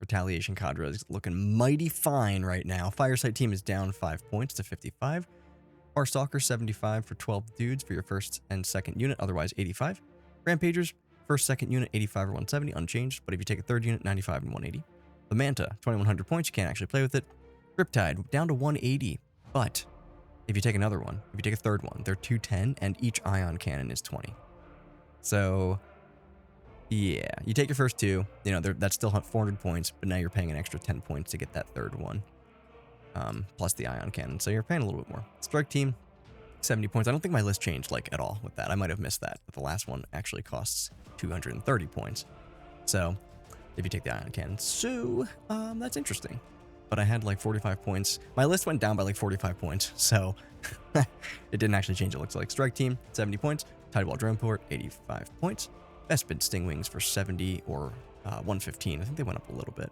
Retaliation Cadre is looking mighty fine right now. Firesight Team is down 5 points to 55. Farstalker 75 for 12 dudes for your first and second unit, otherwise 85. Rampagers, first, second unit, 85 or 170, unchanged, but if you take a third unit, 95 and 180. The Manta, 2100 points, you can't actually play with it. Riptide, down to 180, but if you take another one, if you take a third one, they're 210, and each ion cannon is 20. So, yeah, you take your first 2, you know, that's still 400 points, but now you're paying an extra 10 points to get that third one, plus the ion cannon, so you're paying a little bit more. Strike Team, 70 points. I don't think my list changed, like, at all with that. I might have missed that, but the last one actually costs 230 points. So, if you take the ion cannon. So, that's interesting. But I had, like, 45 points. My list went down by, like, 45 points, so it didn't actually change, it looks like. Strike Team, 70 points. Tidewall Droneport, 85 points. Bespin Stingwings for 70 or 115. I think they went up a little bit.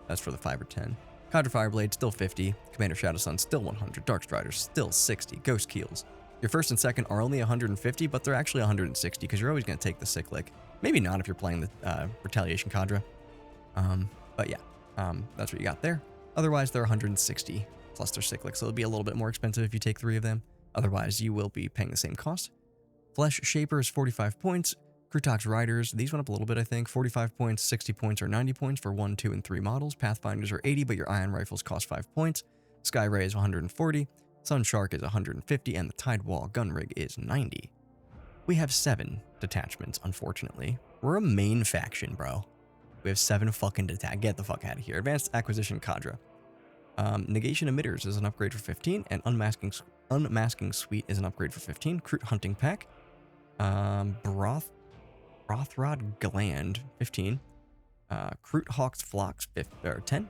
That's for the 5 or 10. Cadre Fireblade, still 50. Commander Shadowsun, still 100. Darkstriders, still 60. Ghost Keels. Your first and second are only 150, but they're actually 160 because you're always going to take the Cyclic. Maybe not if you're playing the Retaliation Cadre. But yeah, that's what you got there. Otherwise, they're 160 plus their Cyclic, so it'll be a little bit more expensive if you take 3 of them. Otherwise, you will be paying the same cost. Flesh Shapers, 45 points. Krutox Riders, these went up a little bit, I think. 45 points, 60 points, or 90 points for 1, 2, and 3 models. Pathfinders are 80, but your Ion Rifles cost 5 points. Skyray is 140. Sun Shark is 150, and the Tidewall Gun Rig is 90. We have 7 detachments, unfortunately. We're a main faction, bro. We have 7 fucking detach. Get the fuck out of here. Advanced Acquisition Cadre. Negation Emitters is an upgrade for 15, and Unmasking Suite is an upgrade for 15. Crute Hunting Pack. Brothrod Gland, 15. Crute Hawk's Flocks, 10.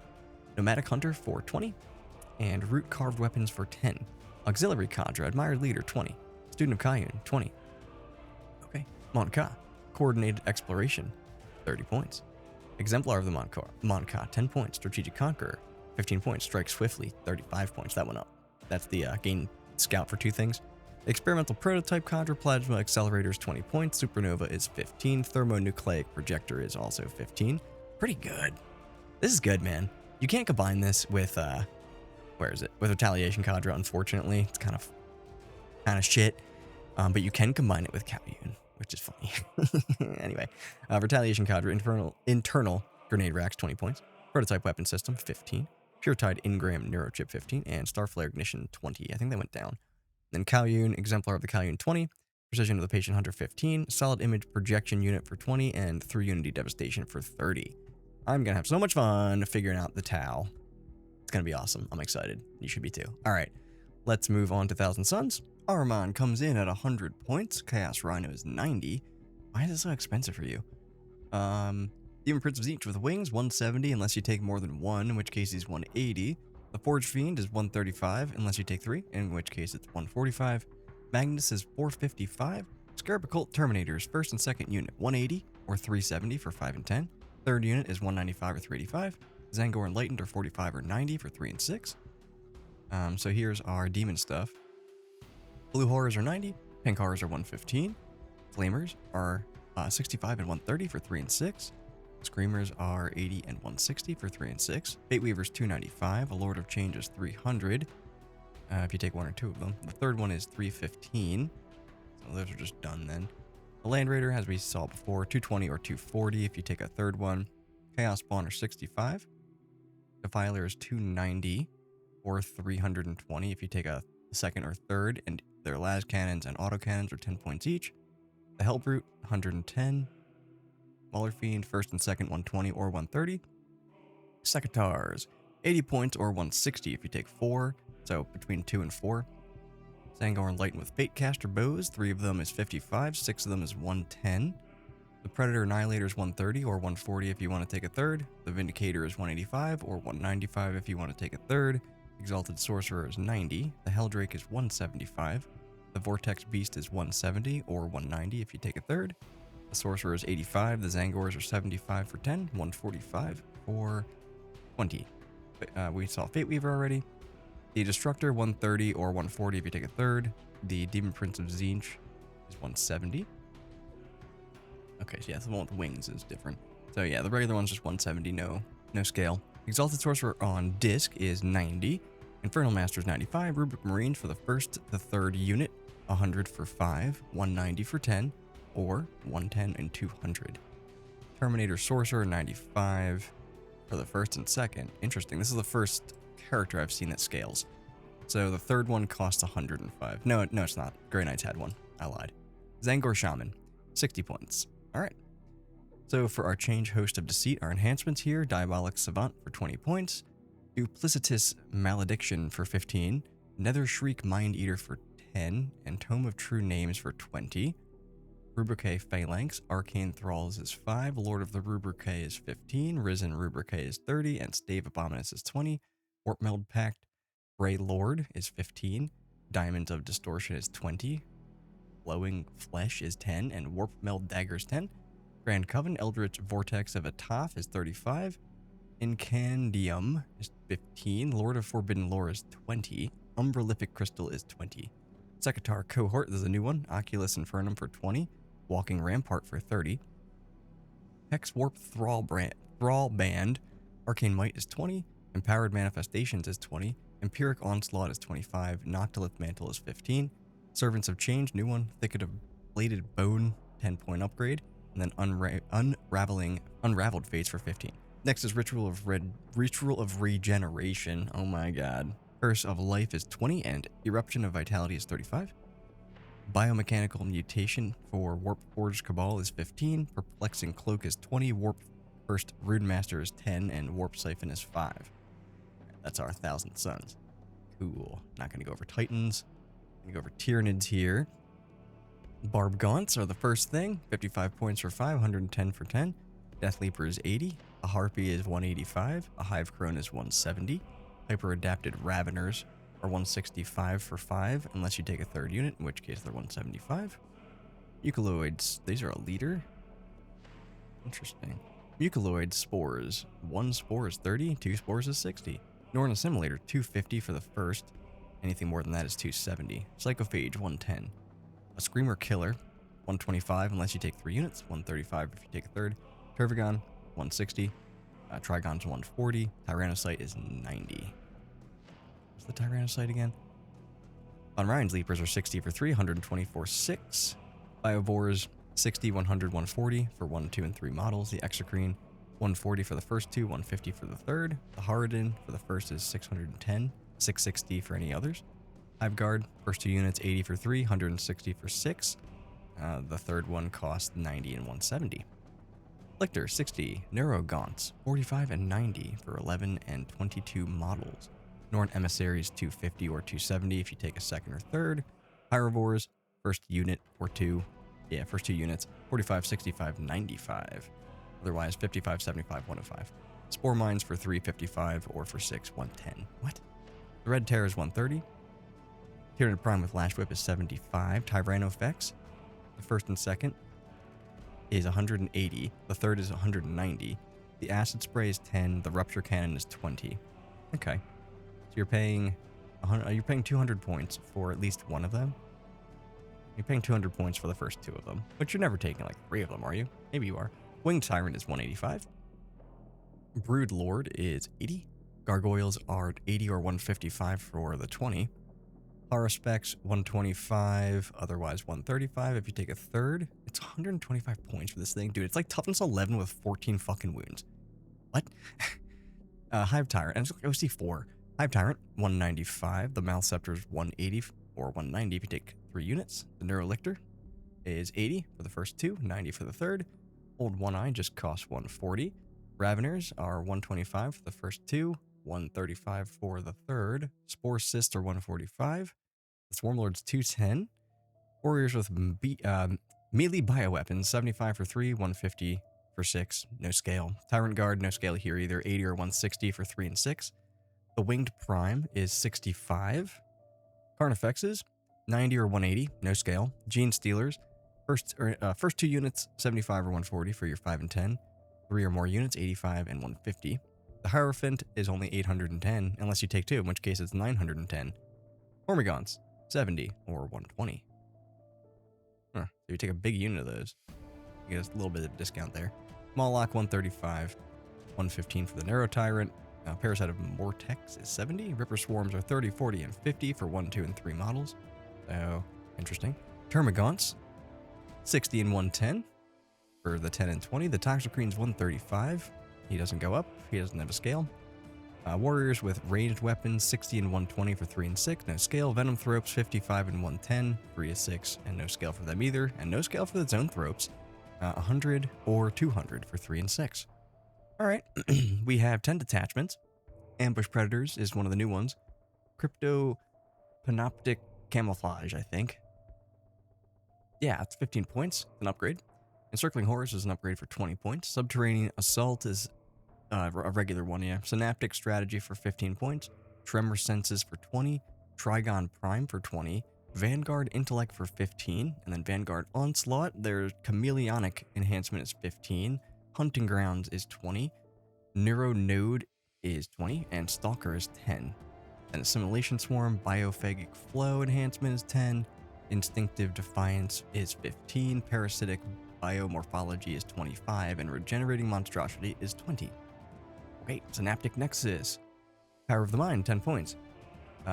Nomadic Hunter for 20. And Root Carved Weapons for 10. Auxiliary Cadre, Admired Leader, 20. Student of Kayun, 20. Okay. Monka, Coordinated Exploration, 30 points. Exemplar of the Monka, 10 points. Strategic Conqueror, 15 points. Strike Swiftly, 35 points. That went up. That's the gain scout for 2 things. Experimental Prototype Cadre, Plasma Accelerator is 20 points. Supernova is 15. Thermonucleic Projector is also 15. Pretty good. This is good, man. You can't combine this with, where is it? With Retaliation Cadre, unfortunately. It's kind of shit. But you can combine it with Kayun, which is funny. Anyway, Retaliation Cadre, internal Grenade Racks, 20 points. Prototype Weapon System, 15. Puretide Ingram Neurochip, 15. And Starflare Ignition, 20. I think they went down. Then Kayun, Exemplar of the Kayun, 20. Precision of the Patient Hunter, 15. Solid Image Projection Unit for 20. And 3 Unity Devastation for 30. I'm going to have so much fun figuring out the Tau. It's going to be awesome. I'm excited. You should be too. All right. Let's move on to Thousand Suns. Armon comes in at 100 points. Chaos Rhino is 90. Why is it so expensive for you? Demon Prince of Zeech with wings, 170 unless you take more than 1, in which case he's 180. The Forge Fiend is 135 unless you take 3, in which case it's 145. Magnus is 455. Scarab Occult Terminators, first and second unit, 180 or 370 for 5 and 10. Third unit is 195 or 385. Zangor Enlightened are 45 or 90 for 3 and 6. So here's our demon stuff. Blue Horrors are 90. Pink Horrors are 115. Flamers are 65 and 130 for 3 and 6. Screamers are 80 and 160 for 3 and 6. Fate Weavers 295. A Lord of Change is 300. If you take 1 or 2 of them. The third one is 315. So those are just done then. The Land Raider, as we saw before, 220 or 240 if you take a third one. Chaos Spawner 65. Defiler is 290 or 320 if you take a second or third. And Their las cannons and autocannons are 10 points each. The Hellbrute, 110. Mauler Fiend, first and second, 120 or 130. Secateurs, 80 points or 160 if you take 4, so between 2 and 4. Zangor Enlightened with Fatecaster bows, 3 of them is 55, 6 of them is 110. The Predator Annihilator is 130 or 140 if you want to take a third. The Vindicator is 185 or 195 if you want to take a third. Exalted Sorcerer is 90. The Helldrake is 175. The Vortex Beast is 170 or 190 if you take a third. The Sorcerer is 85. The Zangors are 75 for 10, 145 for 20. We saw Fate Weaver already. The Destructor, 130 or 140 if you take a third. The Demon Prince of Tzeentch is 170. Okay, so yeah, the one with wings is different. So yeah, the regular one's just 170, no scale. Exalted Sorcerer on disc is 90. Infernal Master is 95. Rubric Marines for the first to third unit, 100 for 5, 190 for 10, or 110 and 200. Terminator Sorcerer, 95 for the first and second. Interesting, this is the first character I've seen that scales. So the third one costs 105. No, it's not. Grey Knights had one. I lied. Zangor Shaman, 60 points. Alright. So for our Change Host of Deceit, our enhancements here, Diabolic Savant for 20 points, Duplicitous Malediction for 15, Nether Shriek Mind Eater for 10, and Tome of True Names for 20. Rubrique Phalanx, Arcane Thralls is 5, Lord of the Rubrique is 15, Risen Rubrique is 30, and Stave Abominus is 20. Warp Meld Pact, Grey Lord is 15, Diamonds of Distortion is 20, Glowing Flesh is 10, and Warp Meld Dagger is 10. Grand Coven, Eldritch Vortex of Ataf is 35, Incandium is 15, Lord of Forbidden Lore is 20, Umbralific Crystal is 20. Secatar Cohort, this is a new one, Oculus Infernum for 20, Walking Rampart for 30, Hex Warp Thrall Band, Arcane Might is 20, Empowered Manifestations is 20, Empiric Onslaught is 25, Noctilith Mantle is 15, Servants of Change, new one, Thicket of Bladed Bone, 10-point upgrade, and then Unraveled Fates for 15. Next is Ritual of Regeneration, oh my god. Curse of Life is 20, and Eruption of Vitality is 35. Biomechanical Mutation for Warp Forged Cabal is 15, Perplexing Cloak is 20, Warp First Rune Master is 10, and Warp Siphon is 5. That's our 1,000 Suns. Cool. Not going to go over Titans. Going to go over Tyranids here. Barb Gaunts are the first thing. 55 points for 5, 110 for 10. Death Leaper is 80. A Harpy is 185. A Hive Crone is 170. Hyper Adapted Raveners are 165 for 5, unless you take a third unit, in which case they're 175. Mucoloids, these are a leader. Interesting. Mucoloid Spores. 1 spore is 30, 2 spores is 60. Norn Assimilator, 250 for the first. Anything more than that is 270. Psychophage, 110. A Screamer Killer, 125 unless you take 3 units, 135 if you take a third. Tervigon, 160. Trigon's 140. Tyrannocyte is 90. What's the Tyrannocyte again? On Ryan's Leapers are 60 for 3, 120 for 6. Biovores, 60, 100, 140 for 1, 2, and 3 models. The Exocrine, 140 for the first 2, 150 for the third. The Harridan for the first is 610, 660 for any others. Hiveguard, first 2 units, 80 for 3, 160 for 6. The third one costs 90 and 170. Lictor, 60. Neurogaunts, 45 and 90 for 11 and 22 models. Norn Emissaries, 250 or 270 if you take a second or third. Pyrovores, first unit or 2. Yeah, first 2 units, 45, 65, 95. Otherwise, 55, 75, 105. Spore Mines for 3, 55, or for 6, 110. What? The Red Terror is 130. Tyranid Prime with Lash Whip is 75. Tyrannofex, the first and second, is 180. The third is 190. The Acid Spray is 10. The Rupture Cannon is 20. Okay. So you're paying 200 points for at least one of them? You're paying 200 points for the first 2 of them. But you're never taking like 3 of them, are you? Maybe you are. Winged Tyrant is 185. Brood Lord is 80. Gargoyles are 80 or 155 for the 20. Haruspecs, 125, otherwise 135 if you take a third. It's 125 points for this thing. Dude, it's like toughness 11 with 14 fucking wounds. What? Hive Tyrant, and it's OC4. Hive Tyrant, 195. The Malceptor is 180. or 190 if you take 3 units. The Neurolictor is 80 for the first 2, 90 for the third. Old One Eye just costs 140. Raveners are 125 for the first 2, 135 for the third. Spore Cysts are 145. The Swarmlord's 210. Warriors with melee bioweapons, 75 for 3, 150 for 6, no scale. Tyrant Guard, no scale here either, 80 or 160 for 3 and 6. The Winged Prime is 65. Carnifexes, 90 or 180, no scale. Gene Stealers, first 2 units, 75 or 140 for your 5 and 10. 3 or more units, 85 and 150. The Hierophant is only 810, unless you take 2, in which case it's 910. Hormigons, 70 or 120. So you take a big unit of those, you get a little bit of discount there. Moloch, 135, 115 for the Narrow Tyrant. Parasite of Mortex is 70. Ripper Swarms are 30, 40, and 50 for 1, 2, and 3 models. So, interesting. Termagants, 60 and 110 for the 10 and 20. The Toxicreen's 135. He doesn't go up. He doesn't have a scale. Warriors with ranged weapons, 60 and 120 for 3 and 6. No scale. Venom Thropes, 55 and 110, 3 to 6, and no scale for them either. And no scale for the Zone Thropes, 100 or 200 for 3 and 6. Alright, we have 10 detachments. Ambush Predators is one of the new ones. Crypto Panoptic Camouflage, I think. Yeah, it's 15 points. It's an upgrade. Encircling Horrors is an upgrade for 20 points. Subterranean Assault is a regular one, yeah. Synaptic Strategy for 15 points. Tremor Senses for 20. Trigon Prime for 20. Vanguard Intellect for 15. And then Vanguard Onslaught, their Chameleonic enhancement is 15. Hunting Grounds is 20. Neuro Node is 20. And Stalker is 10. And Assimilation Swarm, Biophagic Flow enhancement is 10. Instinctive Defiance is 15. Parasitic Biomorphology is 25. And Regenerating Monstrosity is 20. Okay, Synaptic Nexus. Power of the Mind, 10 points.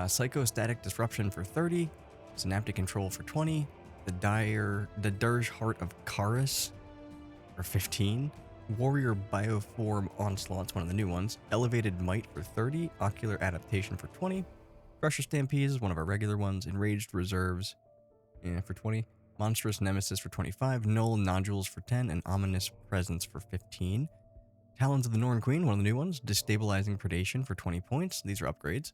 Psychostatic Disruption for 30. Synaptic Control for 20. The Dirge Heart of Karis for 15. Warrior Bioform Onslaught's one of the new ones. Elevated Might for 30. Ocular Adaptation for 20. Crusher Stampede is one of our regular ones. Enraged Reserves for 20. Monstrous Nemesis for 25. Null Nodules for 10. And Ominous Presence for 15. Talons of the Norn Queen, one of the new ones. Destabilizing Predation for 20 points. These are upgrades.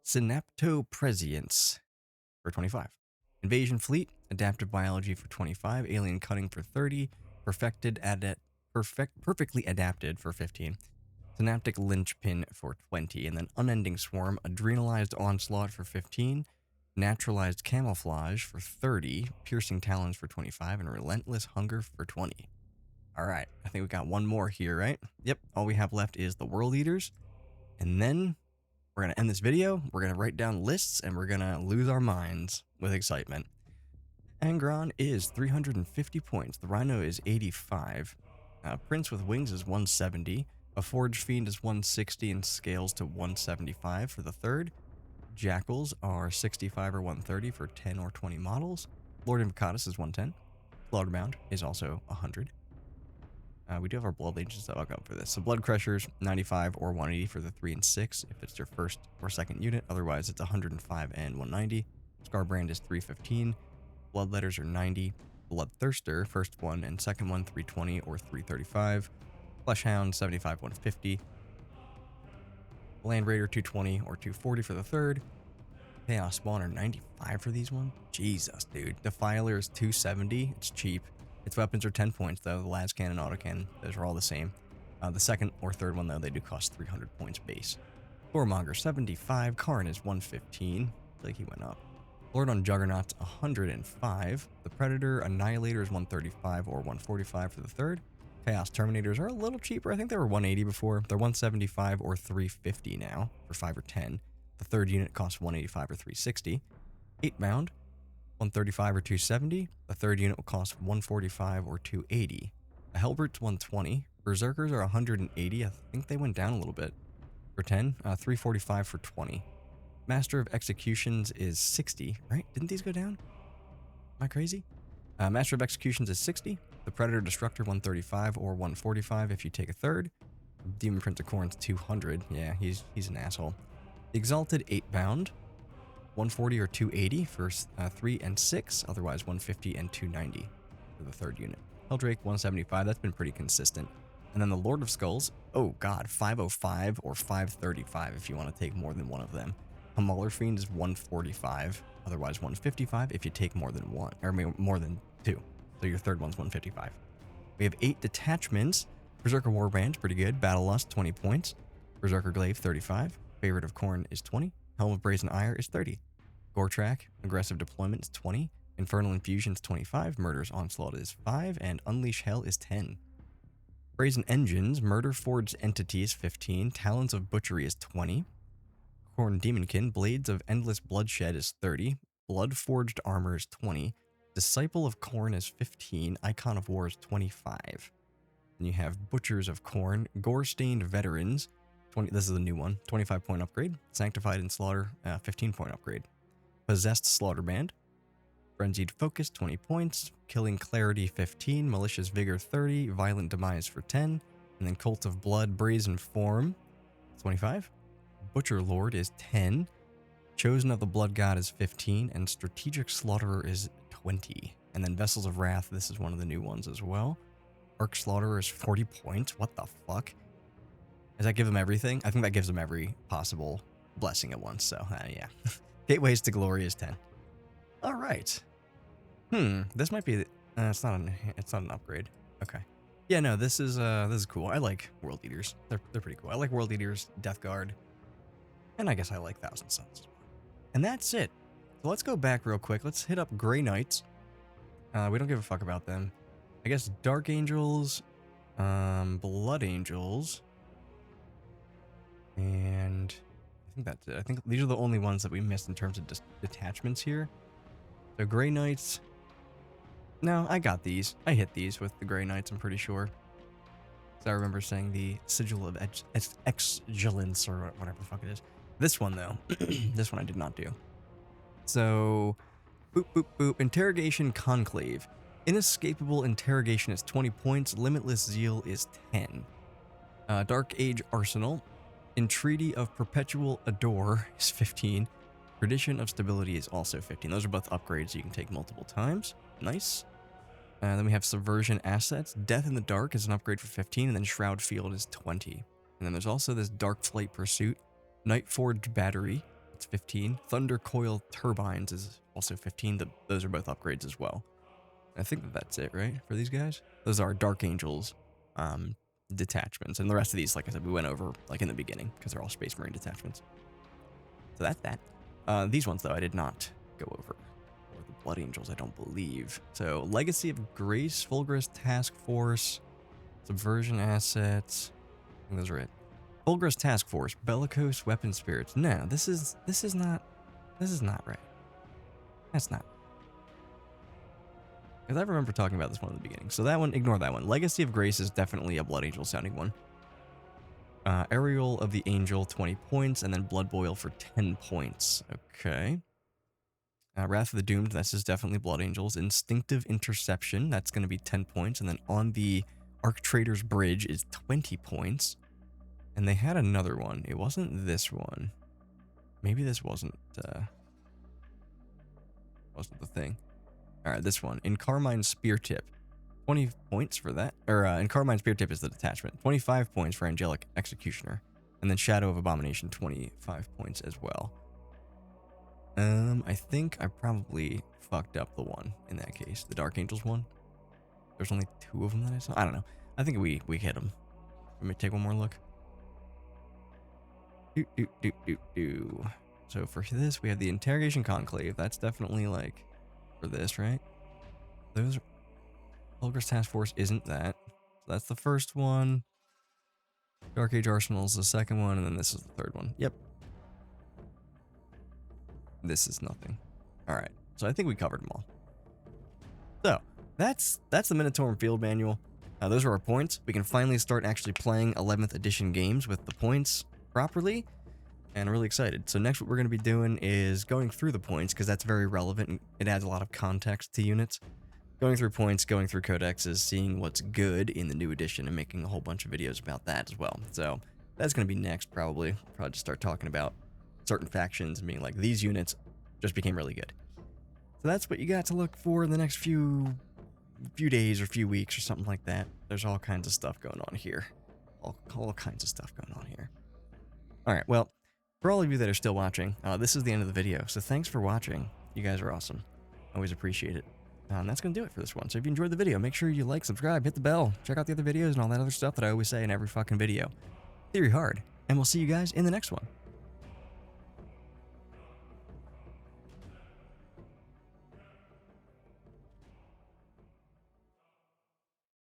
Synaptoprescience for 25. Invasion Fleet, Adaptive Biology for 25. Alien Cunning for 30. Perfectly Adapted for 15. Synaptic Linchpin for 20. And then Unending Swarm, Adrenalized Onslaught for 15. Naturalized Camouflage for 30. Piercing Talons for 25. And Relentless Hunger for 20. Alright, I think we got one more here, right? Yep, all we have left is the World Eaters. And then we're going to end this video, we're going to write down lists, and we're going to lose our minds with excitement. Angron is 350 points. The Rhino is 85. Prince with Wings is 170. A Forge Fiend is 160 and scales to 175 for the third. Jackals are 65 or 130 for 10 or 20 models. Lord Invocatus is 110. Slaughterbound is also 100. We do have our Blood Legions that I'll go for this. So Blood Crushers, 95 or 180 for the 3 and 6 if it's your first or second unit. Otherwise, it's 105 and 190. Scarbrand is 315. Bloodletters are 90. Bloodthirster, first one and second one, 320 or 335. Fleshhound, 75, 150. Land Raider, 220 or 240 for the third. Chaos Spawner, 95 for these ones. Jesus, dude. Defiler is 270. It's cheap. Its weapons are 10 points, though. The las cannon, autocannon, those are all the same. The second or third one, though, they do cost 300 points base. Warmonger, 75. Karn is 115. I feel like he went up. Lord on Juggernaut's 105. The Predator Annihilator is 135 or 145 for the third. Chaos Terminators are a little cheaper. I think they were 180 before. They're 175 or 350 now for 5 or 10. The third unit costs 185 or 360. 8-bound. 135 or 270. The third unit will cost 145 or 280. The Hellbrutes 120. Berserkers are 180. I think they went down a little bit for 10. 345 for 20. Master of Executions is 60, right? Didn't these go down? Am I crazy? Master of Executions is 60. The Predator Destructor 135 or 145 if you take a third. Demon Prince of Corn's 200. Yeah, he's an asshole. The Exalted 8-bound. 140 or 280 for 3 and 6, otherwise 150 and 290 for the third unit. Helldrake 175, that's been pretty consistent. And then the Lord of Skulls, oh god, 505 or 535 if you want to take more than one of them. Hamauler Fiend is 145, otherwise 155 if you take more than one, or more than two. So your third one's 155. We have 8 detachments. Berserker Warband, pretty good. Battle Lust, 20 points. Berserker Glaive, 35. Favorite of Khorne is 20. Helm of Brazen Ire is 30. Goretrack, Aggressive Deployment is 20. Infernal Infusion is 25. Murder's Onslaught is 5. And Unleash Hell is 10. Brazen Engines, Murder Forged Entity is 15. Talons of Butchery is 20. Khorne Demonkin, Blades of Endless Bloodshed is 30. Blood Forged Armor is 20. Disciple of Khorne is 15. Icon of War is 25. And you have Butchers of Khorne, Gore-Stained Veterans, 20. This is the new one, 25-point upgrade. Sanctified in Slaughter, 15-point upgrade. Possessed Slaughter Band, Frenzied Focus, 20 points. Killing Clarity, 15. Malicious Vigor, 30. Violent Demise for 10. And then Cult of Blood, Brazen Form, 25. Butcher Lord is 10. Chosen of the Blood God is 15. And Strategic Slaughterer is 20. And then Vessels of Wrath, this is one of the new ones as well. Arc Slaughterer is 40 points. What the fuck? Does that give them everything? I think that gives them every possible blessing at once, so yeah. Gateways to Glory is 10. All right. This might be it's not an upgrade. Okay. Yeah, no, this is cool. I like World Eaters. They're pretty cool. I like World Eaters, Death Guard, and I guess I like Thousand Suns. And that's it. So let's go back real quick. Let's hit up Grey Knights. We don't give a fuck about them. I guess Dark Angels, Blood Angels, and I think that's it. I think these are the only ones that we missed in terms of detachments here. So Grey Knights, no, I got these. I hit these with the Grey Knights, I'm pretty sure. So I remember saying the Sigil of Excellence or whatever the fuck it is. This one, though, this one I did not do. So, boop, boop, boop, Interrogation Conclave. Inescapable Interrogation is 20 points. Limitless Zeal is 10. Dark Age Arsenal. Entreaty of Perpetual Adore is 15. Tradition of Stability is also 15. Those are both upgrades you can take multiple times. Nice. Then we have Subversion Assets. Death in the Dark is an upgrade for 15, and then Shroud Field is 20. And then there's also this Dark Flight Pursuit. Night Forged Battery, it's 15. Thunder Coil Turbines is also 15. Those are both upgrades as well. I think that's it, right, for these guys? Those are Dark Angels detachments. And the rest of these, like I said, we went over like in the beginning because they're all Space Marine detachments. So that's that. These ones, though, I did not go over. Or the Blood Angels, I don't believe. So Legacy of Grace, Fulgurous Task Force, Subversion Assets. I think those are it. Fulgurous Task Force, Bellicose Weapon Spirits. No, this is not right. That's not. Because I remember talking about this one in the beginning. So that one, ignore that one. Legacy of Grace is definitely a Blood Angel sounding one. Aerial of the Angel, 20 points, and then Blood Boil for 10 points. Okay. Wrath of the Doomed, this is definitely Blood Angels. Instinctive Interception, that's going to be 10 points. And then On the Arc Trader's Bridge is 20 points. And they had another one. It wasn't this one. Maybe this wasn't the thing. All right, this one. In Carmine Spear Tip. 20 points for that. Or in Carmine Spear Tip is the detachment. 25 points for Angelic Executioner. And then Shadow of Abomination, 25 points as well. I think I probably fucked up the one in that case. The Dark Angels one. There's only 2 of them that I saw. I don't know. I think we hit them. Let me take one more look. So for this, we have the Interrogation Conclave. That's definitely like for this, right? Those Fulgurous Task Force isn't that. So that's the first one. Dark Age Arsenal is the second one, and then this is the third one. Yep. This is nothing. All right. So I think we covered them all. So that's the Minotaur Field Manual. Those are our points. We can finally start actually playing 11th edition games with the points properly, and I'm really excited. So next what we're going to be doing is going through the points, because that's very relevant and it adds a lot of context to units. Going through points, going through codexes, seeing what's good in the new edition, and making a whole bunch of videos about that as well. So that's going to be next, probably just start talking about certain factions and being like, these units just became really good. So that's what you got to look for in the next few days or few weeks or something like that. There's all kinds of stuff going on here. All kinds of stuff going on here. All right, well, for all of you that are still watching, this is the end of the video. So thanks for watching. You guys are awesome. Always appreciate it. And that's going to do it for this one. So if you enjoyed the video, make sure you like, subscribe, hit the bell, check out the other videos and all that other stuff that I always say in every fucking video. Theory hard. And we'll see you guys in the next one.